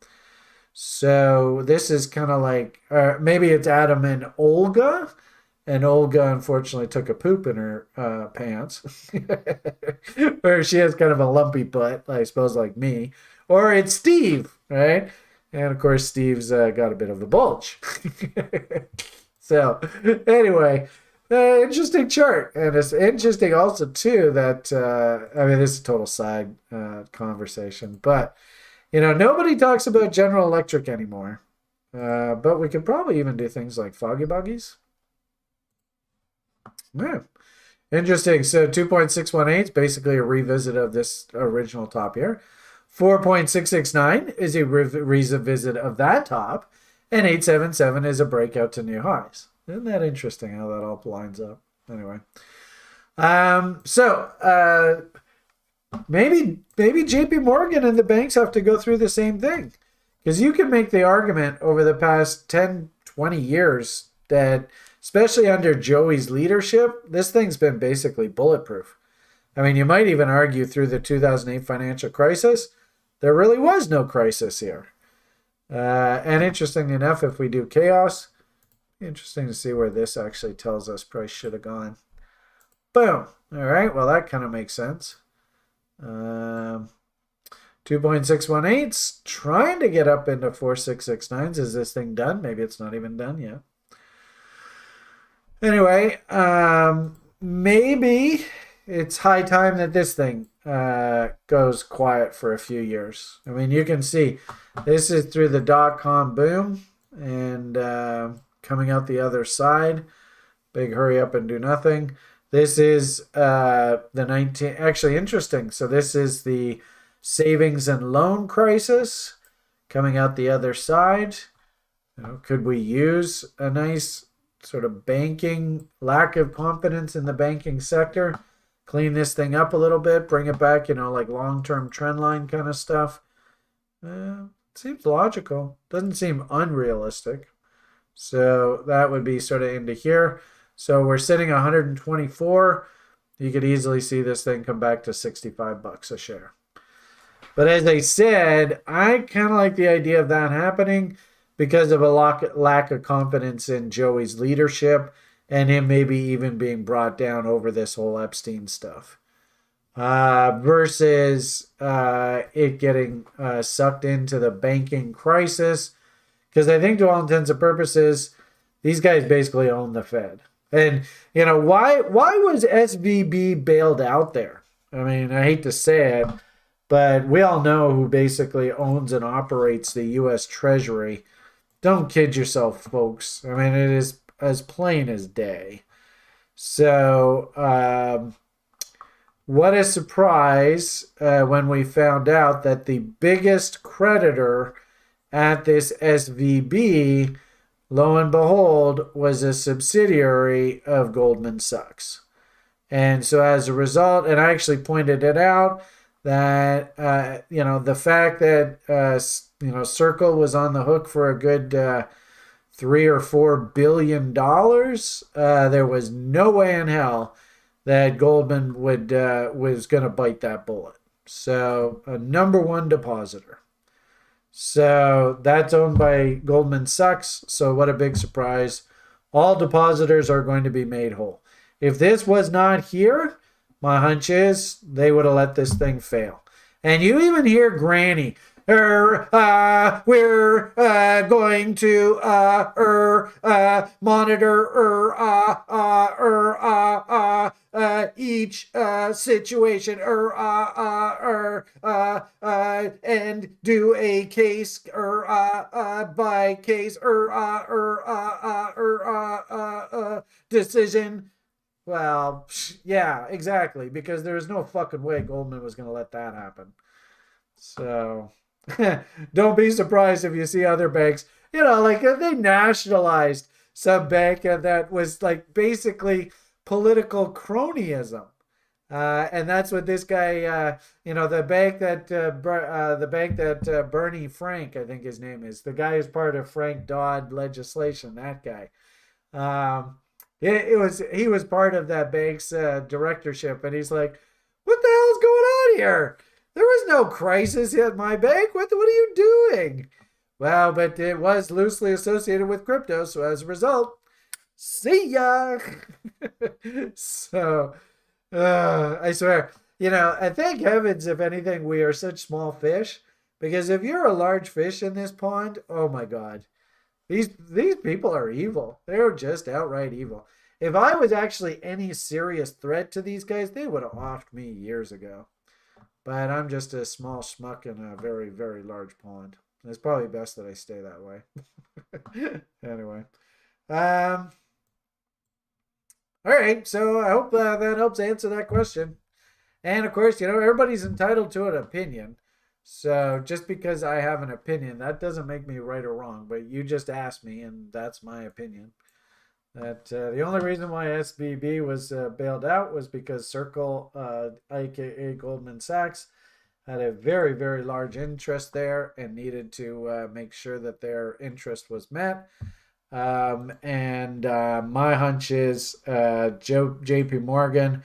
S1: So this is kind of like maybe it's Adam and Olga. And Olga unfortunately took a poop in her pants, or she has kind of a lumpy butt, I suppose, like me. Or it's Steve, right? And of course, Steve's got a bit of a bulge. So, anyway, interesting chart, and it's interesting also too that I mean, this is a total side conversation, but nobody talks about General Electric anymore. But we could probably even do things like foggy buggies. Yeah. Interesting. So 2.618 is basically a revisit of this original top here. 4.669 is a revisit of that top. And 877 is a breakout to new highs. Isn't that interesting how that all lines up? Anyway. Maybe JP Morgan and the banks have to go through the same thing. Because you can make the argument over the past 10, 20 years that especially under Joey's leadership, this thing's been basically bulletproof. I mean, you might even argue through the 2008 financial crisis, there really was no crisis here. And interesting enough, if we do chaos, interesting to see where this actually tells us price should have gone. Boom. All right, well, that kind of makes sense. 2.618's trying to get up into 4.669s. Is this thing done? Maybe it's not even done yet. Anyway, maybe it's high time that this thing goes quiet for a few years. I mean, you can see this is through the dot-com boom and coming out the other side. Big hurry up and do nothing. This is actually interesting. So this is the savings and loan crisis coming out the other side. Could we use a nice sort of banking, lack of confidence in the banking sector, clean this thing up a little bit, bring it back, like long-term trend line kind of stuff? Seems logical. Doesn't seem unrealistic. So that would be sort of into here. So we're sitting 124. You could easily see this thing come back to $65 a share. But as I said, I kind of like the idea of that happening because of a lack of confidence in Joey's leadership and him maybe even being brought down over this whole Epstein stuff. Versus it getting sucked into the banking crisis. Because I think to all intents and purposes, these guys basically own the Fed. And, why was SVB bailed out there? I mean, I hate to say it, but we all know who basically owns and operates the U.S. Treasury. Don't kid yourself, folks. I mean, it is as plain as day. So, what a surprise when we found out that the biggest creditor at this SVB, lo and behold, was a subsidiary of Goldman Sachs. And so as a result, and I actually pointed it out, that, the fact that, Circle was on the hook for a good $3 or $4 billion, there was no way in hell that Goldman was going to bite that bullet. So a number one depositor. So that's owned by Goldman Sachs. So what a big surprise. All depositors are going to be made whole. If this was not here, my hunch is they would have let this thing fail. And you even hear Granny, we're going to monitor each situation and do a case by case decision. Well, yeah, exactly, because there's no fucking way Goldman was going to let that happen. So don't be surprised if you see other banks, like they nationalized some bank that was like basically political cronyism. And that's what this guy, the bank that Bernie Frank, I think his name is, the guy who's part of Frank Dodd legislation. That guy. He was part of that bank's directorship, and he's like, "What the hell's going on here? There was no crisis at my bank. What are you doing?" Well, but it was loosely associated with crypto, so as a result, see ya. So, I swear, I thank heavens, if anything, we are such small fish, because if you're a large fish in this pond, oh my God. These people are evil. They're just outright evil. If I was actually any serious threat to these guys, they would have offed me years ago. But I'm just a small schmuck in a very, very large pond. It's probably best that I stay that way. Anyway. All right. So I hope that helps answer that question. And of course, everybody's entitled to an opinion. So just because I have an opinion, that doesn't make me right or wrong. But you just asked me, and that's my opinion. That the only reason why SVB was bailed out was because Circle, aka Goldman Sachs, had a very, very large interest there and needed to make sure that their interest was met. And my hunch is JP Morgan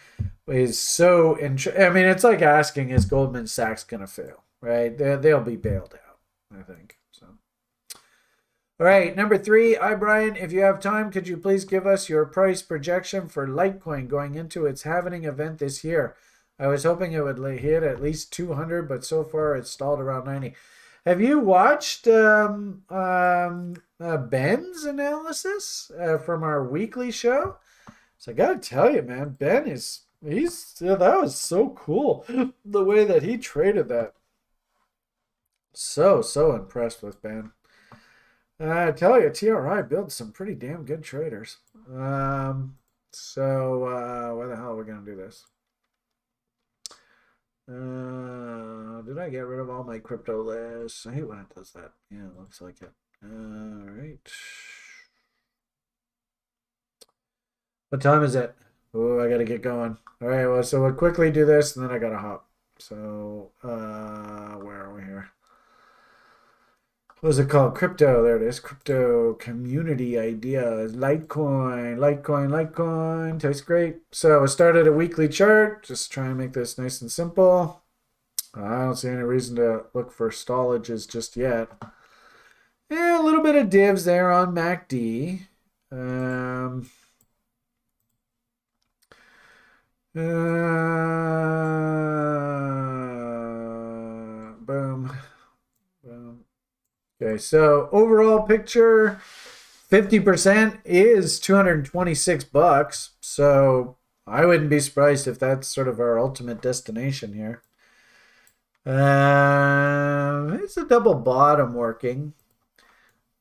S1: is so I mean, it's like asking, is Goldman Sachs going to fail? Right? They'll be bailed out, I think. So, all right, number 3. Brian, if you have time, could you please give us your price projection for Litecoin going into its halving event this year? I was hoping it would hit at least 200, but so far it's stalled around 90. Have you watched Ben's analysis from our weekly show? So I gotta tell you, man, Ben that was so cool, the way that he traded that. So impressed with Ben. I tell you, TRI builds some pretty damn good traders. So why the hell are we gonna do this? Did I get rid of all my crypto lists? I hate when it does that. Yeah, it looks like it. All right. What time is it? Oh, I gotta get going. All right, well, so we'll quickly do this, and then I gotta hop. So, where are we here? What is it called? Crypto. There it is. Crypto community ideas. Litecoin. Tastes great. So I started a weekly chart. Just try and make this nice and simple. I don't see any reason to look for stallages just yet. Yeah, a little bit of divs there on MACD. Boom. Okay, so overall picture, 50% is $226. So I wouldn't be surprised if that's sort of our ultimate destination here. It's a double bottom working.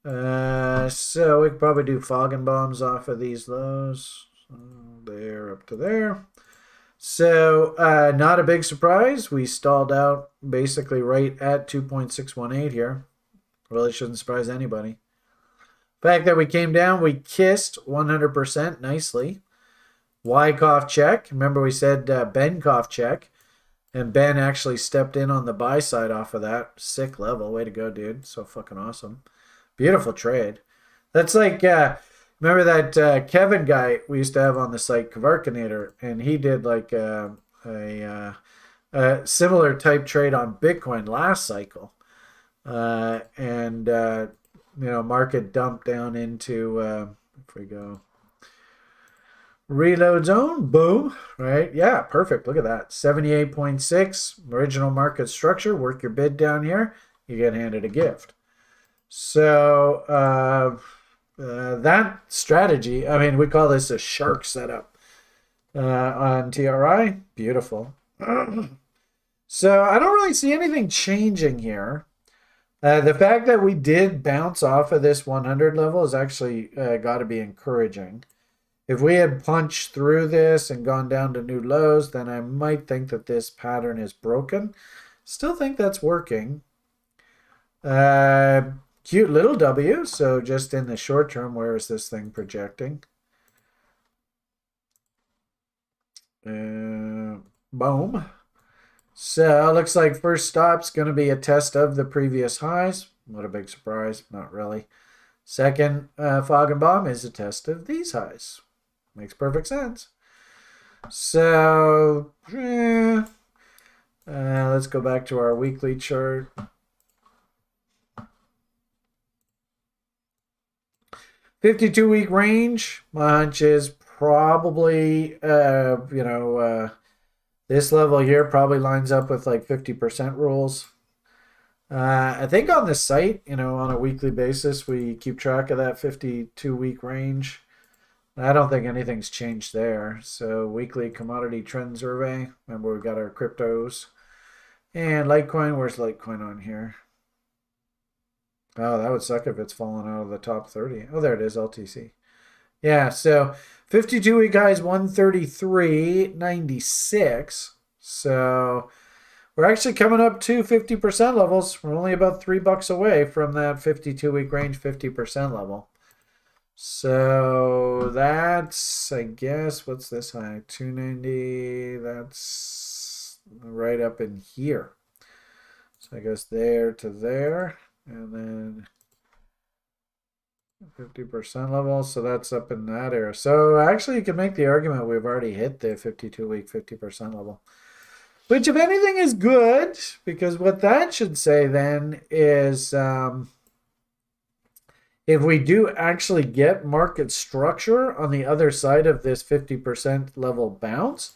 S1: So we could probably do Foggenbaums off of these lows. So there up to there. So not a big surprise. We stalled out basically right at 2.618 here. Really shouldn't surprise anybody. The fact that we came down, we kissed 100% nicely. Wyckoff check. Remember we said Benkoff check. And Ben actually stepped in on the buy side off of that. Sick level. Way to go, dude. So fucking awesome. Beautiful trade. That's like, remember that Kevin guy we used to have on the site, Kavarkinator, and he did like a similar type trade on Bitcoin last cycle. Market dumped down into, if we go reload zone, boom, right? Yeah, perfect. Look at that. 78.6 original market structure. Work your bid down here. You get handed a gift. So that strategy, I mean, we call this a shark setup on TRI. Beautiful. So I don't really see anything changing here. The fact that we did bounce off of this 100 level is actually got to be encouraging. If we had punched through this and gone down to new lows, then I might think that this pattern is broken. Still think that's working. Cute little W. So just in the short term, where is this thing projecting? Boom. So looks like first stop's going to be a test of the previous highs. What a big surprise. Not really. Second fog and bomb is a test of these highs. Makes perfect sense. So let's go back to our weekly chart. $52-week range. My hunch is probably this level here probably lines up with like 50% rules. I think on the site, on a weekly basis, we keep track of that 52-week range. I don't think anything's changed there. So weekly commodity trend survey. Remember, we've got our cryptos. And Litecoin, where's Litecoin on here? Oh, that would suck if it's fallen out of the top 30. Oh, there it is, LTC. Yeah, so 52-week high is 133.96. So we're actually coming up to 50% levels. We're only about $3 away from that 52-week range 50% level. So that's, I guess, what's this high? 290. That's right up in here. So I guess there to there. And then 50% level, so that's up in that area. So actually you can make the argument we've already hit the 52-week 50% level, which if anything is good, because what that should say then is if we do actually get market structure on the other side of this 50% level bounce,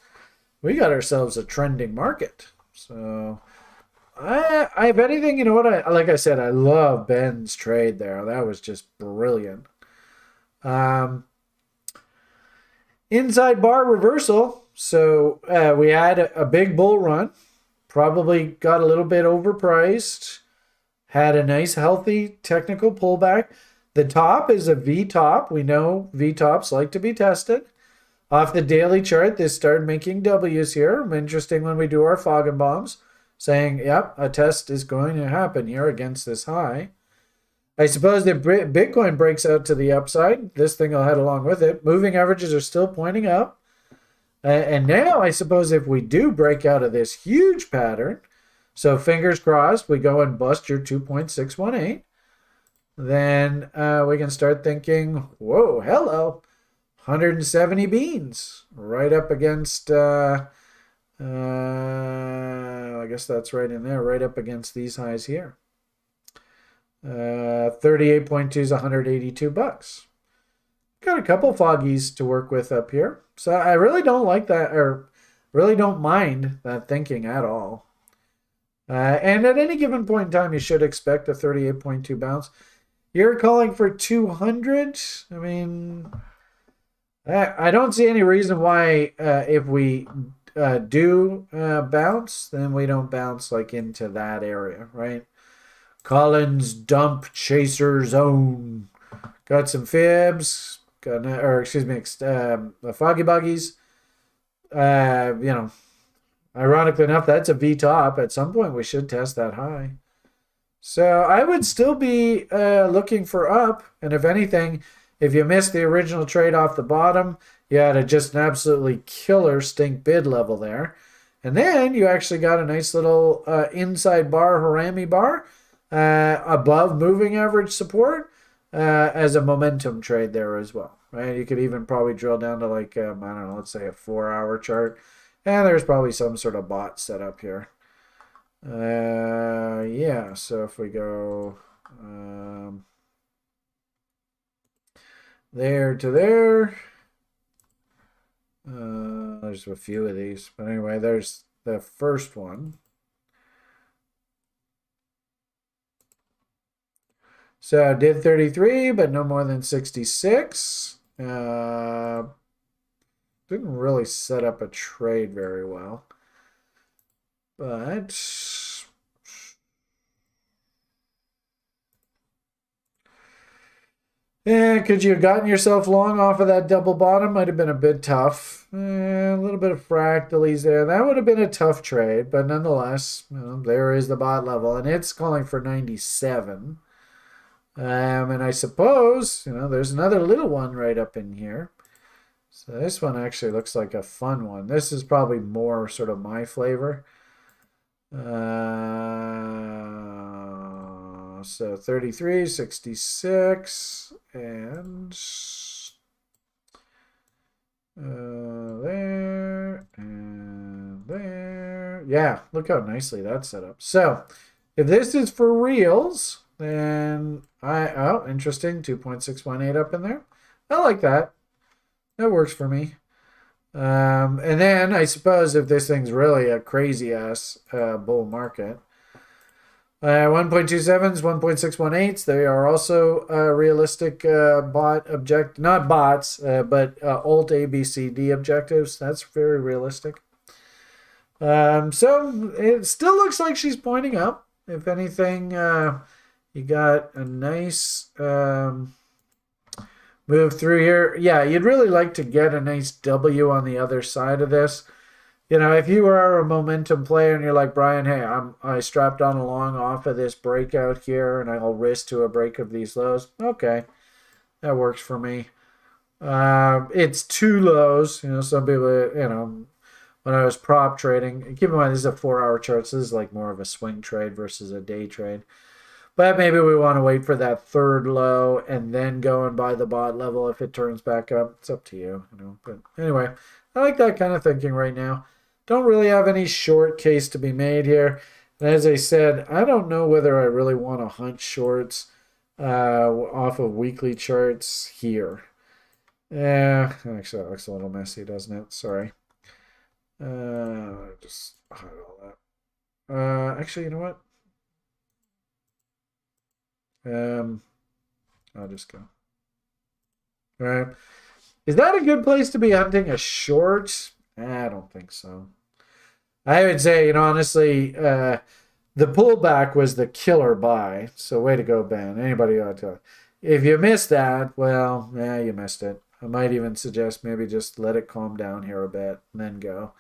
S1: we got ourselves a trending market. So if anything, you know what? Like I said, I love Ben's trade there. That was just brilliant. Inside bar reversal. So we had a big bull run. Probably got a little bit overpriced. Had a nice, healthy technical pullback. The top is a V top. We know V tops like to be tested. Off the daily chart, this started making W's here. Interesting when we do our fog and bombs. Saying, yep, a test is going to happen here against this high. I suppose if Bitcoin breaks out to the upside, this thing will head along with it. Moving averages are still pointing up. And now I suppose if we do break out of this huge pattern, so fingers crossed, we go and bust your 2.618, then we can start thinking, whoa, hello, 170 beans right up against... I guess that's right in there, right up against these highs here. 38.2 is $182. Got a couple foggies to work with up here. So I really don't like that, or really don't mind that thinking at all. And at any given point in time, you should expect a 38.2 bounce. You're calling for 200. I mean, I don't see any reason why if we do bounce, then we don't bounce like into that area, right? Collins dump chaser zone. Got some fibs, foggy buggies. Ironically enough, that's a V top. At some point, we should test that high. So I would still be looking for up, and if anything, if you missed the original trade off the bottom, you had just an absolutely killer stink bid level there. And then you actually got a nice little inside bar, Harami bar, above moving average support as a momentum trade there as well, right? You could even probably drill down to like, I don't know, let's say a 4-hour chart. And there's probably some sort of bot set up here. Yeah, so if we go there to there, there's a few of these, but anyway, there's the first one. So I did 33, but no more than 66. Didn't really set up a trade very well, but could you have gotten yourself long off of that double bottom? Might have been a bit tough. A little bit of fractalies there. That would have been a tough trade, but nonetheless, there is the bot level, and it's calling for 97. And I suppose, there's another little one right up in here. So this one actually looks like a fun one. This is probably more sort of my flavor. So 33, 66, and there and there. Yeah, look how nicely that's set up. So if this is for reals, then interesting, 2.618 up in there. I like that. That works for me. And then I suppose if this thing's really a crazy ass bull market, 1.27s, 1.618s, they are also realistic not bots, but alt ABCD objectives. That's very realistic. So it still looks like she's pointing up. If anything, you got a nice move through here. Yeah, you'd really like to get a nice W on the other side of this. You know, if you are a momentum player and you're like, Brian, hey, I strapped on a long off of this breakout here and I'll risk to a break of these lows. Okay, that works for me. It's two lows. You know, some people, you know, when I was prop trading, keep in mind this is a 4-hour chart, so this is like more of a swing trade versus a day trade. But maybe we want to wait for that third low and then go and buy the bot level if it turns back up. It's up to you, you know. But anyway, I like that kind of thinking right now. Don't really have any short case to be made here. And as I said, I don't know whether I really want to hunt shorts off of weekly charts here. Yeah, actually that looks a little messy, doesn't it? Sorry. Just hide all that. Actually, you know what? I'll just go. All right. Is that a good place to be hunting a short? I don't think so. I would say, you know, honestly, the pullback was the killer buy. So way to go, Ben. Anybody ought to. If you missed that, well, yeah, you missed it. I might even suggest maybe just let it calm down here a bit and then go.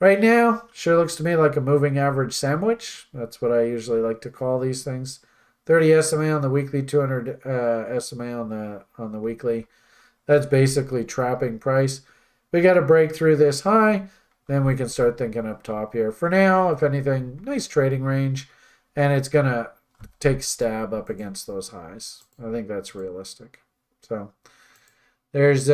S1: Right now, sure looks to me like a moving average sandwich. That's what I usually like to call these things. 30 SMA on the weekly, 200 SMA on the weekly. That's basically trapping price. We got to break through this high, then we can start thinking up top here. For now, if anything, nice trading range, and it's going to take stab up against those highs. I think that's realistic. So there's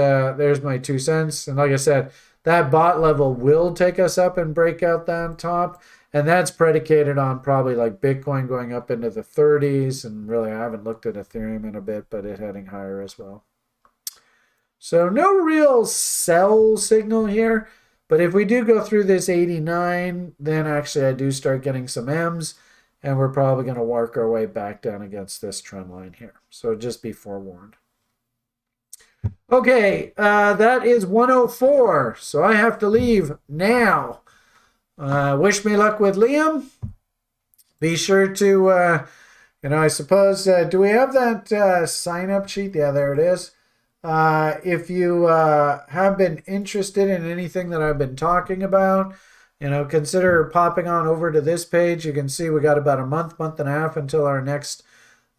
S1: my 2 cents. And like I said, that bot level will take us up and break out that top. And that's predicated on probably like Bitcoin going up into the 30s. And really, I haven't looked at Ethereum in a bit, but it heading higher as well. So no real sell signal here. But if we do go through this 89, then actually I do start getting some M's. And we're probably going to work our way back down against this trend line here. So just be forewarned. Okay, that is 104. So I have to leave now. Wish me luck with Liam. Be sure to, I suppose, do we have that sign-up sheet? Yeah, there it is. If you have been interested in anything that I've been talking about, consider popping on over to this page. You can see we got about a month and a half until our next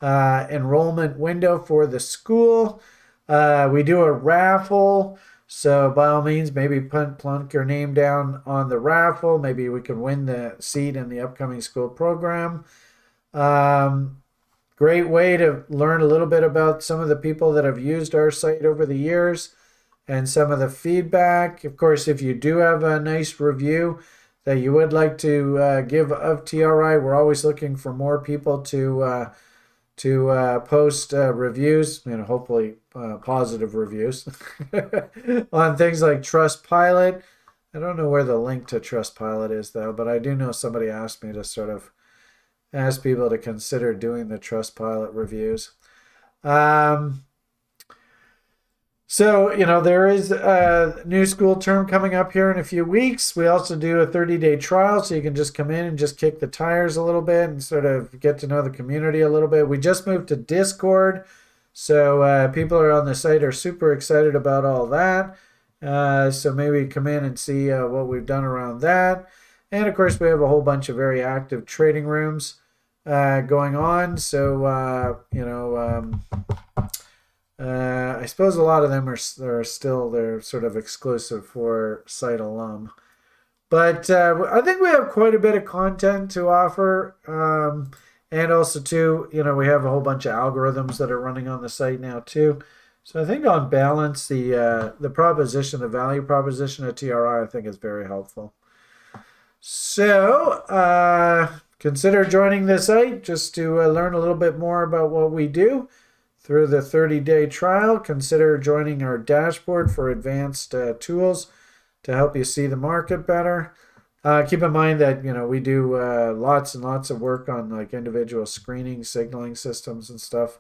S1: enrollment window for the school. We do a raffle. So by all means, maybe plunk your name down on the raffle. Maybe we can win the seat in the upcoming school program. Great way to learn a little bit about some of the people that have used our site over the years and some of the feedback. Of course, if you do have a nice review that you would like to give of TRI, we're always looking for more people to post reviews, hopefully positive reviews on things like Trustpilot. I don't know where the link to Trustpilot is though, but I do know somebody asked me to sort of ask people to consider doing the Trustpilot reviews. So, there is a new school term coming up here in a few weeks. We also do a 30-day trial, so you can just come in and just kick the tires a little bit and sort of get to know the community a little bit. We just moved to Discord, so people are on the site are super excited about all that. So maybe come in and see what we've done around that. And, of course, we have a whole bunch of very active trading rooms going on. So, I suppose a lot of them are still, they're sort of exclusive for site alum. But I think we have quite a bit of content to offer. And also, too, we have a whole bunch of algorithms that are running on the site now, too. So I think on balance, the value proposition of TRI, I think is very helpful. So consider joining the site just to learn a little bit more about what we do through the 30-day trial. Consider joining our dashboard for advanced tools to help you see the market better. Keep in mind that we do lots and lots of work on like individual screening, signaling systems and stuff.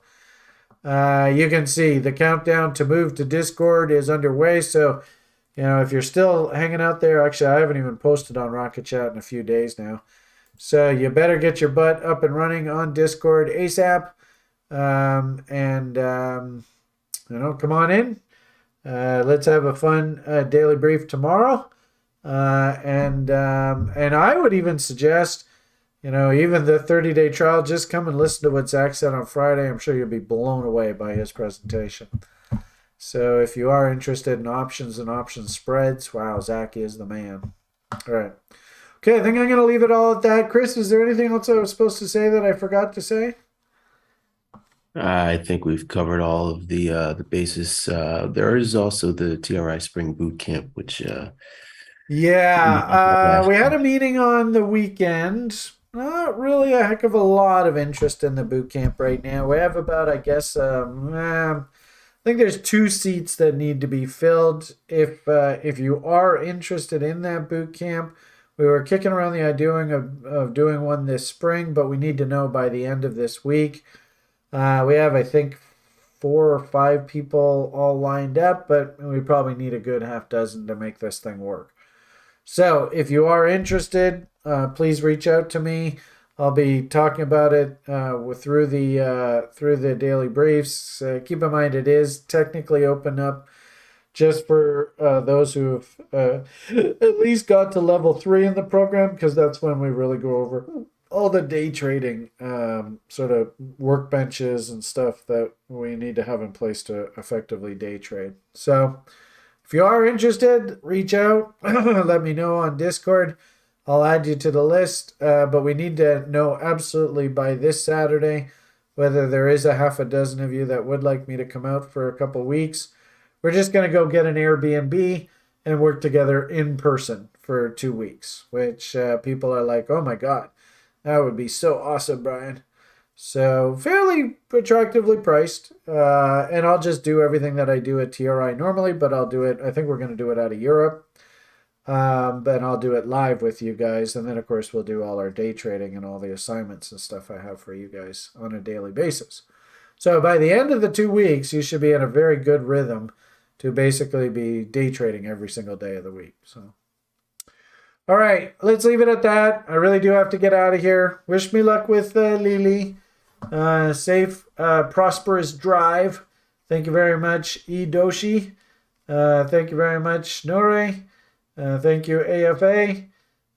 S1: You can see the countdown to move to Discord is underway. So, if you're still hanging out there, actually, I haven't even posted on Rocket Chat in a few days now. So you better get your butt up and running on Discord ASAP. Come on in. Let's have a fun daily brief tomorrow. And I would even suggest, even the 30-day trial, just come and listen to what Zach said on Friday. I'm sure you'll be blown away by his presentation. So if you are interested in options and option spreads, wow, Zach is the man. All right. Okay, I think I'm going to leave it all at that. Chris, is there anything else I was supposed to say that I forgot to say?
S2: I think we've covered all of the basis. There is also the TRI Spring Boot Camp, which
S1: we had a meeting on the weekend. Not really a heck of a lot of interest in the boot camp right now. We have about, I guess, I think there's 2 seats that need to be filled. If you are interested in that boot camp, we were kicking around the idea of doing one this spring, but we need to know by the end of this week. We have, I think, 4 or 5 people all lined up, but we probably need a good half dozen to make this thing work. So if you are interested, please reach out to me. I'll be talking about it through the daily briefs. Keep in mind it is technically open up just for those who have at least got to level 3 in the program, because that's when we really go over all the day trading sort of workbenches and stuff that we need to have in place to effectively day trade. So if you are interested, reach out. Let me know on Discord. I'll add you to the list, but we need to know absolutely by this Saturday whether there is a half a dozen of you that would like me to come out for a couple weeks. We're just going to go get an Airbnb and work together in person for 2 weeks, which people are like, oh my God, that would be so awesome, Brian. So fairly attractively priced, and I'll just do everything that I do at TRI normally, but I'll do it, I think we're going to do it out of Europe. But I'll do it live with you guys, and then of course we'll do all our day trading and all the assignments and stuff I have for you guys on a daily basis. So by the end of the 2 weeks, you should be in a very good rhythm to basically be day trading every single day of the week. So, all right, let's leave it at that. I really do have to get out of here. Wish me luck with Lily. Safe, prosperous drive. Thank you very much, Idoshi. Thank you very much, Nore. Thank you, AFA.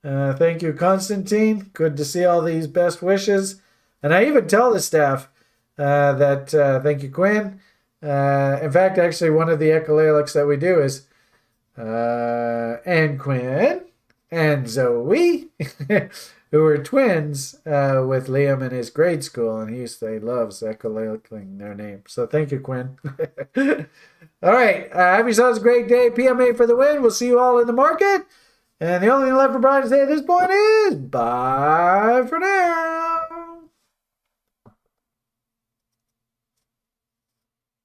S1: Thank you, Constantine. Good to see all these best wishes. And I even tell the staff that thank you, Quinn. In fact, actually, one of the echolalics that we do is and Quinn and Zoe, who are twins with Liam in his grade school, and he loves echolalicing their name. So thank you, Quinn. All right, have yourselves a great day. PMA for the win. We'll see you all in the market. And the only thing left for Brian to say at this point is bye for now.